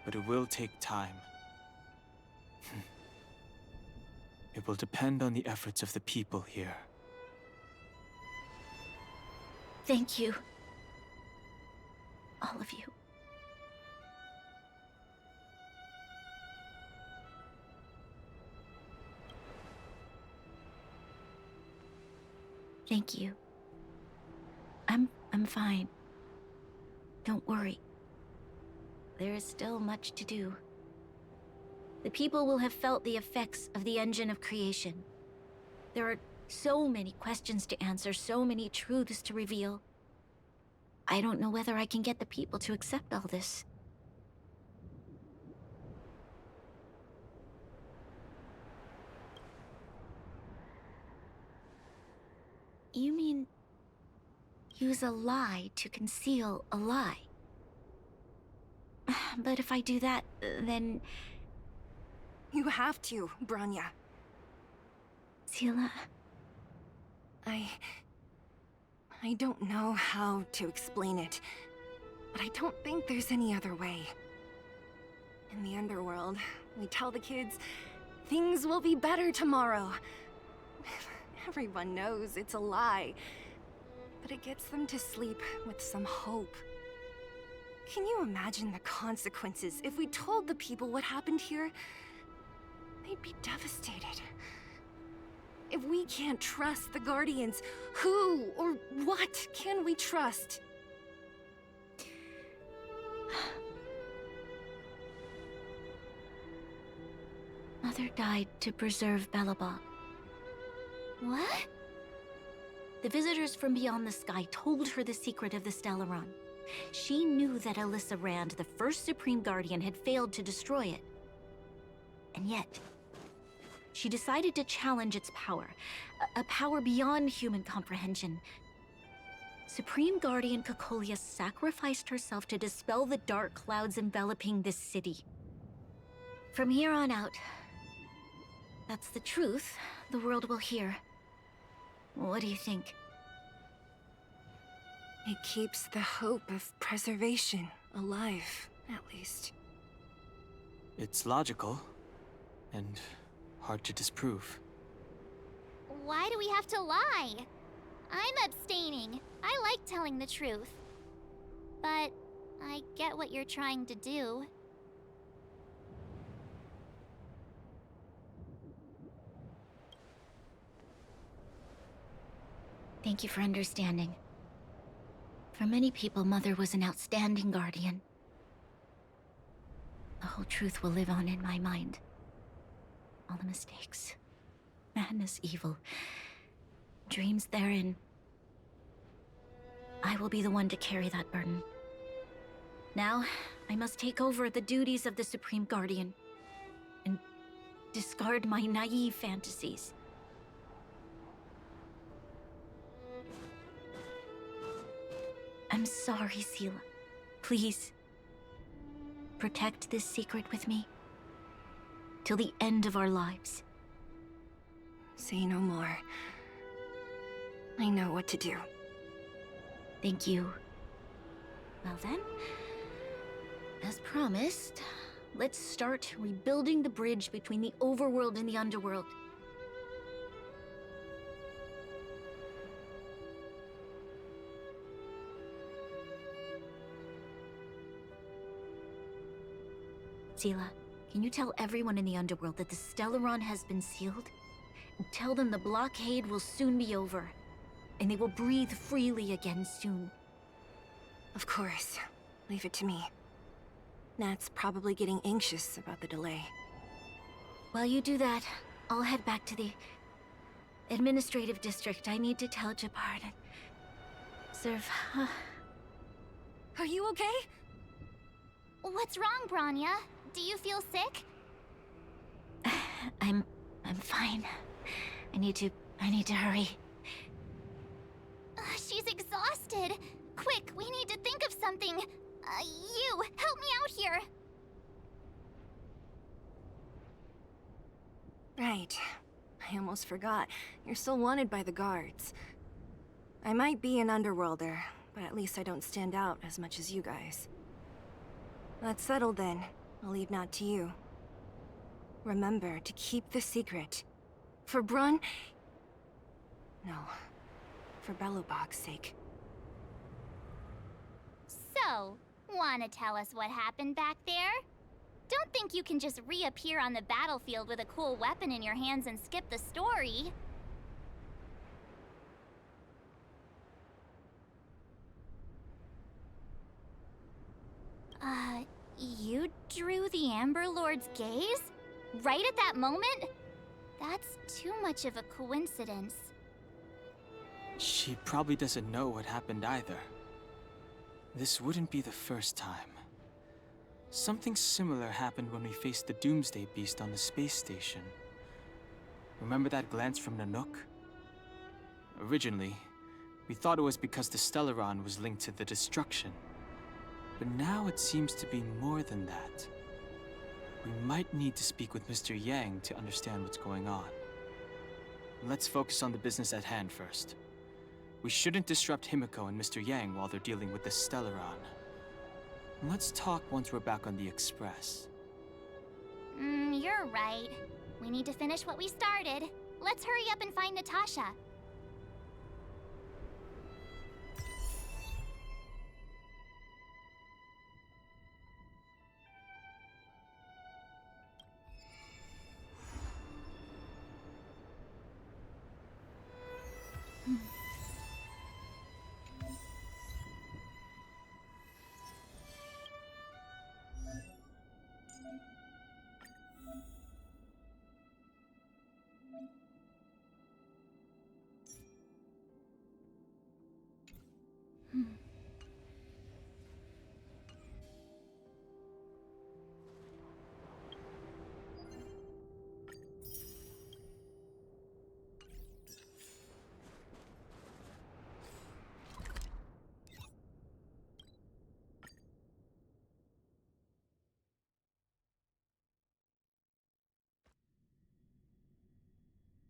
but it will take time. It will depend on the efforts of the people here. Thank you. All of you. Thank you. I'm fine. Don't worry. There is still much to do. The people will have felt the effects of the engine of creation. There are so many questions to answer, so many truths to reveal. I don't know whether I can get the people to accept all this. You mean use a lie to conceal a lie? But if I do that, then... You have to, Bronya. Sila... I don't know how to explain it, but I don't think there's any other way. In the underworld, we tell the kids, things will be better tomorrow. Everyone knows it's a lie, but it gets them to sleep with some hope. Can you imagine the consequences if we told the people what happened here? They'd be devastated. If we can't trust the Guardians, who or what can we trust? Mother died to preserve Belobog. What? The visitors from beyond the sky told her the secret of the Stellaron. She knew that Alyssa Rand, the first Supreme Guardian, had failed to destroy it. And yet, she decided to challenge its power, a power beyond human comprehension. Supreme Guardian Cocolia sacrificed herself to dispel the dark clouds enveloping this city. From here on out, that's the truth the world will hear. What do you think? It keeps the hope of preservation alive, at least. It's logical, and hard to disprove. Why do we have to lie? I'm abstaining. I like telling the truth. But I get what you're trying to do. Thank you for understanding. For many people, Mother was an outstanding guardian. The whole truth will live on in my mind. All the mistakes, madness, evil, dreams therein. I will be the one to carry that burden. Now, I must take over the duties of the Supreme Guardian and discard my naive fantasies. I'm sorry, Seele. Please, protect this secret with me till the end of our lives. Say no more. I know what to do. Thank you. Well then, as promised, let's start rebuilding the bridge between the overworld and the underworld. Seele, can you tell everyone in the underworld that the Stellaron has been sealed? And tell them the blockade will soon be over, and they will breathe freely again soon. Of course. Leave it to me. Nat's probably getting anxious about the delay. While you do that, I'll head back to the administrative district. I need to tell Jabard and serve. Are you okay? What's wrong, Bronya? Do you feel sick? I'm fine. I need to hurry. She's exhausted. Quick, we need to think of something. You, help me out here. Right. I almost forgot. You're still wanted by the guards. I might be an underworlder, but at least I don't stand out as much as you guys. That's settled then. I'll leave Nat to you. Remember to keep the secret. For Brun... No. For Belobog's sake. So, wanna tell us what happened back there? Don't think you can just reappear on the battlefield with a cool weapon in your hands and skip the story. You drew the Amber Lord's gaze? Right at that moment? That's too much of a coincidence. She probably doesn't know what happened either. This wouldn't be the first time. Something similar happened when we faced the Doomsday Beast on the space station. Remember that glance from Nanook? Originally, we thought it was because the Stellaron was linked to the destruction. But now it seems to be more than that. We might need to speak with Mr. Yang to understand what's going on. Let's focus on the business at hand first. We shouldn't disrupt Himiko and Mr. Yang while they're dealing with the Stellaron. Let's talk once we're back on the Express. You're right. We need to finish what we started. Let's hurry up and find Natasha.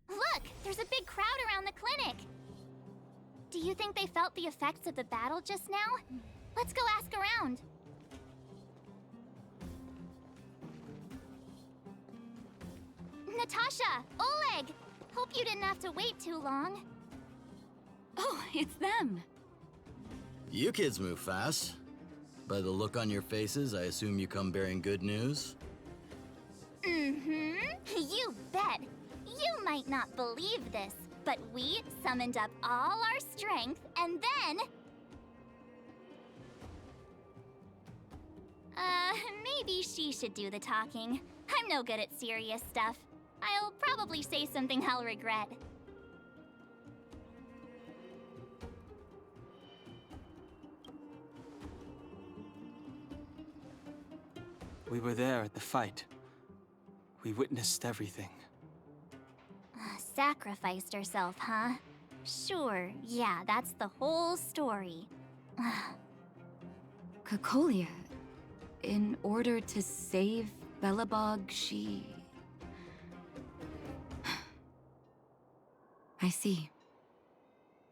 Look! There's a big crowd around the clinic! Do you think they felt the effects of the battle just now? Let's go ask around. Natasha! Oleg! Hope you didn't have to wait too long. Oh, it's them! You kids move fast. By the look on your faces, I assume you come bearing good news? You bet! You might not believe this, But we summoned up all our strength, and then... maybe she should do the talking. I'm no good at serious stuff. I'll probably say something I'll regret. We were there at the fight. We witnessed everything. Sacrificed herself, huh? Sure, yeah, that's the whole story. Cocolia, in order to save Belobog, she... I see.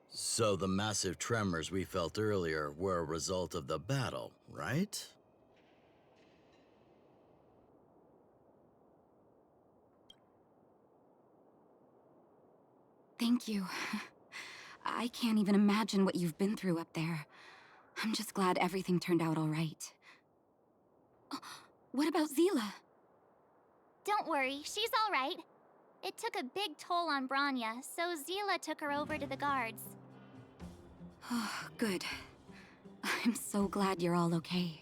So the massive tremors we felt earlier were a result of the battle, right? Thank you. I can't even imagine what you've been through up there. I'm just glad everything turned out all right. Oh, what about Zila? Don't worry, she's all right. It took a big toll on Bronya, so Zila took her over to the guards. Oh, good. I'm so glad you're all okay.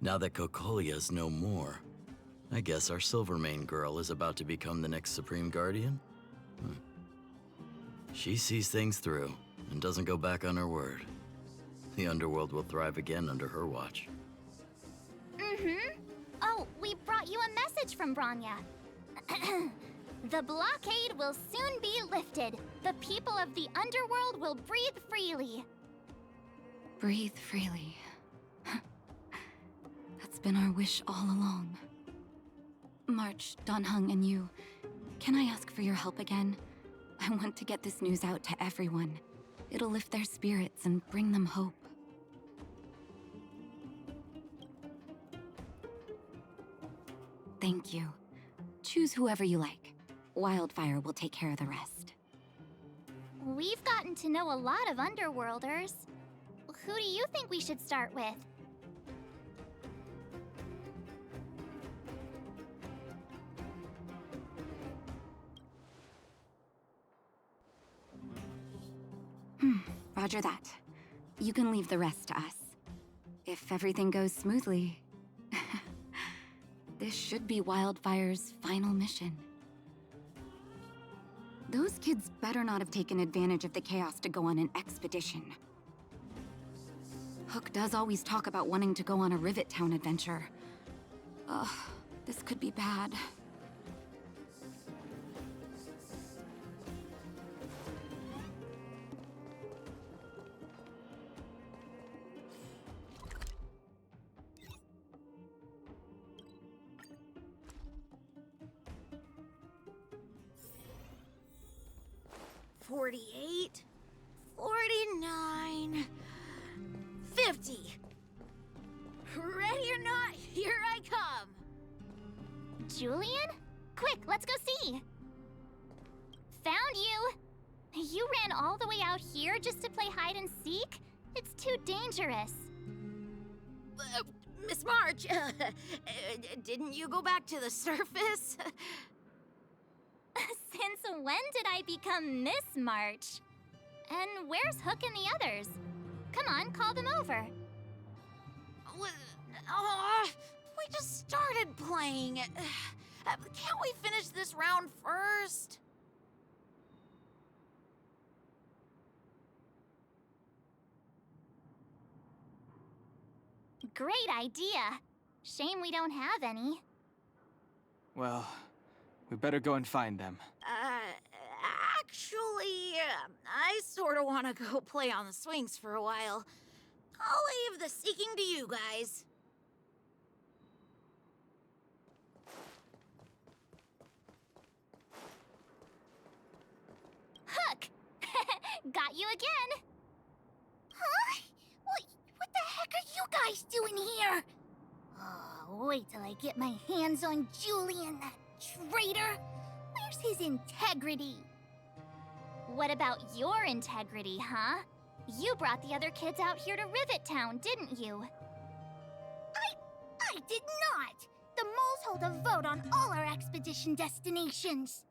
Now that Cocolia's no more, I guess our Silvermane girl is about to become the next Supreme Guardian? She sees things through and doesn't go back on her word. The underworld will thrive again under her watch. Oh, we brought you a message from Bronya. The blockade will soon be lifted. The people of the underworld will breathe freely. Breathe freely. That's been our wish all along. March, Danheng, and you, can I ask for your help again? I want to get this news out to everyone. It'll lift their spirits and bring them hope. Thank you. Choose whoever you like. Wildfire will take care of the rest. We've gotten to know a lot of underworlders. Who do you think we should start with? Roger that. You can leave the rest to us. If everything goes smoothly, this should be Wildfire's final mission. Those kids better not have taken advantage of the chaos to go on an expedition. Hook does always talk about wanting to go on a Rivet Town adventure. Ugh, this could be bad. $48, $49, $50. Ready or not, here I come. Julian? Quick, let's go see. Found you. You ran all the way out here just to play hide and seek? It's too dangerous. Miss March, didn't you go back to the surface? Since when did I become Miss March? And where's Hook and the others? Come on, call them over. We just started playing. Can't we finish this round first? Great idea. Shame we don't have any. Well, we better go and find them. Actually, I sort of want to go play on the swings for a while. I'll leave the seeking to you guys. Hook! Got you again! Huh? What the heck are you guys doing here? Oh, wait till I get my hands on Julian, that traitor! Where's his integrity? What about your integrity, huh? You brought the other kids out here to Rivet Town, didn't you? I did not! The moles hold a vote on all our expedition destinations.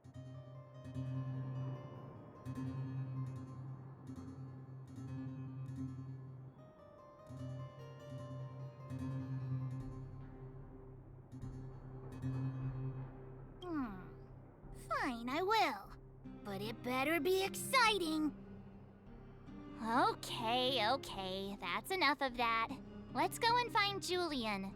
I will. But it better be exciting. Okay, okay, that's enough of that. Let's go and find Julian.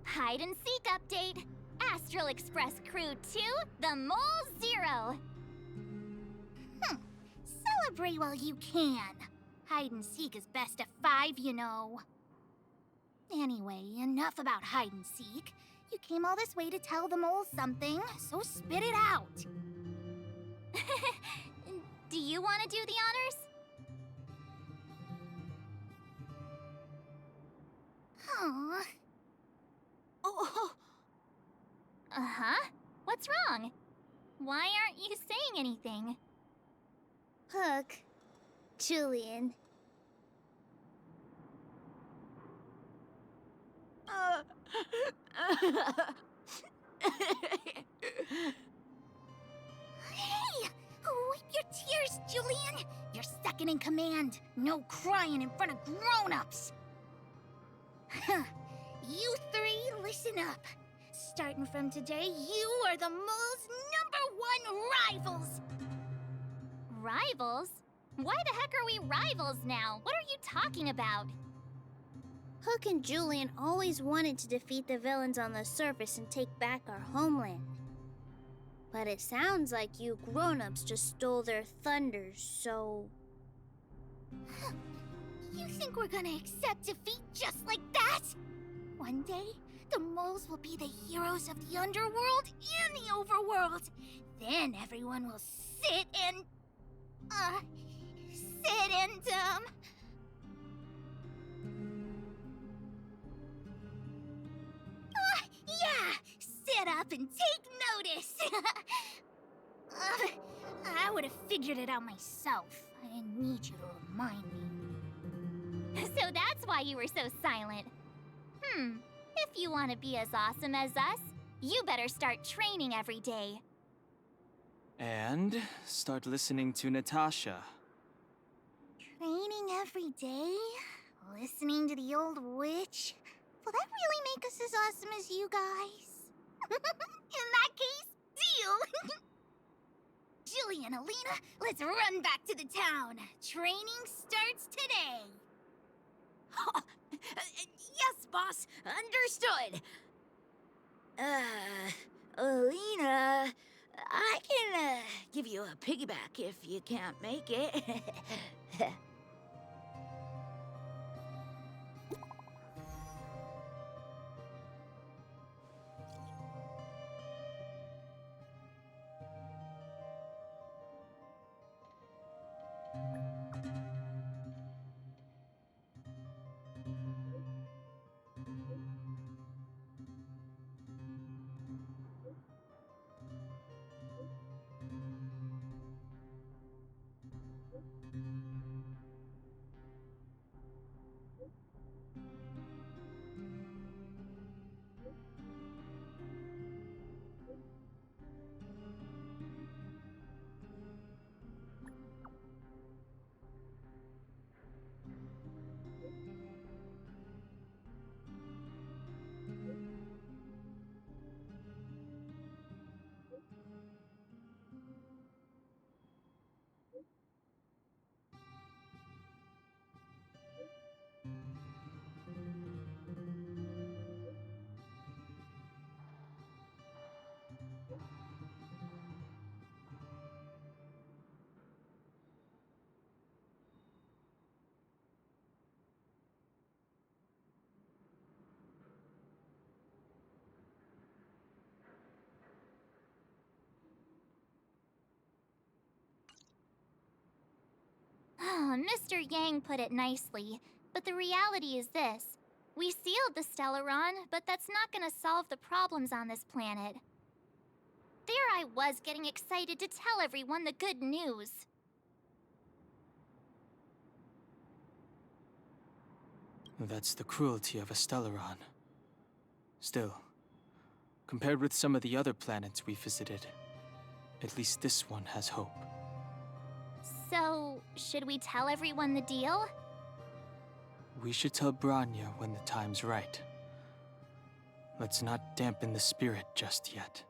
Hide and seek update. Astral Express Crew 2, the Mole 0. Celebrate while you can. Hide and seek is best of 5, you know. Anyway, enough about hide and seek. You came all this way to tell the mole something, so spit it out. Do you want to do the honors? Aww. Oh. Uh-huh. What's wrong? Why aren't you saying anything? Hook. Julian. Hey! Wipe your tears, Julian! You're second in command. No crying in front of grown-ups. You three, listen up. Starting from today, you are the mole's #1 rivals! Rivals? Why the heck are we rivals now? What are you talking about? Hook and Julian always wanted to defeat the villains on the surface and take back our homeland. But it sounds like you grown-ups just stole their thunder, so... You think we're gonna accept defeat just like that? One day, the moles will be the heroes of the underworld and the overworld. Then everyone will sit and... yeah! Sit up and take notice! I would have figured it out myself. I didn't need you to remind me. So that's why you were so silent. If you want to be as awesome as us, you better start training every day. And start listening to Natasha. Training every day? Listening to the old witch? Will that really make us as awesome as you guys? In that case, deal! Julian, Alina, let's run back to the town. Training starts today. Yes, boss. Understood. Alina, I can give you a piggyback if you can't make it. Mr. Yang put it nicely, but the reality is this. We sealed the Stellaron, but that's not gonna solve the problems on this planet. There I was getting excited to tell everyone the good news. That's the cruelty of a Stellaron. Still, compared with some of the other planets we visited, at least this one has hope. So, should we tell everyone the deal? We should tell Bronya when the time's right. Let's not dampen the spirit just yet.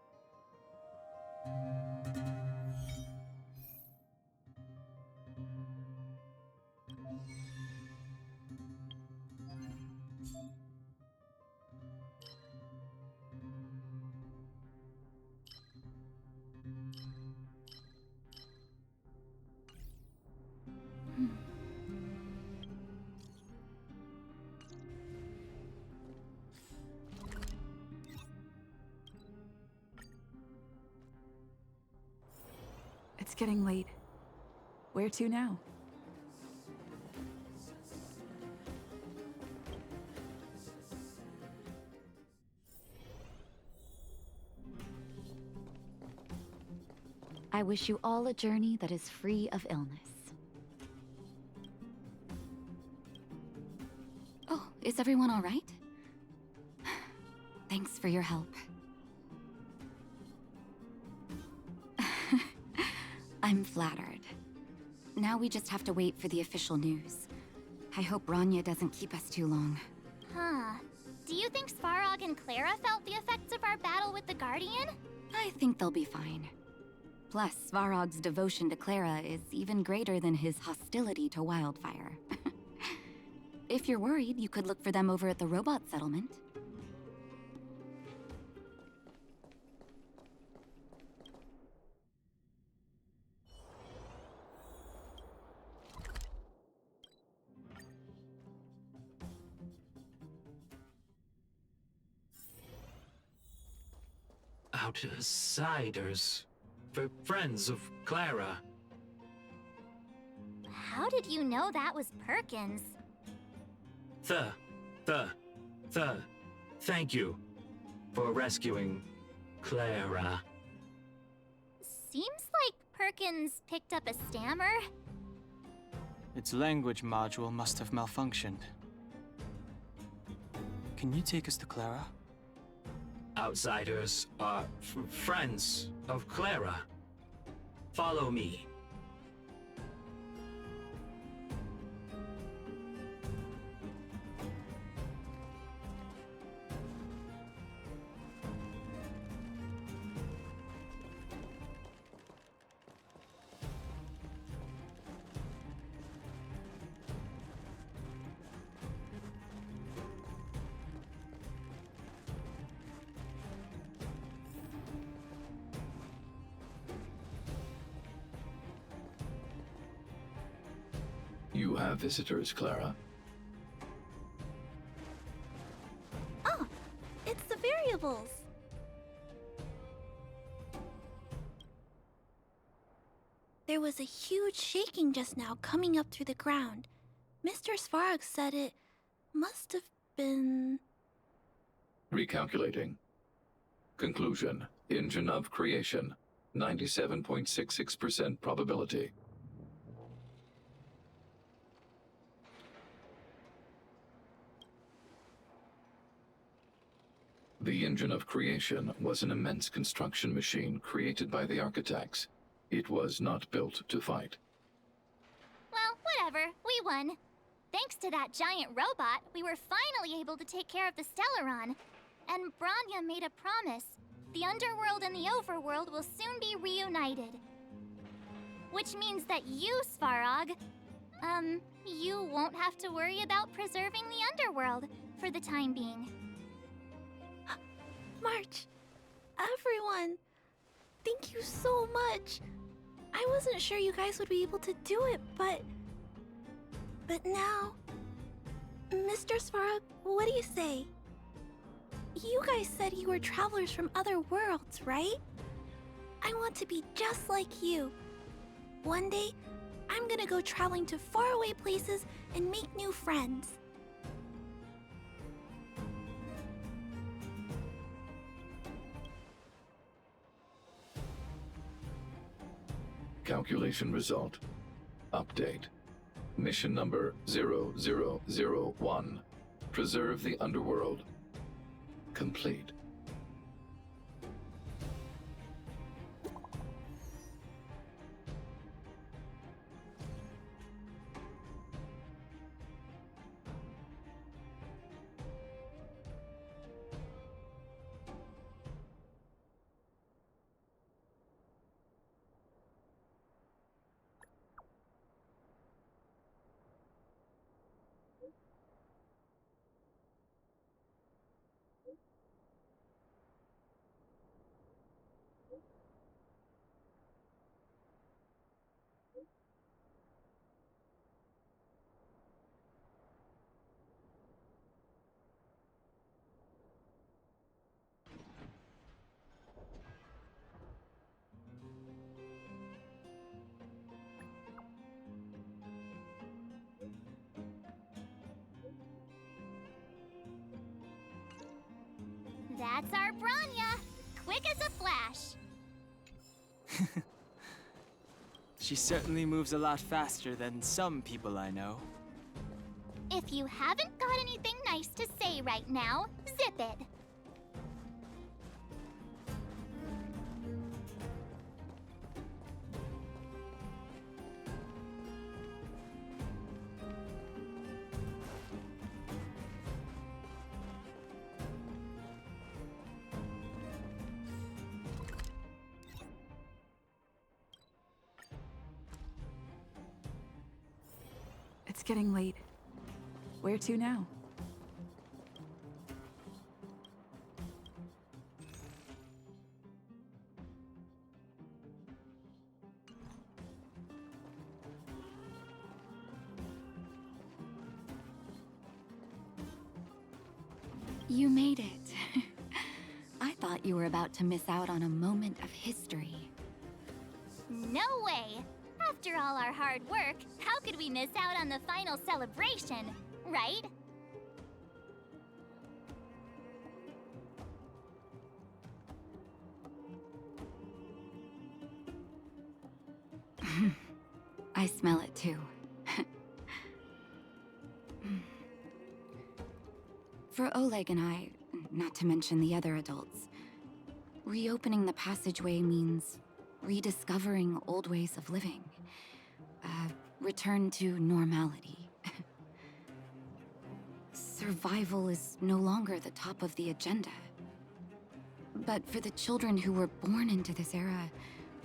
It's getting late. Where to now? I wish you all a journey that is free of illness. Oh, is everyone all right? Thanks for your help. I'm flattered. Now we just have to wait for the official news. I hope Bronya doesn't keep us too long. Huh. Do you think Svarog and Clara felt the effects of our battle with the Guardian? I think they'll be fine. Plus, Svarog's devotion to Clara is even greater than his hostility to Wildfire. If you're worried, you could look for them over at the robot settlement. Outsiders. For friends of Clara. How did you know that was Perkins? Thank you for rescuing Clara. Seems like Perkins picked up a stammer. Its language module must have malfunctioned. Can you take us to Clara? Outsiders are friends of Clara. Follow me. You have visitors, Clara. Oh, it's the variables. There was a huge shaking just now coming up through the ground. Mr. Svarog said it must have been... Recalculating. Conclusion. Engine of creation. 97.66% probability. The engine of creation was an immense construction machine created by the architects. It was not built to fight. Well, whatever. We won. Thanks to that giant robot, we were finally able to take care of the Stellaron. And Bronya made a promise. The underworld and the overworld will soon be reunited. Which means that you, Svarog, you won't have to worry about preserving the underworld for the time being. March, everyone, thank you so much. I wasn't sure you guys would be able to do it, but now... Mr. Svarog, what do you say? You guys said you were travelers from other worlds, right? I want to be just like you. One day, I'm gonna go traveling to faraway places and make new friends. Calculation result. Update. Mission number 0001. Preserve the underworld. Complete. That's our Branya. Quick as a flash. She certainly moves a lot faster than some people I know. If you haven't got anything nice to say right now, zip it. It's getting late. Where to now? You made it. I thought you were about to miss out on a moment of history. No way! After all our hard work, how could we miss out on the final celebration, right? I smell it too. For Oleg and I, not to mention the other adults, reopening the passageway means rediscovering old ways of living. Return to normality. Survival is no longer the top of the agenda. But for the children who were born into this era,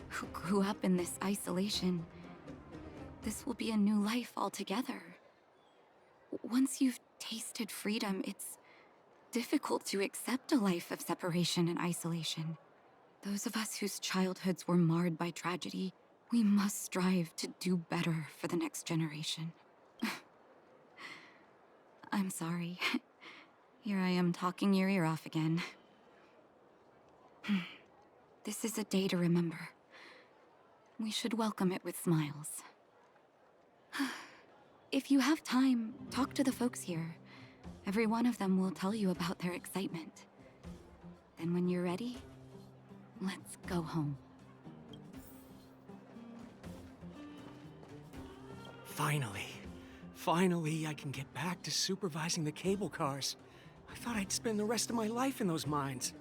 who grew up in this isolation, this will be a new life altogether. Once you've tasted freedom, it's difficult to accept a life of separation and isolation. Those of us whose childhoods were marred by tragedy, we must strive to do better for the next generation. I'm sorry. Here I am talking your ear off again. This is a day to remember. We should welcome it with smiles. If you have time, talk to the folks here. Every one of them will tell you about their excitement. Then when you're ready, let's go home. Finally, I can get back to supervising the cable cars. I thought I'd spend the rest of my life in those mines.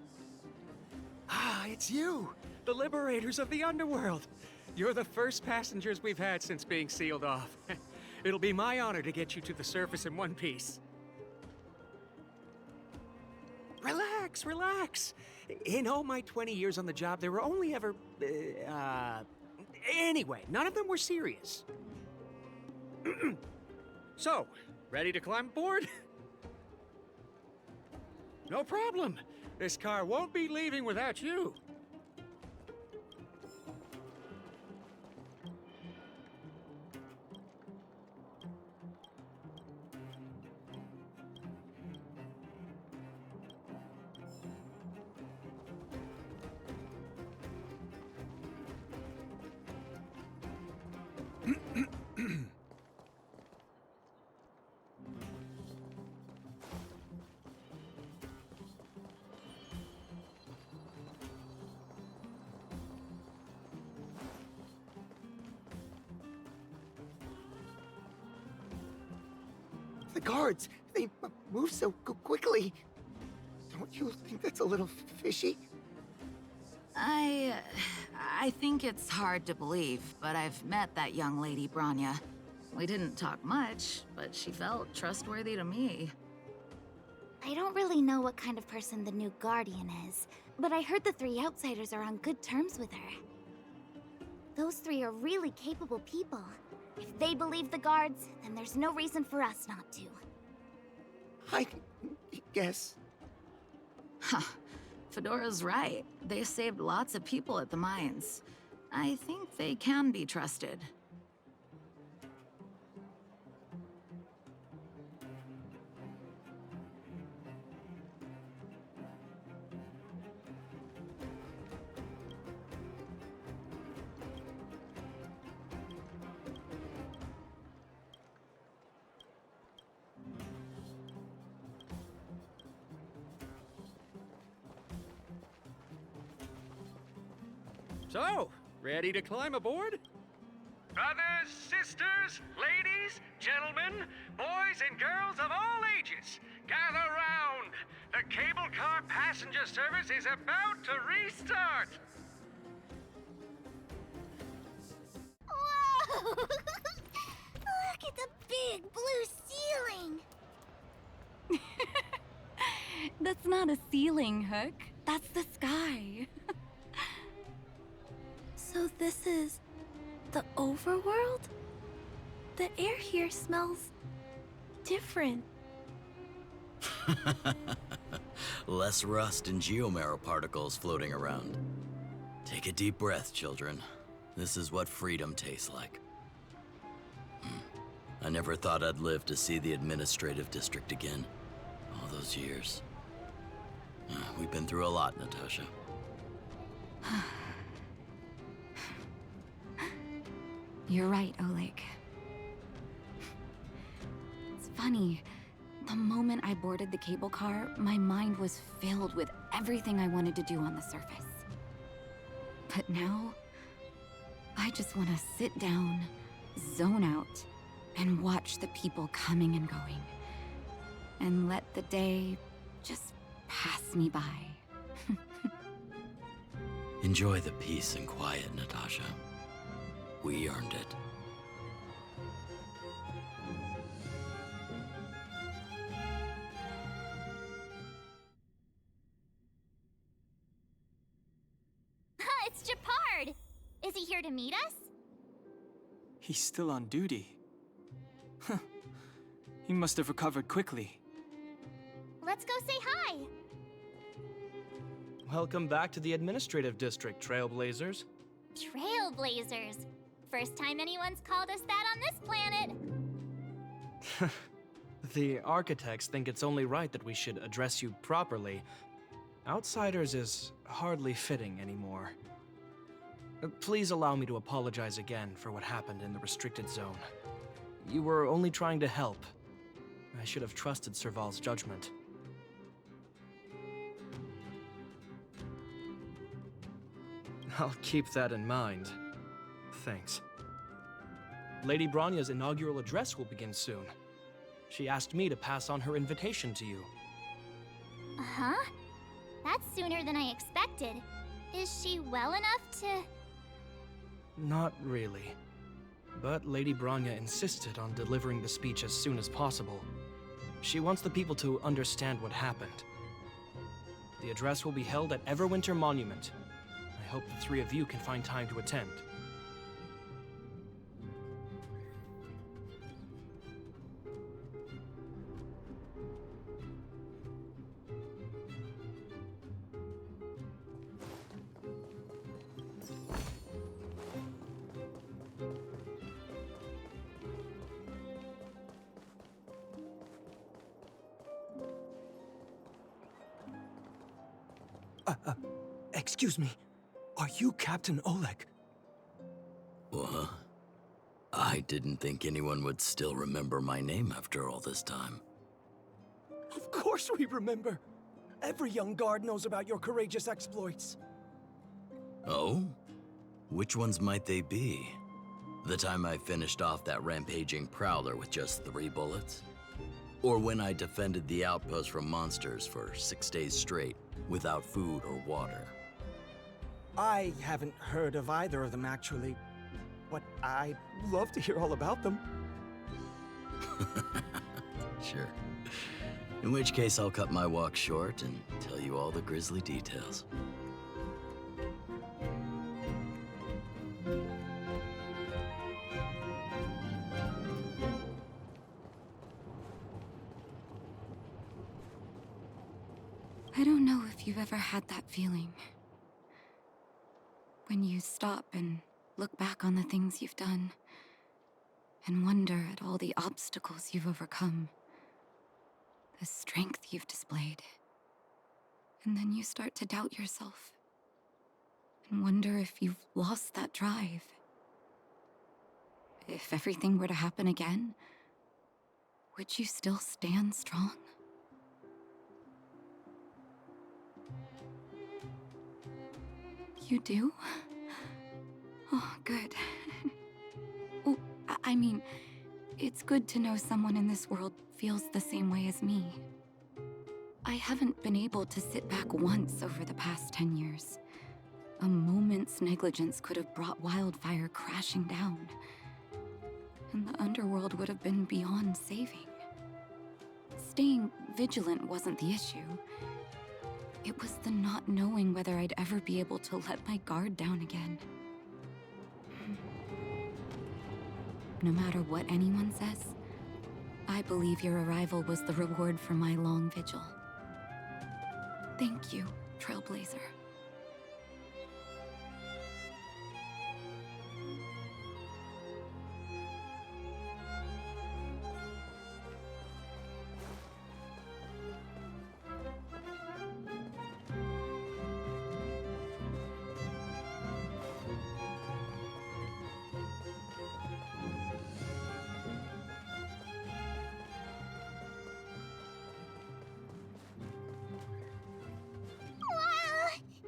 Ah, it's you, the liberators of the underworld. You're the first passengers we've had since being sealed off. It'll be my honor to get you to the surface in one piece. Relax, relax. In all my 20 years on the job, there were only ever, anyway, none of them were serious. So, ready to climb aboard? No problem. This car won't be leaving without you. The guards, they move so quickly. Don't you think that's a little fishy? I think it's hard to believe, but I've met that young lady, Branya. We didn't talk much, but she felt trustworthy to me. I don't really know what kind of person the new Guardian is, but I heard the three outsiders are on good terms with her. Those three are really capable people. If they believe the guards, then there's no reason for us not to. I guess. Huh. Fedora's right. They saved lots of people at the mines. I think they can be trusted. So, ready to climb aboard? Brothers, sisters, ladies, gentlemen, boys and girls of all ages, gather round. The cable car passenger service is about to restart. Whoa! Look at the big blue ceiling! That's not a ceiling, Hook. That's the sky. So this is the overworld? The air here smells different. Less rust and geomero particles floating around. Take a deep breath, children. This is what freedom tastes like. I never thought I'd live to see the administrative district again. All those years. We've been through a lot, Natasha. You're right, Oleg. It's funny. The moment I boarded the cable car, my mind was filled with everything I wanted to do on the surface. But now, I just want to sit down, zone out, and watch the people coming and going. And let the day just pass me by. Enjoy the peace and quiet, Natasha. We earned it. It's Japard! Is he here to meet us? He's still on duty. Huh. He must have recovered quickly. Let's go say hi! Welcome back to the administrative district, Trailblazers. Trailblazers! First time anyone's called us that on this planet! The architects think it's only right that we should address you properly. Outsiders is hardly fitting anymore. Please allow me to apologize again for what happened in the restricted zone. You were only trying to help. I should have trusted Serval's judgment. I'll keep that in mind. Thanks. Lady Bronya's inaugural address will begin soon. She asked me to pass on her invitation to you. Uh-huh? That's sooner than I expected. Is she well enough to... Not really. But Lady Bronya insisted on delivering the speech as soon as possible. She wants the people to understand what happened. The address will be held at Everwinter Monument. I hope the three of you can find time to attend. Excuse me. Are you Captain Oleg? What? I didn't think anyone would still remember my name after all this time. Of course we remember. Every young guard knows about your courageous exploits. Oh? Which ones might they be? The time I finished off that rampaging prowler with just 3 bullets? Or when I defended the outpost from monsters for 6 days straight, without food or water? I haven't heard of either of them, actually. But I'd love to hear all about them. Sure. In which case, I'll cut my walk short and tell you all the grisly details. I don't know if you've ever had that feeling. When you stop and look back on the things you've done, and wonder at all the obstacles you've overcome, the strength you've displayed. And then you start to doubt yourself, and wonder if you've lost that drive. If everything were to happen again, would you still stand strong? You do? Oh, good. Oh, I mean, it's good to know someone in this world feels the same way as me. I haven't been able to sit back once over the past 10 years. A moment's negligence could have brought wildfire crashing down. And the underworld would have been beyond saving. Staying vigilant wasn't the issue. It was the not knowing whether I'd ever be able to let my guard down again. No matter what anyone says, I believe your arrival was the reward for my long vigil. Thank you, Trailblazer.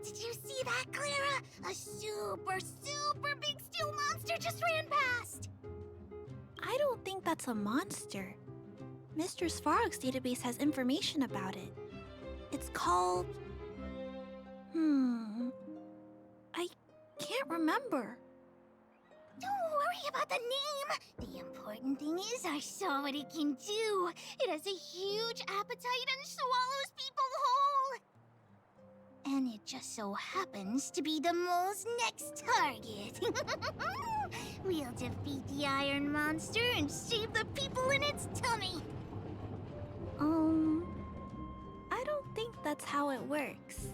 Did you see that, Clara? A super big steel monster just ran past! I don't think that's a monster. Mr. Svarog's database has information about it. It's called... I can't remember. Don't worry about the name! The important thing is I saw what it can do. It has a huge appetite and swallows people whole! And it just so happens to be the mole's next target. We'll defeat the iron monster and save the people in its tummy. I don't think that's how it works.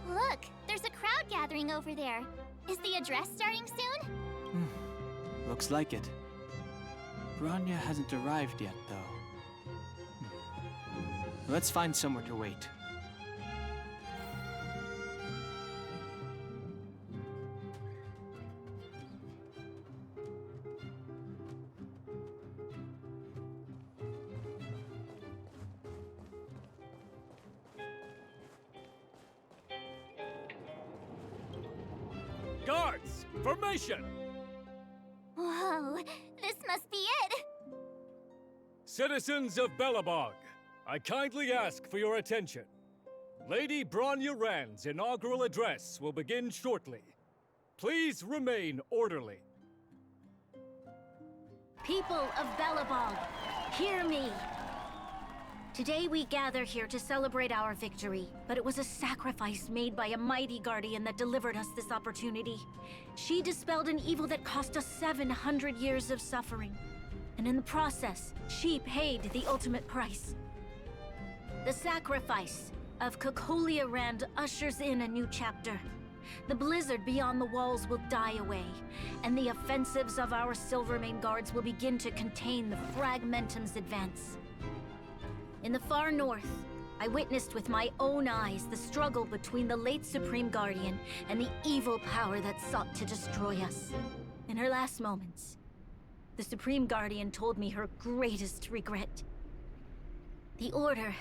Look, there's a crowd gathering over there. Is the address starting soon? Looks like it. Bronya hasn't arrived yet, though. Let's find somewhere to wait. Guards! Formation! Whoa, this must be it! Citizens of Belobog, I kindly ask for your attention. Lady Bronya Rand's inaugural address will begin shortly. Please remain orderly. People of Belobog, hear me! Today we gather here to celebrate our victory, but it was a sacrifice made by a mighty guardian that delivered us this opportunity. She dispelled an evil that cost us 700 years of suffering. And in the process, she paid the ultimate price. The sacrifice of Cocolia Rand ushers in a new chapter. The blizzard beyond the walls will die away, and the offensives of our Silvermane guards will begin to contain the Fragmentum's advance. In the far north, I witnessed with my own eyes the struggle between the late Supreme Guardian and the evil power that sought to destroy us. In her last moments, the Supreme Guardian told me her greatest regret. The order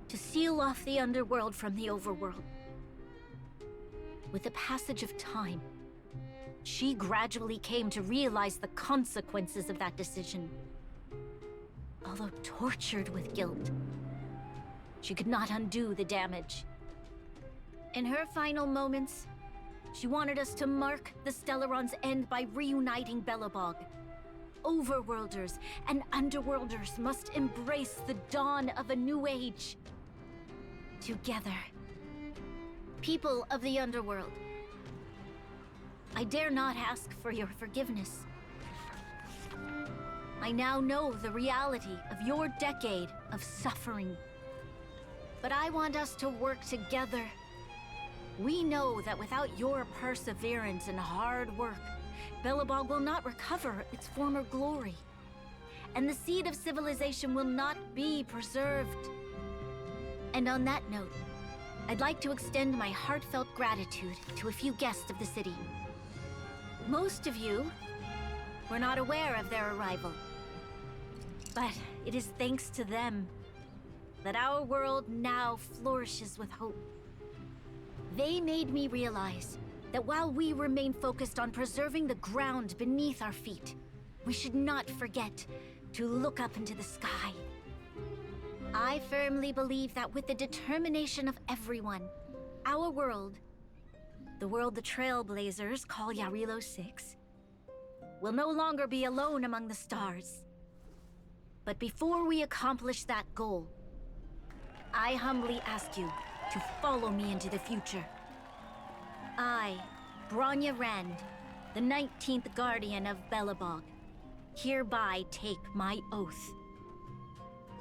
to seal off the underworld from the overworld. With the passage of time, she gradually came to realize the consequences of that decision. Although tortured with guilt, she could not undo the damage. In her final moments, she wanted us to mark the Stellaron's end by reuniting Belobog. Overworlders and Underworlders must embrace the dawn of a new age. Together. People of the Underworld, I dare not ask for your forgiveness. I now know the reality of your decade of suffering. But I want us to work together. We know that without your perseverance and hard work, Belobog will not recover its former glory. And the seed of civilization will not be preserved. And on that note, I'd like to extend my heartfelt gratitude to a few guests of the city. Most of you were not aware of their arrival. But it is thanks to them that our world now flourishes with hope. They made me realize that while we remain focused on preserving the ground beneath our feet, we should not forget to look up into the sky. I firmly believe that with the determination of everyone, our world, the world the Trailblazers call Jarilo-VI, will no longer be alone among the stars. But before we accomplish that goal, I humbly ask you to follow me into the future. I, Bronya Rand, the 19th Guardian of Belobog, hereby take my oath.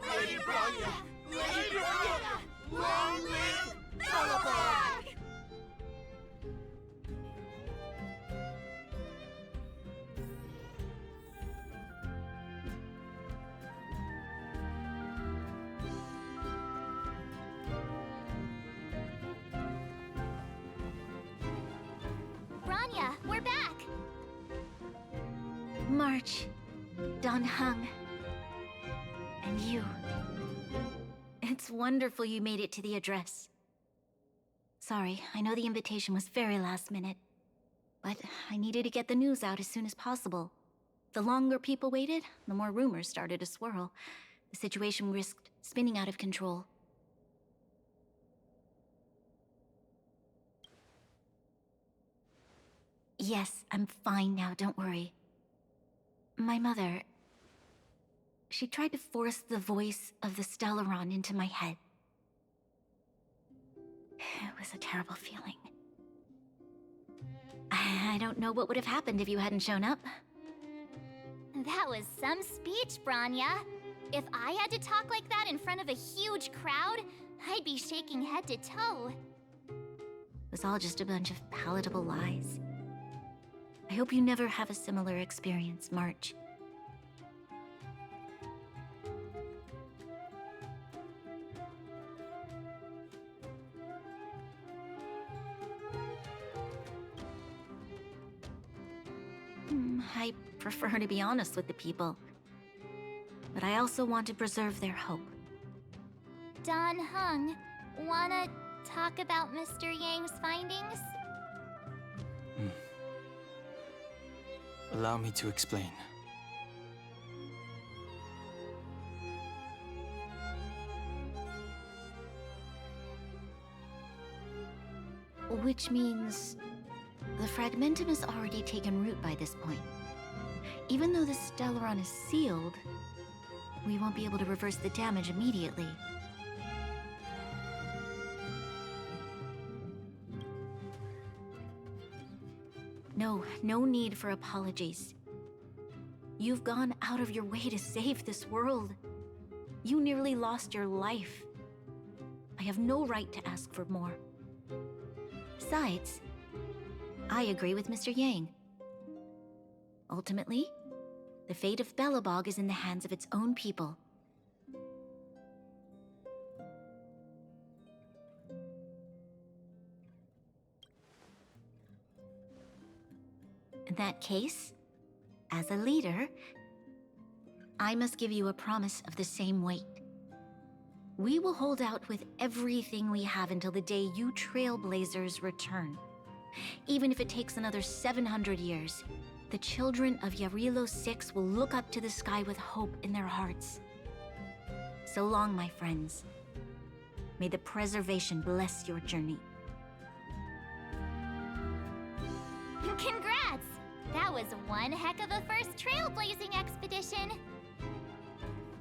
Lady Bronya! Lady Bronya! Long live Belobog! Bronya, we're back! March, Dan Heng, and you. It's wonderful you made it to the address. Sorry, I know the invitation was very last minute, but I needed to get the news out as soon as possible. The longer people waited, the more rumors started to swirl. The situation risked spinning out of control. Yes, I'm fine now, don't worry. My mother... she tried to force the voice of the Stellaron into my head. It was a terrible feeling. I don't know what would have happened if you hadn't shown up. That was some speech, Bronya. If I had to talk like that in front of a huge crowd, I'd be shaking head to toe. It was all just a bunch of palatable lies. I hope you never have a similar experience, March. I prefer to be honest with the people. But I also want to preserve their hope. Dan Heng, wanna talk about Mr. Yang's findings? Allow me to explain. Which means... the Fragmentum has already taken root by this point. Even though the Stellaron is sealed, we won't be able to reverse the damage immediately. No need for apologies. You've gone out of your way to save this world. You nearly lost your life. I have no right to ask for more. Besides, I agree with Mr. Yang. Ultimately, the fate of Belobog is in the hands of its own people. that case, as a leader, I must give you a promise of the same weight. We will hold out with everything we have until the day you Trailblazers return. Even if it takes another 700 years, the children of Jarilo-VI will look up to the sky with hope in their hearts. So long, my friends. May the preservation bless your journey. Congrats! That was one heck of a first trailblazing expedition.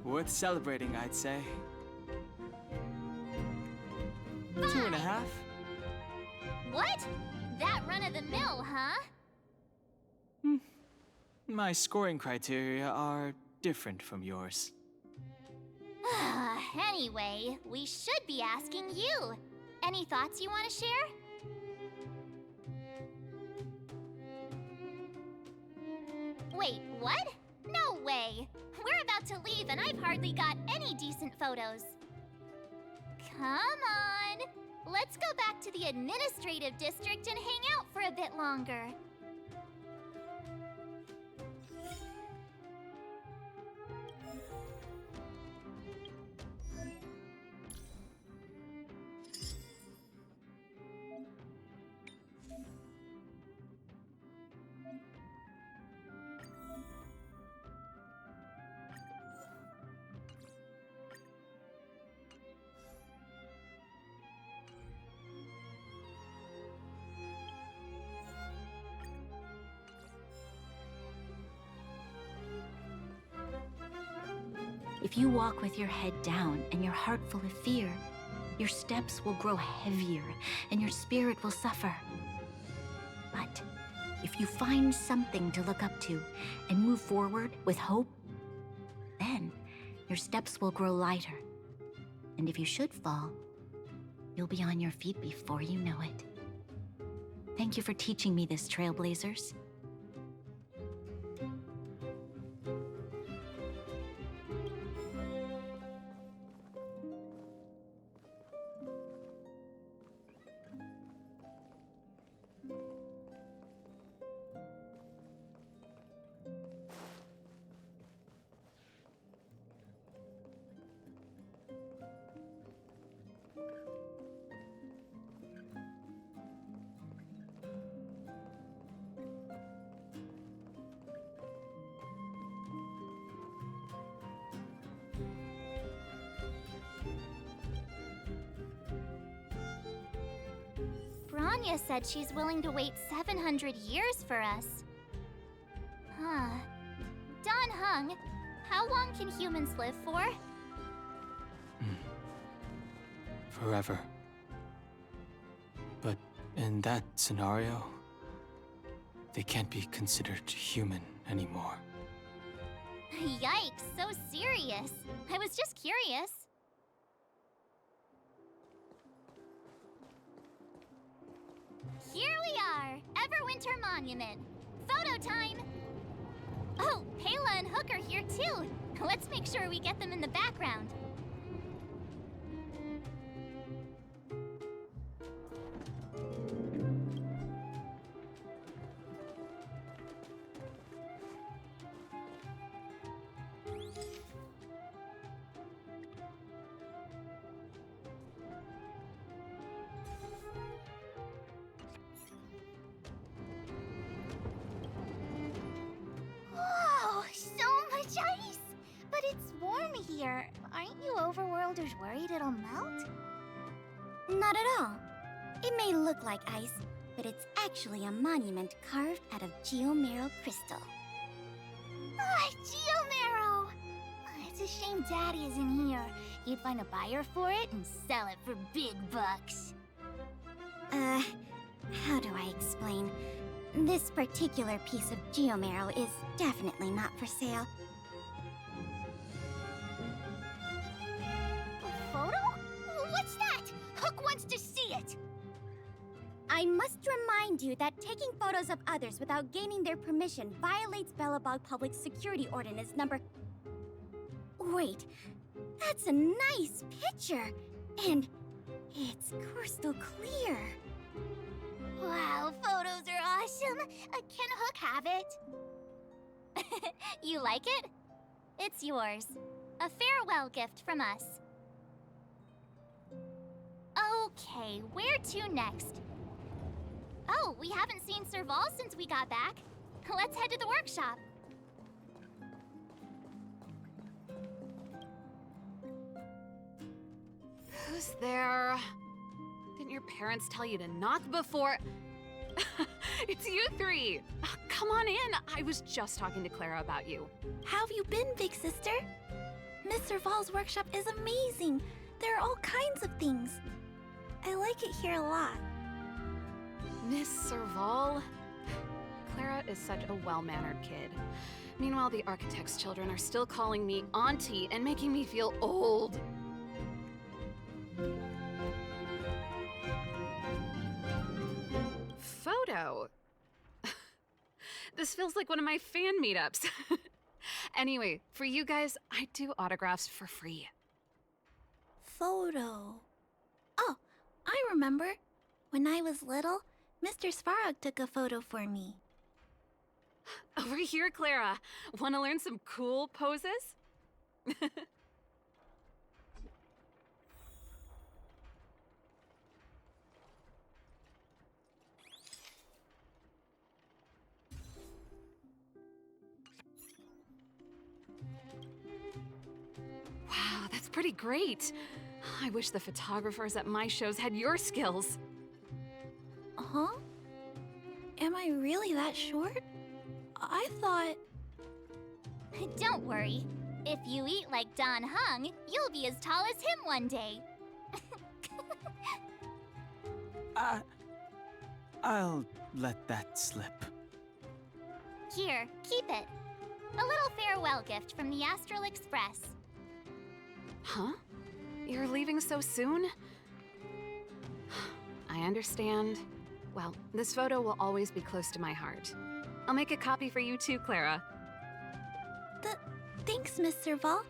Worth celebrating, I'd say. Fine. 2.5? What? That run-of-the-mill, huh? My scoring criteria are different from yours. Anyway, we should be asking you. Any thoughts you want to share? Wait, what? No way! We're about to leave and I've hardly got any decent photos. Come on! Let's go back to the administrative district and hang out for a bit longer. If you walk with your head down and your heart full of fear, your steps will grow heavier and your spirit will suffer. But if you find something to look up to and move forward with hope, then your steps will grow lighter. And if you should fall, you'll be on your feet before you know it. Thank you for teaching me this, Trailblazers. Bronya said she's willing to wait 700 years for us. Huh. Dan Heng, how long can humans live for? Forever. But in that scenario, they can't be considered human anymore. Yikes, so serious. I was just curious. Here we are, Everwinter Monument. Photo time! Oh, Pela and Hook are here too. Let's make sure we get them in the background. Whoa, so much ice! But it's warm here. Aren't you overworlders worried it'll melt? Not at all. It may look like ice, but it's actually a monument carved out of geomerald crystal. Ah, Geomarrow! It's a shame Daddy isn't here. He'd find a buyer for it and sell it for big bucks. How do I explain? This particular piece of geomerald is definitely not for sale. A photo? What's that? Hook wants to see it! I must remind you that taking photos of others without gaining their permission violates Belobog Public Security Ordinance number... Wait, that's a nice picture! And it's crystal clear. Wow, photos are awesome. Can Hook have it. You like it? It's yours. A farewell gift from us. Okay, where to next? Oh, we haven't seen Serval since we got back. Let's head to the workshop. Who's there? Didn't your parents tell you to knock before? It's you three! Come on in! I was just talking to Clara about you. How have you been, big sister? Miss Serval's workshop is amazing. There are all kinds of things. I like it here a lot. Miss Serval? Clara is such a well-mannered kid. Meanwhile, the architect's children are still calling me auntie and making me feel old. Photo? This feels like one of my fan meetups. Anyway, for you guys, I do autographs for free. Photo. Oh, I remember. When I was little, Mr. Svarog took a photo for me. Over here, Clara. Want to learn some cool poses? Wow, that's pretty great. I wish the photographers at my shows had your skills. Huh? Am I really that short? I thought... Don't worry. If you eat like Don Hung, you'll be as tall as him one day. I'll let that slip. Here, keep it. A little farewell gift from the Astral Express. Huh? You're leaving so soon? I understand. Well, this photo will always be close to my heart. I'll make a copy for you too, Clara. Thanks, Miss Serval.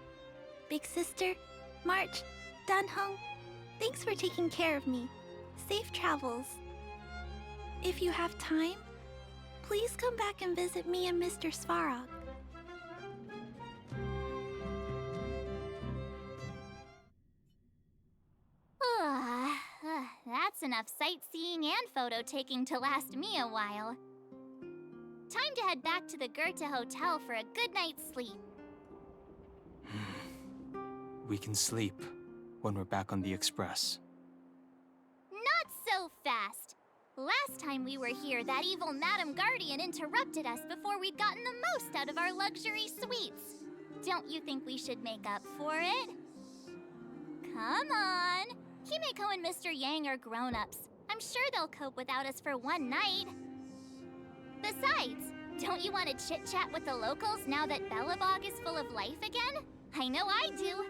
Big sister, March, Danhung, thanks for taking care of me. Safe travels. If you have time, please come back and visit me and Mr. Svarog. That's enough sightseeing and photo taking to last me a while. Time to head back to the Goethe Hotel for a good night's sleep. We can sleep when we're back on the Express. Not so fast. Last time we were here, that evil Madam Guardian interrupted us before we'd gotten the most out of our luxury suites. Don't you think we should make up for it? Come on. Himeko and Mr. Yang are grown-ups. I'm sure they'll cope without us for one night. Besides, don't you want to chit-chat with the locals now that Belobog is full of life again? I know I do.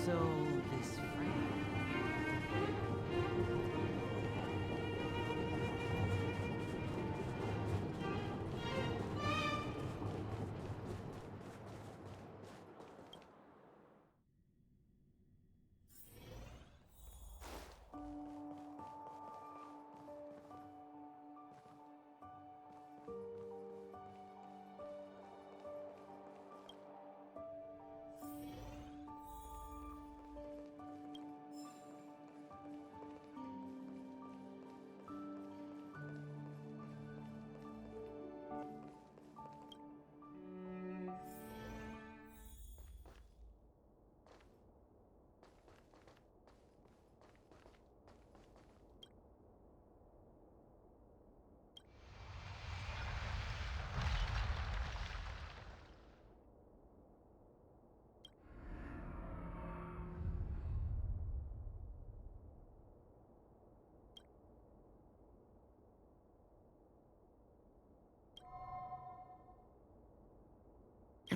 So, this friend...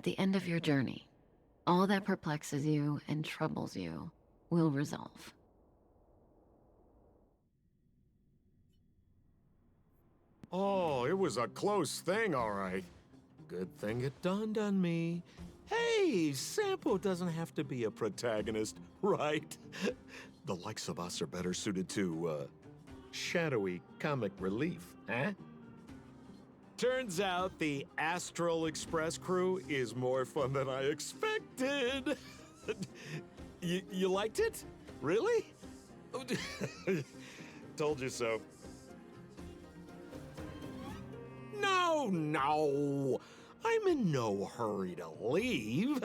At the end of your journey, all that perplexes you and troubles you will resolve. Oh, it was a close thing, all right. Good thing it dawned on me. Hey, Sampo doesn't have to be a protagonist, right? The likes of us are better suited to, shadowy comic relief, huh? Turns out the Astral Express crew is more fun than I expected. You liked it? Really? Told you so. No! I'm in no hurry to leave.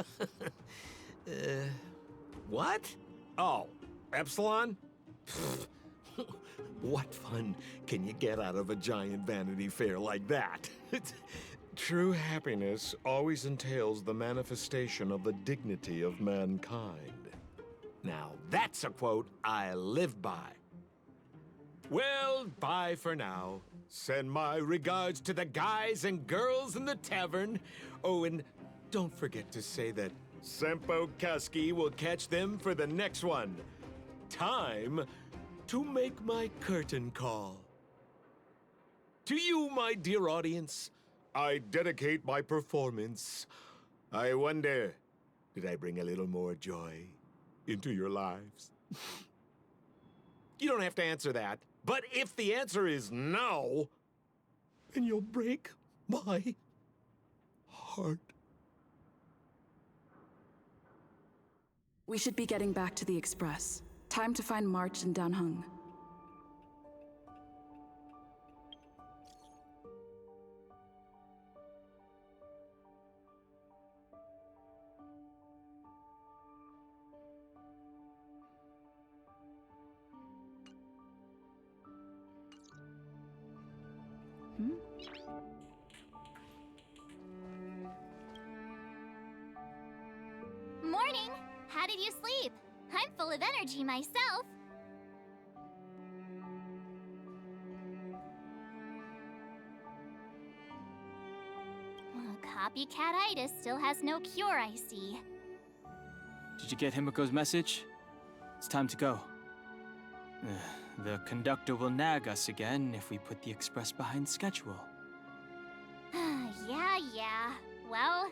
What? Oh, Epsilon? What fun can you get out of a giant Vanity Fair like that? True happiness always entails the manifestation of the dignity of mankind. Now, that's a quote I live by. Well, bye for now. Send my regards to the guys and girls in the tavern. Oh, and don't forget to say that Sempo Kasky will catch them for the next one. Time to make my curtain call. To you, my dear audience, I dedicate my performance. I wonder, did I bring a little more joy into your lives? You don't have to answer that. But if the answer is no, then you'll break my heart. We should be getting back to the Express. Time to find March and Danheng. Morning! How did you sleep? I'm full of energy myself. Copycatitis still has no cure, I see. Did you get Himiko's message? It's time to go. The conductor will nag us again if we put the express behind schedule. Yeah. Well,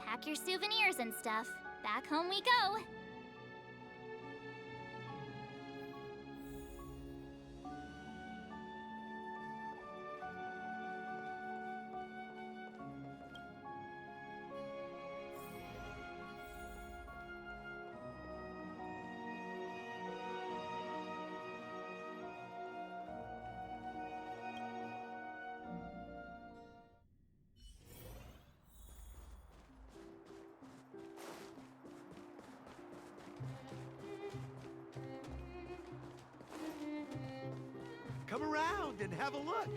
pack your souvenirs and stuff. Back home we go. Come around and have a look.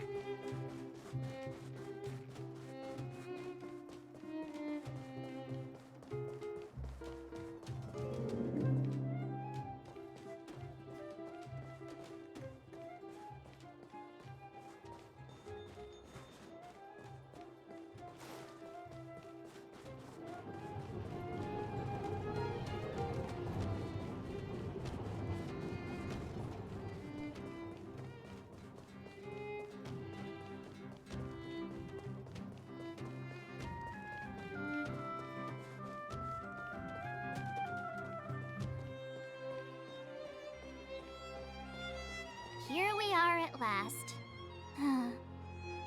Here we are at last.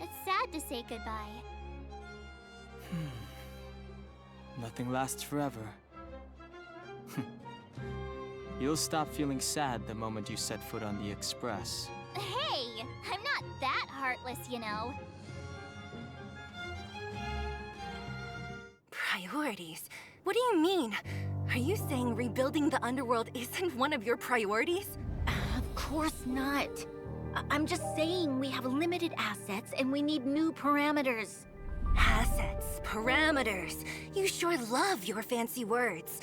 It's sad to say goodbye. Nothing lasts forever. You'll stop feeling sad the moment you set foot on the express. Hey, I'm not that heartless, you know. Priorities? What do you mean? Are you saying rebuilding the underworld isn't one of your priorities? Of course not. I'm just saying we have limited assets and we need new parameters. Assets, parameters. You sure love your fancy words.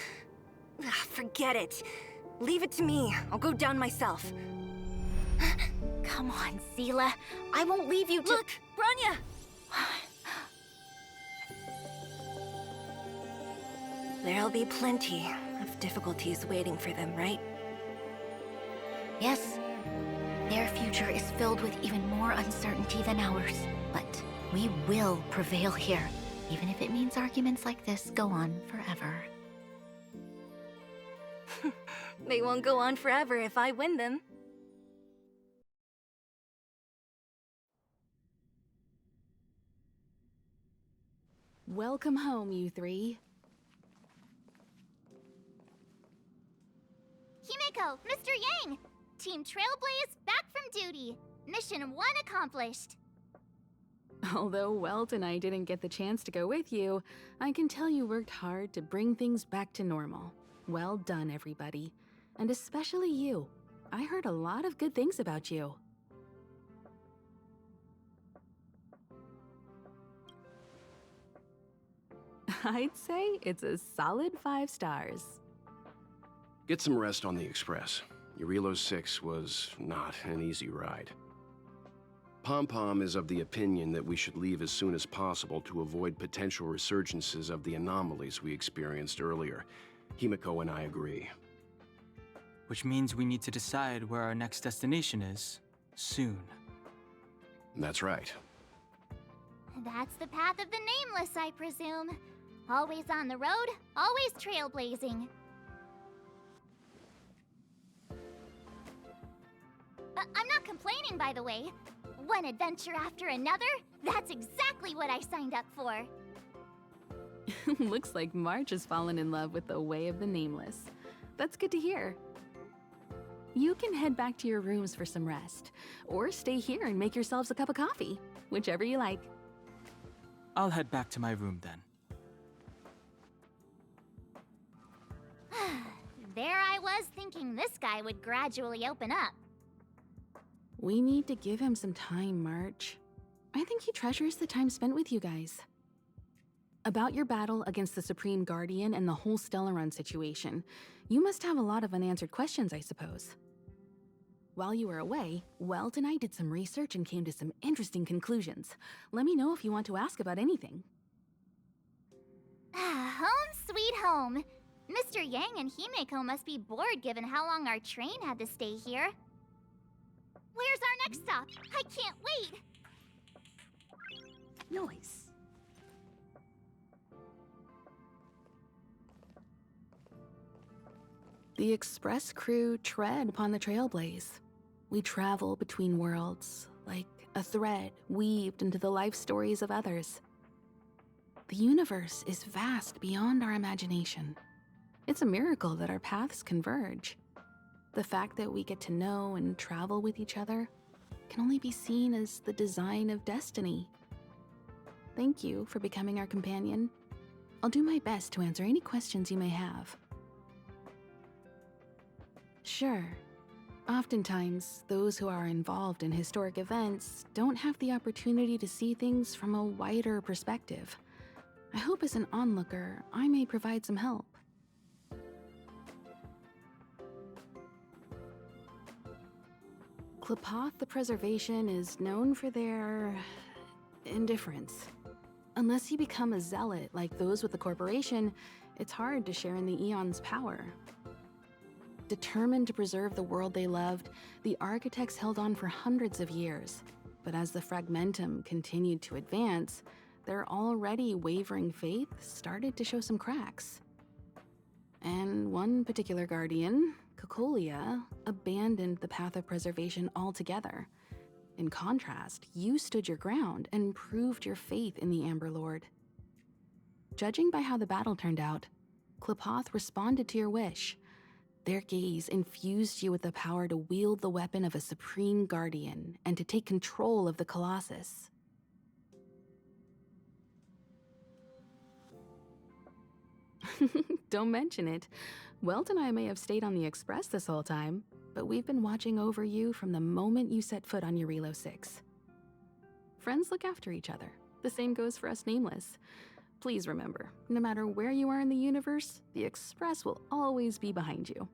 Forget it. Leave it to me. I'll go down myself. Come on, Seela. I won't leave you to— Look, Bronya! There'll be plenty of difficulties waiting for them, right? Yes, their future is filled with even more uncertainty than ours. But we will prevail here, even if it means arguments like this go on forever. They won't go on forever if I win them. Welcome home, you three. Himeko, Mr. Yang! Team Trailblaze back from duty. Mission 1 accomplished. Although Welt and I didn't get the chance to go with you, I can tell you worked hard to bring things back to normal. Well done, everybody. And especially you. I heard a lot of good things about you. I'd say it's a solid 5 stars. Get some rest on the Express. Jarilo-VI was not an easy ride. Pom-Pom is of the opinion that we should leave as soon as possible to avoid potential resurgences of the anomalies we experienced earlier. Himeko and I agree. Which means we need to decide where our next destination is, soon. That's right. That's the path of the Nameless, I presume. Always on the road, always trailblazing. I'm not complaining, by the way. One adventure after another, that's exactly what I signed up for. Looks like March has fallen in love with the way of the Nameless. That's good to hear. You can head back to your rooms for some rest, or stay here and make yourselves a cup of coffee, whichever you like. I'll head back to my room then. There I was thinking this guy would gradually open up. We need to give him some time, March. I think he treasures the time spent with you guys. About your battle against the Supreme Guardian and the whole Stellaron situation, you must have a lot of unanswered questions, I suppose. While you were away, Welt and I did some research and came to some interesting conclusions. Let me know if you want to ask about anything. Home sweet home. Mr. Yang and Himeko must be bored given how long our train had to stay here. Where's our next stop? I can't wait! Noise. The Express crew tread upon the Trailblaze. We travel between worlds, like a thread weaved into the life stories of others. The universe is vast beyond our imagination. It's a miracle that our paths converge. The fact that we get to know and travel with each other can only be seen as the design of destiny. Thank you for becoming our companion. I'll do my best to answer any questions you may have. Sure, oftentimes those who are involved in historic events don't have the opportunity to see things from a wider perspective. I hope as an onlooker, I may provide some help. Klapoth the Preservation is known for their indifference. Unless you become a zealot like those with the corporation, it's hard to share in the Aeon's power. Determined to preserve the world they loved, the architects held on for hundreds of years. But as the Fragmentum continued to advance, their already wavering faith started to show some cracks. And one particular guardian, Cocolia, abandoned the path of preservation altogether. In contrast, you stood your ground and proved your faith in the Amber Lord. Judging by how the battle turned out, Klapoth responded to your wish. Their gaze infused you with the power to wield the weapon of a supreme guardian and to take control of the Colossus. Don't mention it. Welt and I may have stayed on the Express this whole time, but we've been watching over you from the moment you set foot on Jarilo-VI. Friends look after each other. The same goes for us Nameless. Please remember, no matter where you are in the universe, the Express will always be behind you.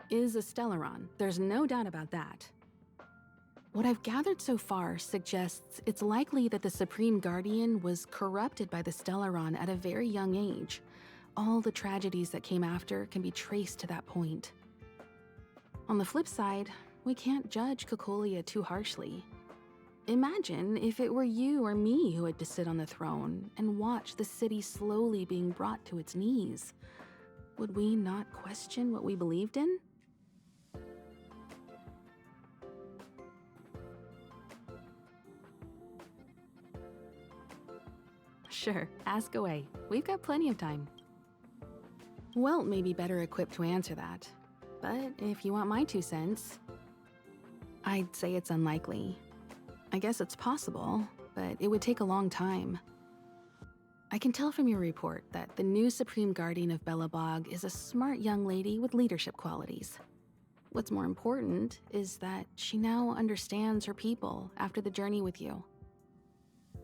Is a Stellaron, there's no doubt about that. What I've gathered so far suggests it's likely that the Supreme Guardian was corrupted by the Stellaron at a very young age. All the tragedies that came after can be traced to that point. On the flip side, we can't judge Cocolia too harshly. Imagine if it were you or me who had to sit on the throne and watch the city slowly being brought to its knees. Would we not question what we believed in? Sure, ask away. We've got plenty of time. Welt may be better equipped to answer that. But if you want my 2 cents, I'd say it's unlikely. I guess it's possible, but it would take a long time. I can tell from your report that the new Supreme Guardian of Belobog is a smart young lady with leadership qualities. What's more important is that she now understands her people after the journey with you.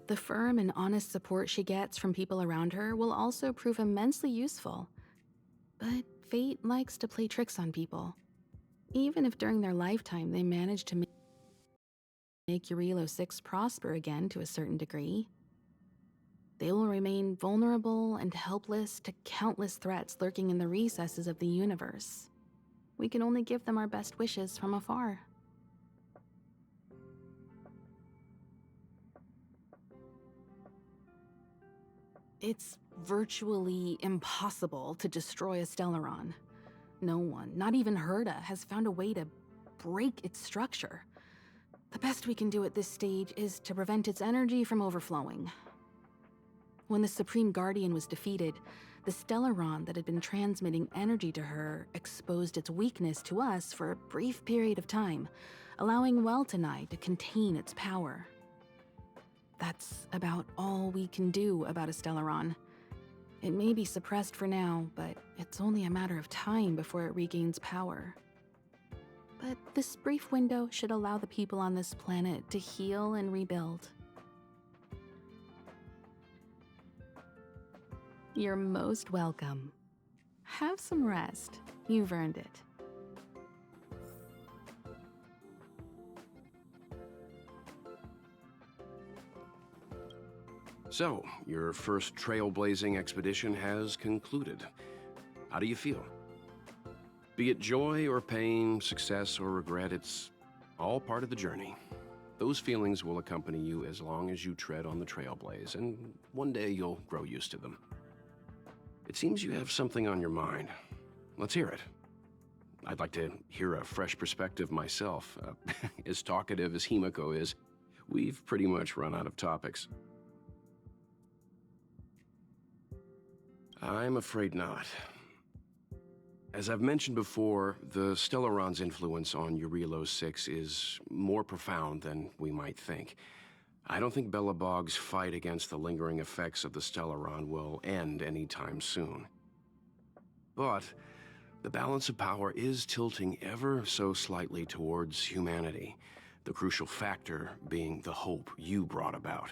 The firm and honest support she gets from people around her will also prove immensely useful. But fate likes to play tricks on people. Even if during their lifetime they manage to make Jarilo-VI prosper again to a certain degree, they will remain vulnerable and helpless to countless threats lurking in the recesses of the universe. We can only give them our best wishes from afar. It's virtually impossible to destroy a Stellaron. No one, not even Herta, has found a way to break its structure. The best we can do at this stage is to prevent its energy from overflowing. When the Supreme Guardian was defeated, the Stellaron that had been transmitting energy to her exposed its weakness to us for a brief period of time, allowing Welt and I to contain its power. That's about all we can do about a Stellaron. It may be suppressed for now, but it's only a matter of time before it regains power. But this brief window should allow the people on this planet to heal and rebuild. You're most welcome. Have some rest. You've earned it. So, your first trailblazing expedition has concluded. How do you feel? Be it joy or pain, success or regret, it's all part of the journey. Those feelings will accompany you as long as you tread on the trailblaze, and one day you'll grow used to them. It seems you have something on your mind. Let's hear it. I'd like to hear a fresh perspective myself. As talkative as Himiko is, we've pretty much run out of topics. I'm afraid not. As I've mentioned before, the Stellaron's influence on Jarilo-VI is more profound than we might think. I don't think Belobog's fight against the lingering effects of the Stellaron will end anytime soon. But the balance of power is tilting ever so slightly towards humanity, the crucial factor being the hope you brought about.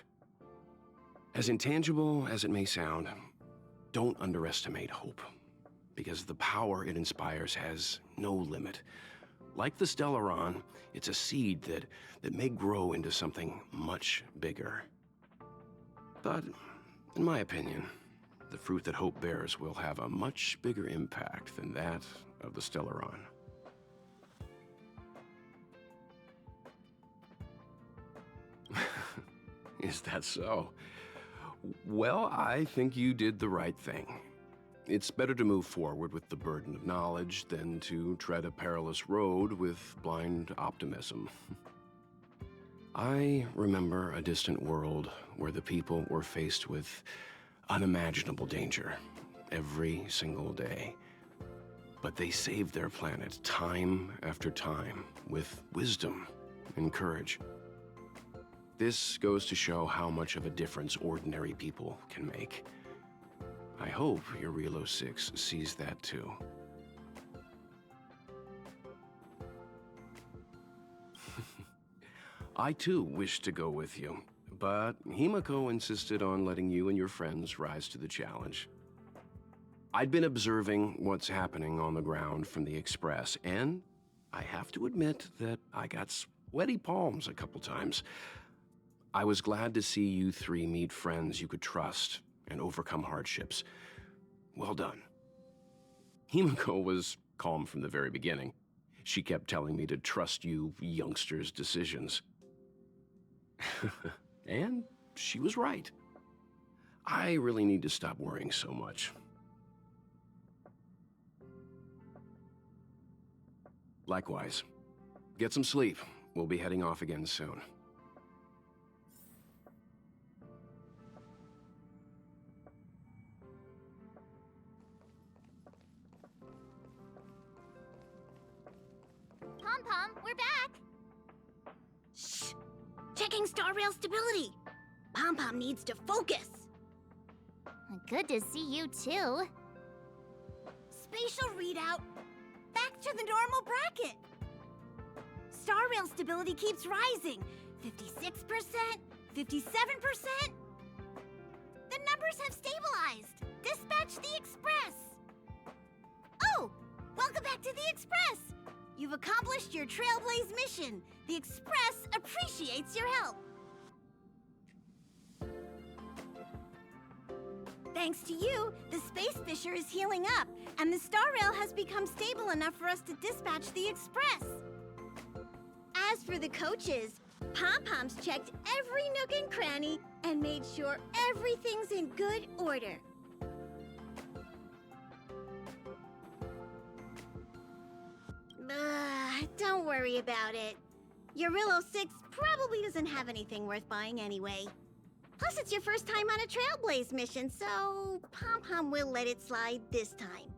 As intangible as it may sound, don't underestimate hope, because the power it inspires has no limit. Like the Stellaron, it's a seed that may grow into something much bigger. But, in my opinion, the fruit that hope bears will have a much bigger impact than that of the Stellaron. Is that so? Well, I think you did the right thing. It's better to move forward with the burden of knowledge than to tread a perilous road with blind optimism. I remember a distant world where the people were faced with unimaginable danger every single day. But they saved their planet time after time with wisdom and courage. This goes to show how much of a difference ordinary people can make. I hope Jarilo-VI sees that too. I too wish to go with you, but Himiko insisted on letting you and your friends rise to the challenge. I'd been observing what's happening on the ground from the Express, and I have to admit that I got Sweaty palms a couple times. I was glad to see you three meet friends you could trust and overcome hardships. Well done. Himiko was calm from the very beginning. She kept telling me to trust you youngsters' decisions. And she was right. I really need to stop worrying so much. Likewise. Get some sleep. We'll be heading off again soon. Pom-Pom, we're back! Shh! Checking Star Rail stability! Pom-Pom needs to focus! Good to see you too. Spatial readout! Back to the normal bracket! Star Rail stability keeps rising. 56%, 57%. The numbers have stabilized. Dispatch the Express. Oh, welcome back to the Express. You've accomplished your Trailblaze mission. The Express appreciates your help. Thanks to you, the Space Fisher is healing up, and the Star Rail has become stable enough for us to dispatch the Express. As for the coaches, Pom-Pom's checked every nook and cranny and made sure everything's in good order. Don't worry about it. Jarilo-VI probably doesn't have anything worth buying anyway. Plus, it's your first time on a Trailblaze mission, so Pom-Pom will let it slide this time.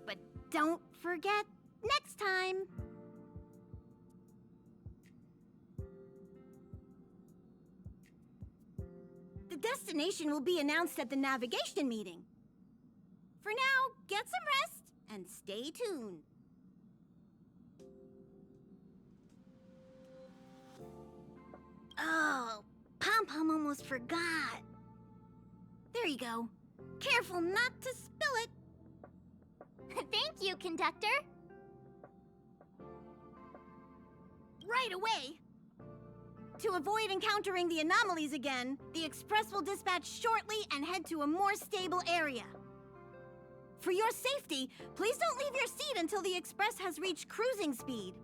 But don't forget, next time! The destination will be announced at the navigation meeting. For now, get some rest and stay tuned. Oh, Pom-Pom almost forgot. There you go. Careful not to spill it. Thank you, conductor. Right away. To avoid encountering the anomalies again, the Express will dispatch shortly and head to a more stable area. For your safety, please don't leave your seat until the Express has reached cruising speed.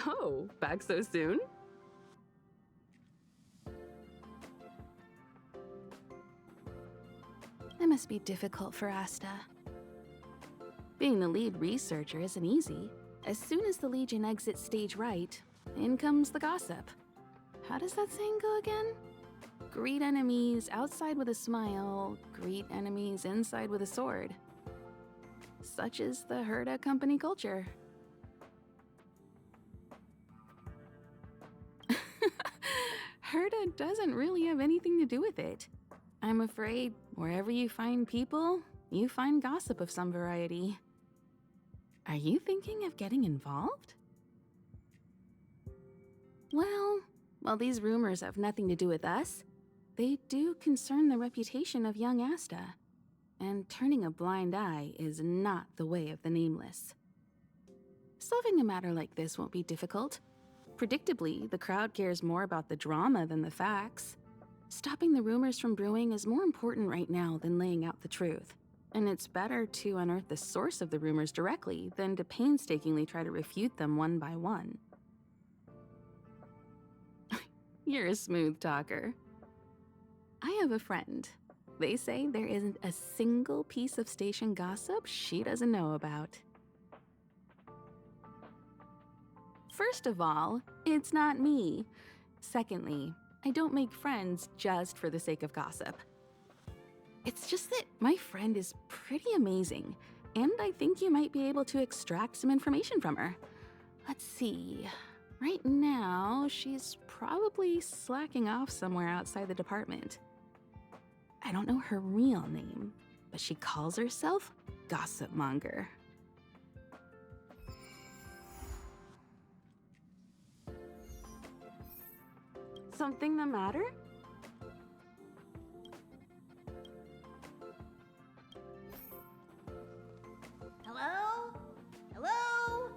Oh, back so soon? That must be difficult for Asta. Being the lead researcher isn't easy. As soon as the Legion exits stage right, in comes the gossip. How does that saying go again? Greet enemies outside with a smile, greet enemies inside with a sword. Such is the Herda company culture. Herda doesn't really have anything to do with it. I'm afraid wherever you find people, you find gossip of some variety. Are you thinking of getting involved? Well, while these rumors have nothing to do with us, they do concern the reputation of young Asta. And turning a blind eye is not the way of the Nameless. Solving a matter like this won't be difficult. Predictably, the crowd cares more about the drama than the facts. Stopping the rumors from brewing is more important right now than laying out the truth. And it's better to unearth the source of the rumors directly than to painstakingly try to refute them one by one. You're a smooth talker. I have a friend. They say there isn't a single piece of station gossip she doesn't know about. First of all, it's not me. Secondly, I don't make friends just for the sake of gossip. It's just that my friend is pretty amazing, and I think you might be able to extract some information from her. Let's see. Right now, she's probably slacking off somewhere outside the department. I don't know her real name, but she calls herself Gossip Monger. Something the matter? Hello? Hello?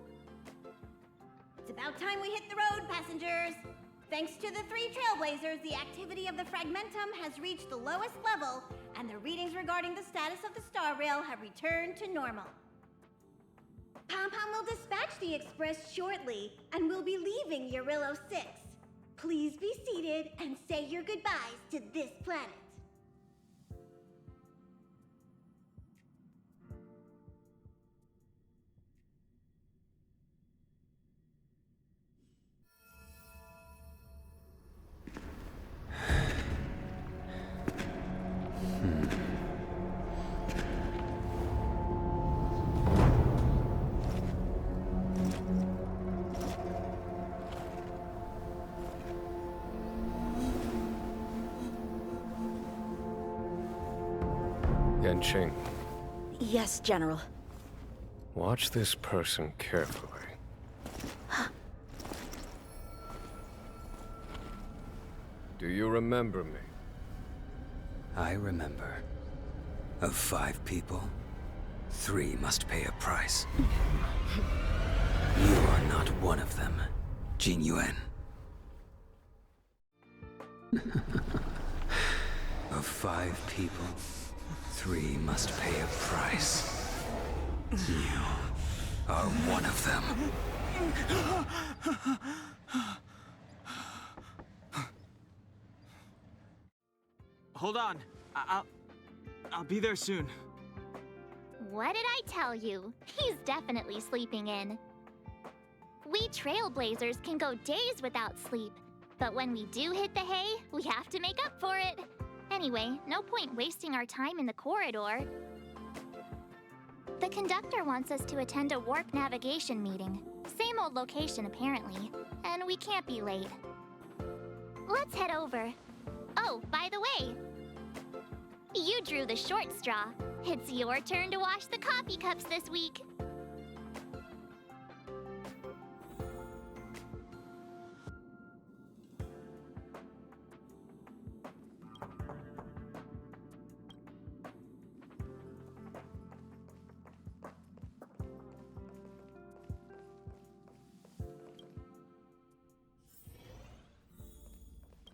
It's about time we hit the road, passengers. Thanks to the 3 Trailblazers, the activity of the Fragmentum has reached the lowest level, and the readings regarding the status of the Star Rail have returned to normal. Pom-Pom will dispatch the Express shortly, and we'll be leaving Jarilo-VI. Please be seated and say your goodbyes to this planet. Yanqing, Yes, General. watch this person carefully. Do you remember me? I remember. Of 5 people, 3 must pay a price. You are not one of them, Jin Yuan. Of 5 people, 3 must pay a price. You are one of them. Hold on. I'll be there soon. What did I tell you? He's definitely sleeping in. We Trailblazers can go days without sleep, but when we do hit the hay, we have to make up for it. Anyway, no point wasting our time in the corridor. The conductor wants us to attend a warp navigation meeting. Same old location, apparently, and we can't be late. Let's head over. Oh, by the way, you drew the short straw. It's your turn to wash the coffee cups this week.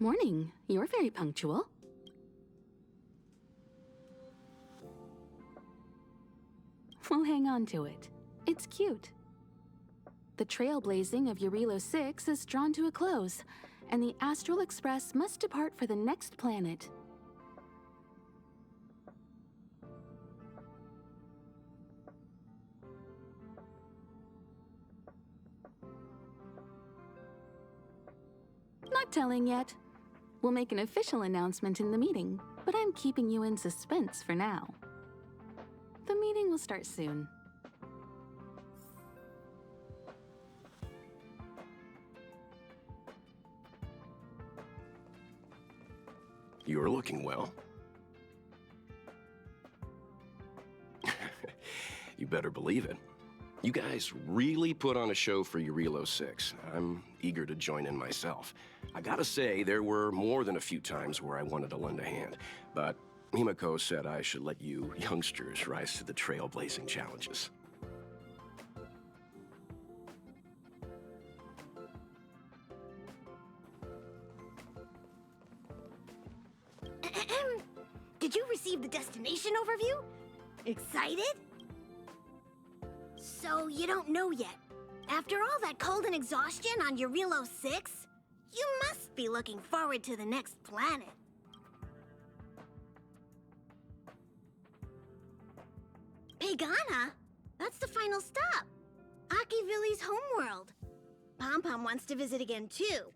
Morning. You're very punctual. We'll hang on to it. It's cute. The trailblazing of Jarilo-VI is drawn to a close, and the Astral Express must depart for the next planet. Not telling yet. We'll make an official announcement in the meeting, but I'm keeping you in suspense for now. The meeting will start soon. You're looking well. You better believe it. You guys really put on a show for Jarilo-VI. I'm eager to join in myself. I gotta say, there were more than a few times where I wanted to lend a hand, but Himiko said I should let you youngsters rise to the trailblazing challenges. Did you receive the destination overview? Excited? So you don't know yet. After all that cold and exhaustion on Jarilo-VI, you must be looking forward to the next planet. Pagana? That's the final stop. Akivilli's homeworld. Pom-Pom wants to visit again too.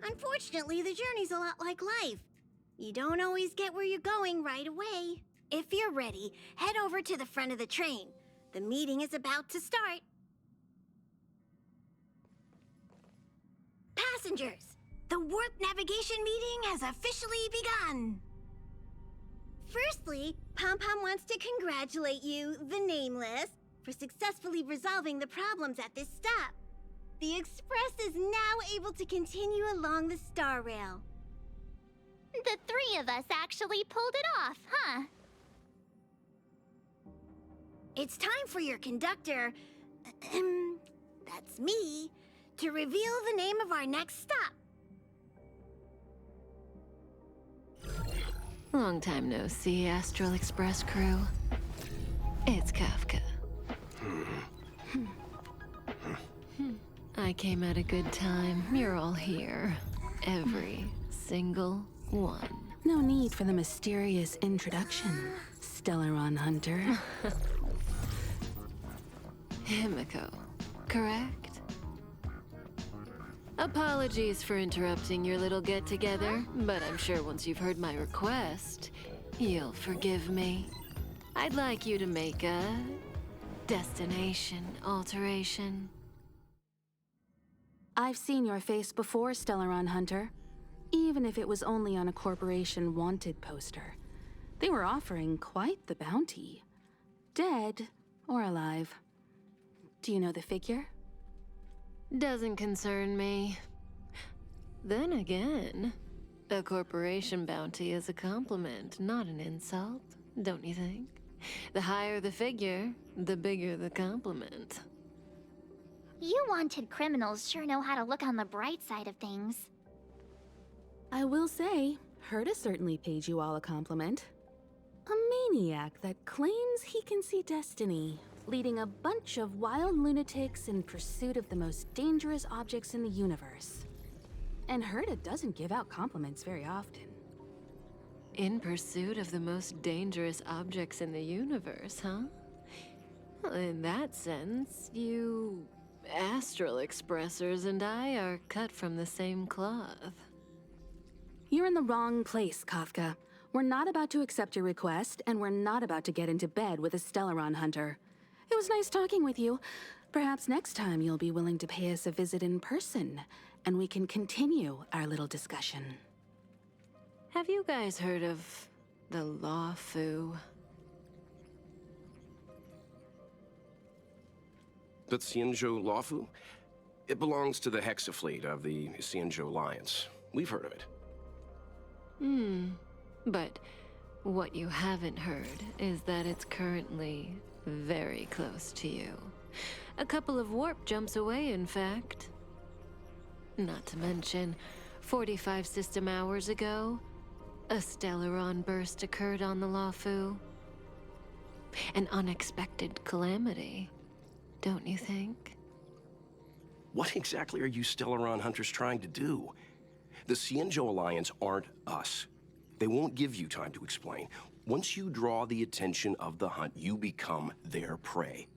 Unfortunately, the journey's a lot like life. You don't always get where you're going right away. If you're ready, head over to the front of the train. The meeting is about to start. passengers! The warp navigation meeting has officially begun! Firstly, Pom-Pom wants to congratulate you, the Nameless, for successfully resolving the problems at this stop. The Express is now able to continue along the Star Rail. The three of us actually pulled it off, huh? It's time for your conductor, that's me, to reveal the name of our next stop. Long time no see, Astral Express crew. It's Kafka. I came at a good time. You're all here. Every single one. No need for the mysterious introduction, Stellaron Hunter. Himiko, correct? Apologies for interrupting your little get-together, but I'm sure once you've heard my request, you'll forgive me. I'd like you to make a destination alteration. I've seen your face before, Stellaron Hunter. Even if it was only on a corporation wanted poster. They were offering quite the bounty. Dead or alive. Do you know the figure? Doesn't concern me. Then again, a corporation bounty is a compliment, not an insult, don't you think? The higher the figure, the bigger the compliment. You wanted criminals sure know how to look on the bright side of things. I will say, Herta certainly paid you all a compliment. A maniac that claims he can see destiny, leading a bunch of wild lunatics in pursuit of the most dangerous objects in the universe. And Herta doesn't give out compliments very often. In pursuit of the most dangerous objects in the universe, huh? Well, in that sense, you Astral Expressers and I are cut from the same cloth. You're in the wrong place, Kafka. We're not about to accept your request, and we're not about to get into bed with a Stellaron Hunter. It was nice talking with you. Perhaps next time you'll be willing to pay us a visit in person, and we can continue our little discussion. Have you guys heard of the Luofu? The Xianzhou Luofu? It belongs to the Hexafleet of the Xianzhou Alliance. We've heard of it. But what you haven't heard is that it's currently very close to you. A couple of warp jumps away, in fact. Not to mention, 45 system hours ago, a Stellaron burst occurred on the Luofu. An unexpected calamity, don't you think? What exactly are you Stellaron hunters trying to do? The Xianzhou Alliance aren't us. They won't give you time to explain. Once you draw the attention of the hunt, you become their prey.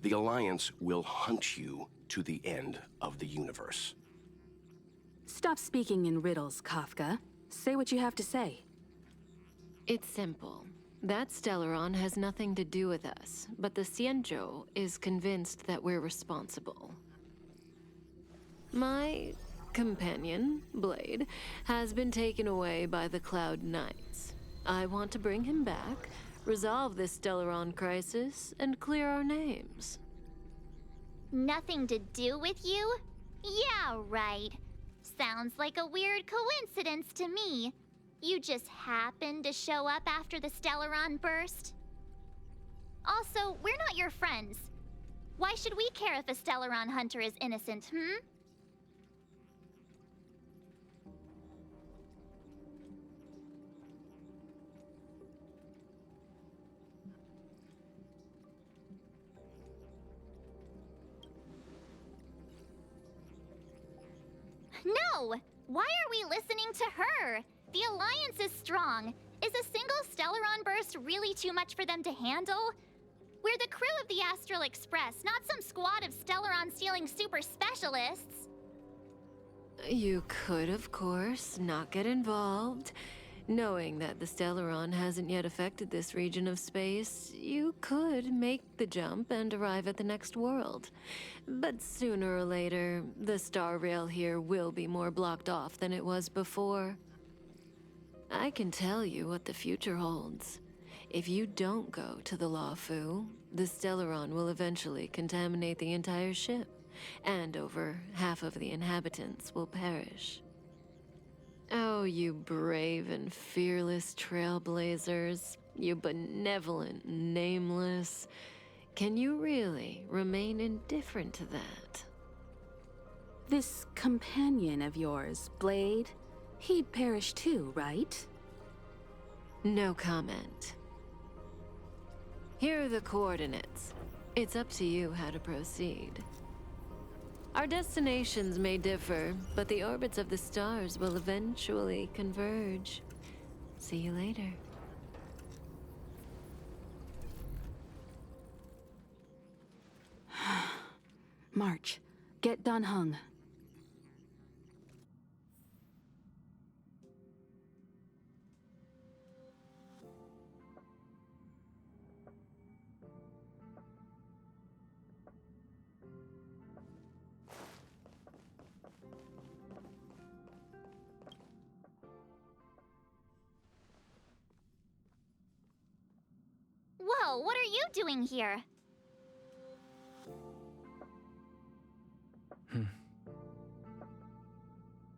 The Alliance will hunt you to the end of the universe. Stop speaking in riddles, Kafka. Say what you have to say. It's simple. That Stellaron has nothing to do with us, but the Xianzhou is convinced that we're responsible. My companion, Blade, has been taken away by the Cloud Knights. I want to bring him back, resolve this Stellaron crisis, and clear our names. Nothing to do with you? Yeah, right. Sounds like a weird coincidence to me. You just happened to show up after the Stellaron burst? Also, we're not your friends. Why should we care if a Stellaron hunter is innocent, No! Why are we listening to her? The Alliance is strong. Is a single Stellaron burst really too much for them to handle? We're the crew of the Astral Express, not some squad of Stellaron-stealing super specialists. You could, of course, not get involved. Knowing that the Stellaron hasn't yet affected this region of space, you could make the jump and arrive at the next world. But sooner or later, the Star Rail here will be more blocked off than it was before. I can tell you what the future holds. If you don't go to the Luofu, the Stellaron will eventually contaminate the entire ship, and over half of the inhabitants will perish. Oh, you brave and fearless trailblazers, you benevolent nameless. Can you really remain indifferent to that? This companion of yours, Blade, he'd perish too, right? No comment. Here are the coordinates. It's up to you how to proceed. Our destinations may differ, but the orbits of the stars will eventually converge. See you later. March, get Dan Heng. Whoa, what are you doing here?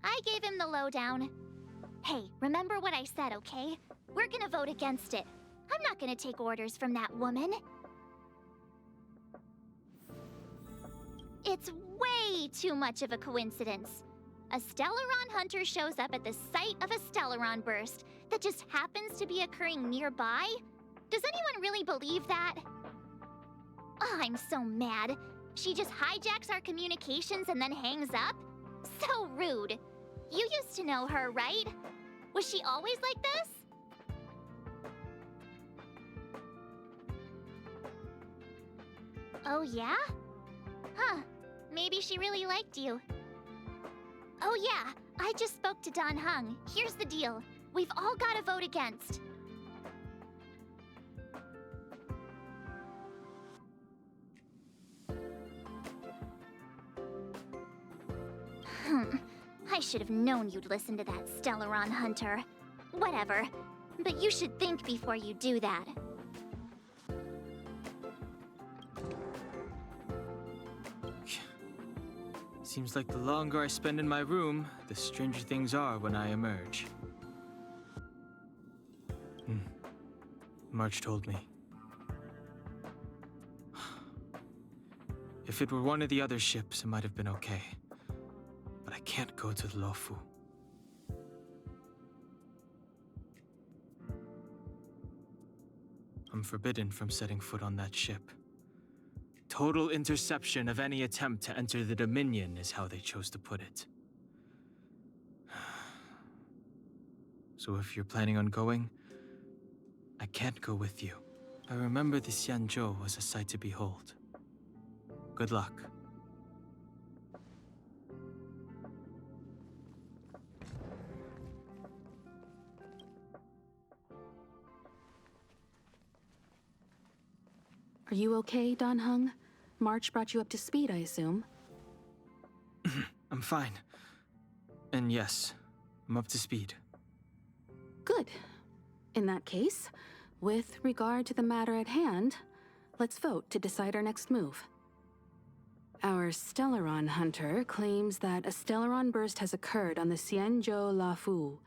I gave him the lowdown. Hey, remember what I said, okay? We're gonna vote against it. I'm not gonna take orders from that woman. It's way too much of a coincidence. A Stellaron hunter shows up at the site of a Stellaron burst that just happens to be occurring nearby? Does anyone really believe that? Oh, I'm so mad. She just hijacks our communications and then hangs up? So rude. You used to know her, right? Was she always like this? Oh, yeah? Huh. Maybe she really liked you. Oh, yeah. I just spoke to Dan Heng. Here's the deal. We've all got to vote against. I should have known you'd listen to that Stellaron hunter. Whatever. But you should think before you do that. Seems like the longer I spend in my room, the stranger things are when I emerge. March told me. If it were one of the other ships, it might have been okay. But I can't go to the Luofu. I'm forbidden from setting foot on that ship. Total interception of any attempt to enter the Dominion is how they chose to put it. So if you're planning on going, I can't go with you. I remember the Xianzhou was a sight to behold. Good luck. Are you okay, Dan Heng? March brought you up to speed, I assume. I'm fine. And yes, I'm up to speed. Good. In that case, with regard to the matter at hand, let's vote to decide our next move. Our Stellaron hunter claims that a Stellaron burst has occurred on the Xianzhou Luofu,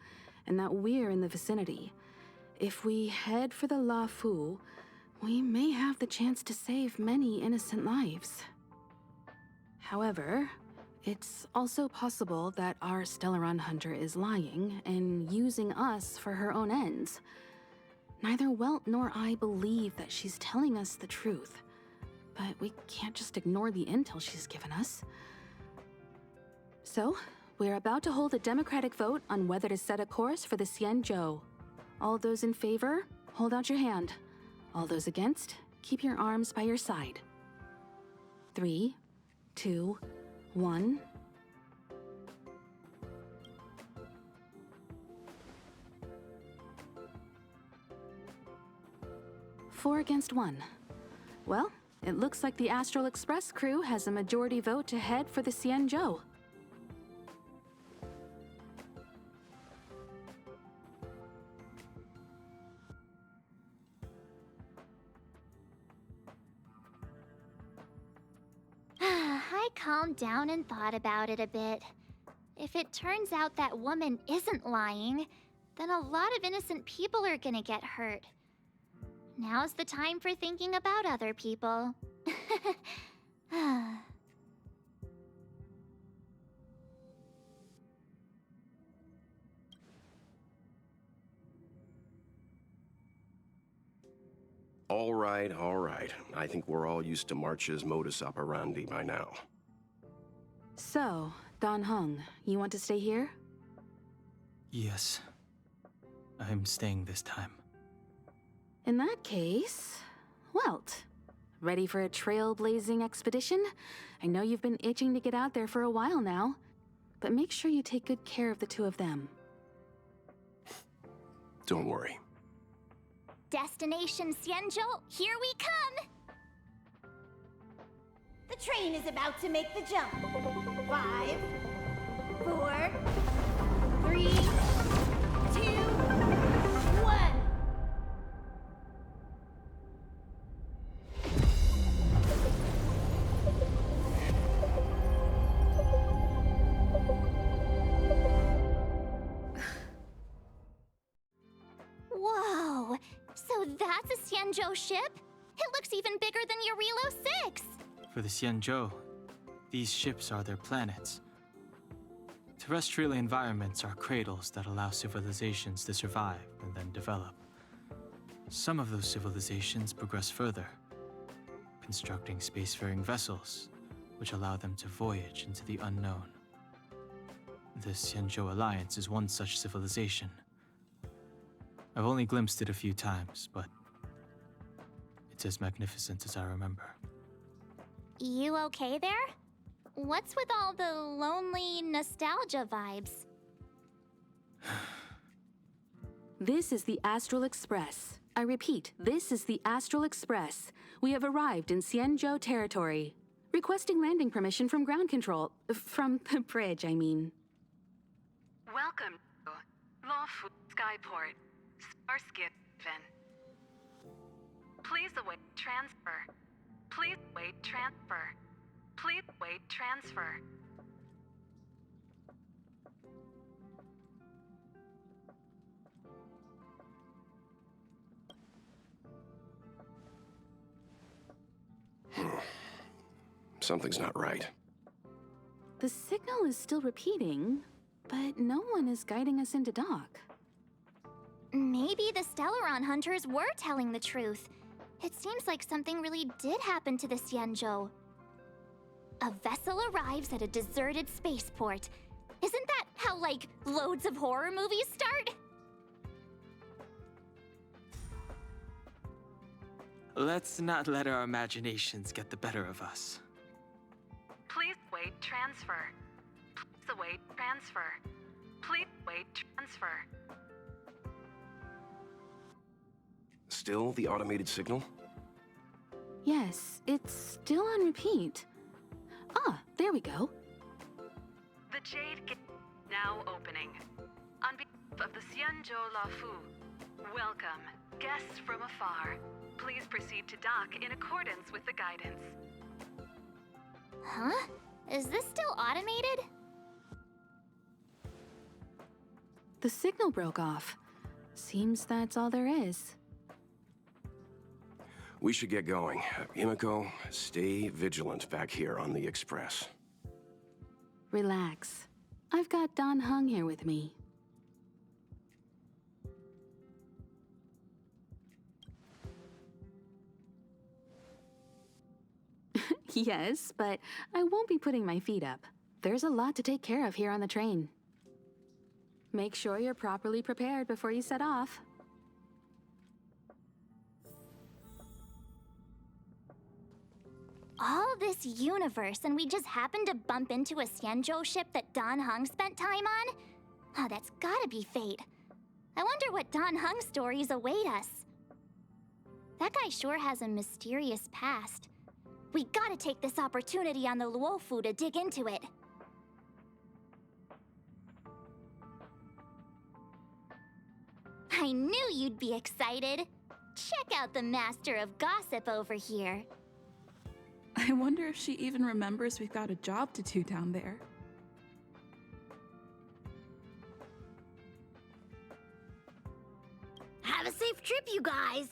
and that we're in the vicinity. If we head for the Luofu, we may have the chance to save many innocent lives. However, it's also possible that our Stellaron hunter is lying and using us for her own ends. Neither Welt nor I believe that she's telling us the truth, but we can't just ignore the intel she's given us. So, we're about to hold a democratic vote on whether to set a course for the Xianzhou. All those in favor, hold out your hand. All those against, keep your arms by your side. 3, 2, 1. 4 against 1. Well, it looks like the Astral Express crew has a majority vote to head for the Xianzhou. I calmed down and thought about it a bit. If it turns out that woman isn't lying, then a lot of innocent people are gonna get hurt. Now's the time for thinking about other people. All right, all right. I think we're all used to March's modus operandi by now. So, Dan Heng, you want to stay here? Yes. I'm staying this time. In that case, Welt, ready for a trailblazing expedition? I know you've been itching to get out there for a while now, but make sure you take good care of the two of them. Don't worry. Destination Xianzhou, here we come! The train is about to make the jump. 5, 4, 3, 2, 1. Whoa! So that's a Xianzhou ship? It looks even bigger than Jarilo-VI! For the Xianzhou, these ships are their planets. Terrestrial environments are cradles that allow civilizations to survive and then develop. Some of those civilizations progress further, constructing spacefaring vessels, which allow them to voyage into the unknown. The Xianzhou Alliance is one such civilization. I've only glimpsed it a few times, but it's as magnificent as I remember. You okay there? What's with all the lonely nostalgia vibes? This is the Astral Express. I repeat, this is the Astral Express. We have arrived in Xianzhou territory. Requesting landing permission from ground control. From the bridge, I mean. Welcome to Luofu Skyport, Starsky. Please await transfer. Please wait transfer. Please wait transfer. Something's not right. The signal is still repeating, but no one is guiding us into dock. Maybe the Stellaron hunters were telling the truth. It seems like something really did happen to the Xianzhou. A vessel arrives at a deserted spaceport. Isn't that how, like, loads of horror movies start? Let's not let our imaginations get the better of us. Please wait transfer. Please await transfer. Please wait transfer. Still the automated signal? Yes, it's still on repeat. Ah, there we go. The Jade Gate now opening. On behalf of the Xianzhou Luofu, welcome, guests from afar. Please proceed to dock in accordance with the guidance. Huh? Is this still automated? The signal broke off. Seems that's all there is. We should get going. Himiko, stay vigilant back here on the Express. Relax. I've got Dan Heng here with me. Yes, but I won't be putting my feet up. There's a lot to take care of here on the train. Make sure you're properly prepared before you set off. All this universe, and we just happened to bump into a Xianzhou ship that Dan Heng spent time on? Oh, that's gotta be fate. I wonder what Dan Heng stories await us. That guy sure has a mysterious past. We gotta take this opportunity on the Luofu to dig into it. I knew you'd be excited. Check out the master of gossip over here. I wonder if she even remembers we've got a job to do down there. Have a safe trip, you guys!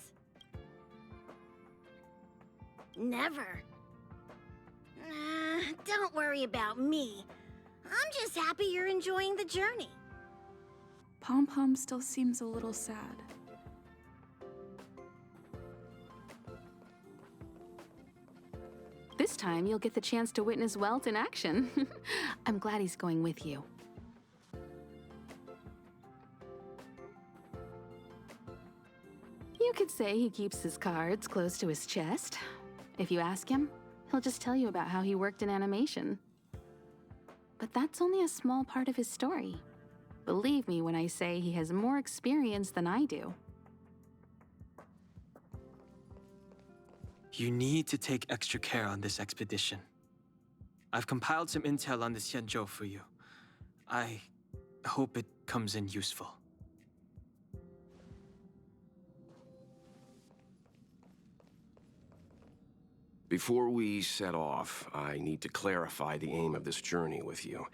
Never. Don't worry about me. I'm just happy you're enjoying the journey. Pom Pom still seems a little sad. This time, you'll get the chance to witness Welt in action. I'm glad he's going with you. You could say he keeps his cards close to his chest. If you ask him, he'll just tell you about how he worked in animation. But that's only a small part of his story. Believe me when I say he has more experience than I do. You need to take extra care on this expedition. I've compiled some intel on the Xianzhou for you. I hope it comes in useful. Before we set off, I need to clarify the aim of this journey with you.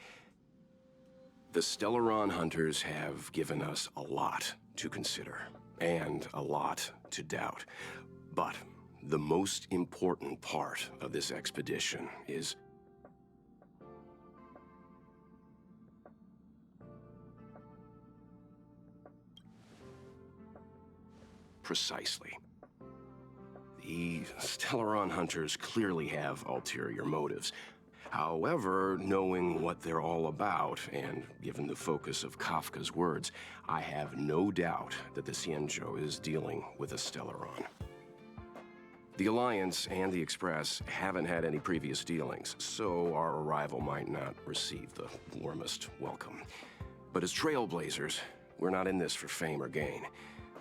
The Stellaron hunters have given us a lot to consider, and a lot to doubt. But the most important part of this expedition is precisely. The Stellaron hunters clearly have ulterior motives. However, knowing what they're all about, and given the focus of Kafka's words, I have no doubt that the Xianzhou is dealing with a Stellaron. The Alliance and the Express haven't had any previous dealings, so our arrival might not receive the warmest welcome. But as trailblazers, we're not in this for fame or gain.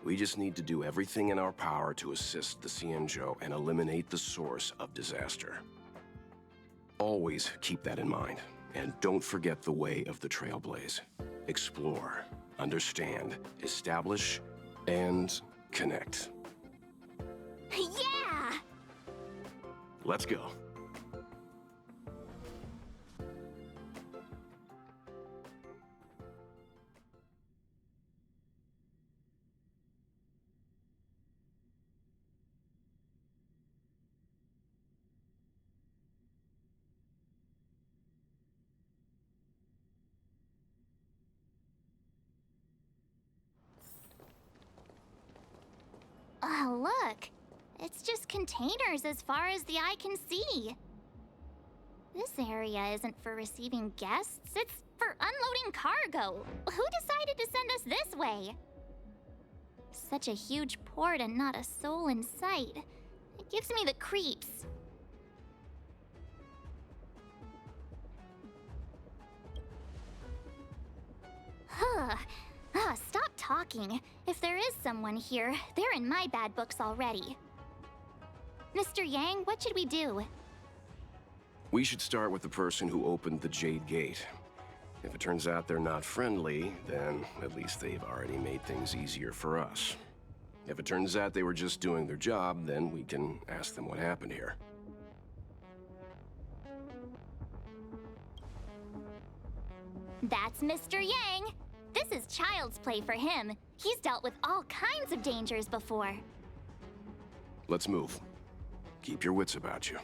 We just need to do everything in our power to assist the Xianzhou and eliminate the source of disaster. Always keep that in mind, and don't forget the way of the Trailblaze. Explore, understand, establish, and connect. Yeah! Let's go. Oh, look. It's just containers as far as the eye can see. This area isn't for receiving guests, it's for unloading cargo. Who decided to send us this way? Such a huge port and not a soul in sight. It gives me the creeps. Stop talking. If there is someone here, they're in my bad books already. Mr. Yang, what should we do? We should start with the person who opened the Jade Gate. If it turns out they're not friendly, then at least they've already made things easier for us. If it turns out they were just doing their job, then we can ask them what happened here. That's Mr. Yang. This is child's play for him. He's dealt with all kinds of dangers before. Let's move. Keep your wits about you.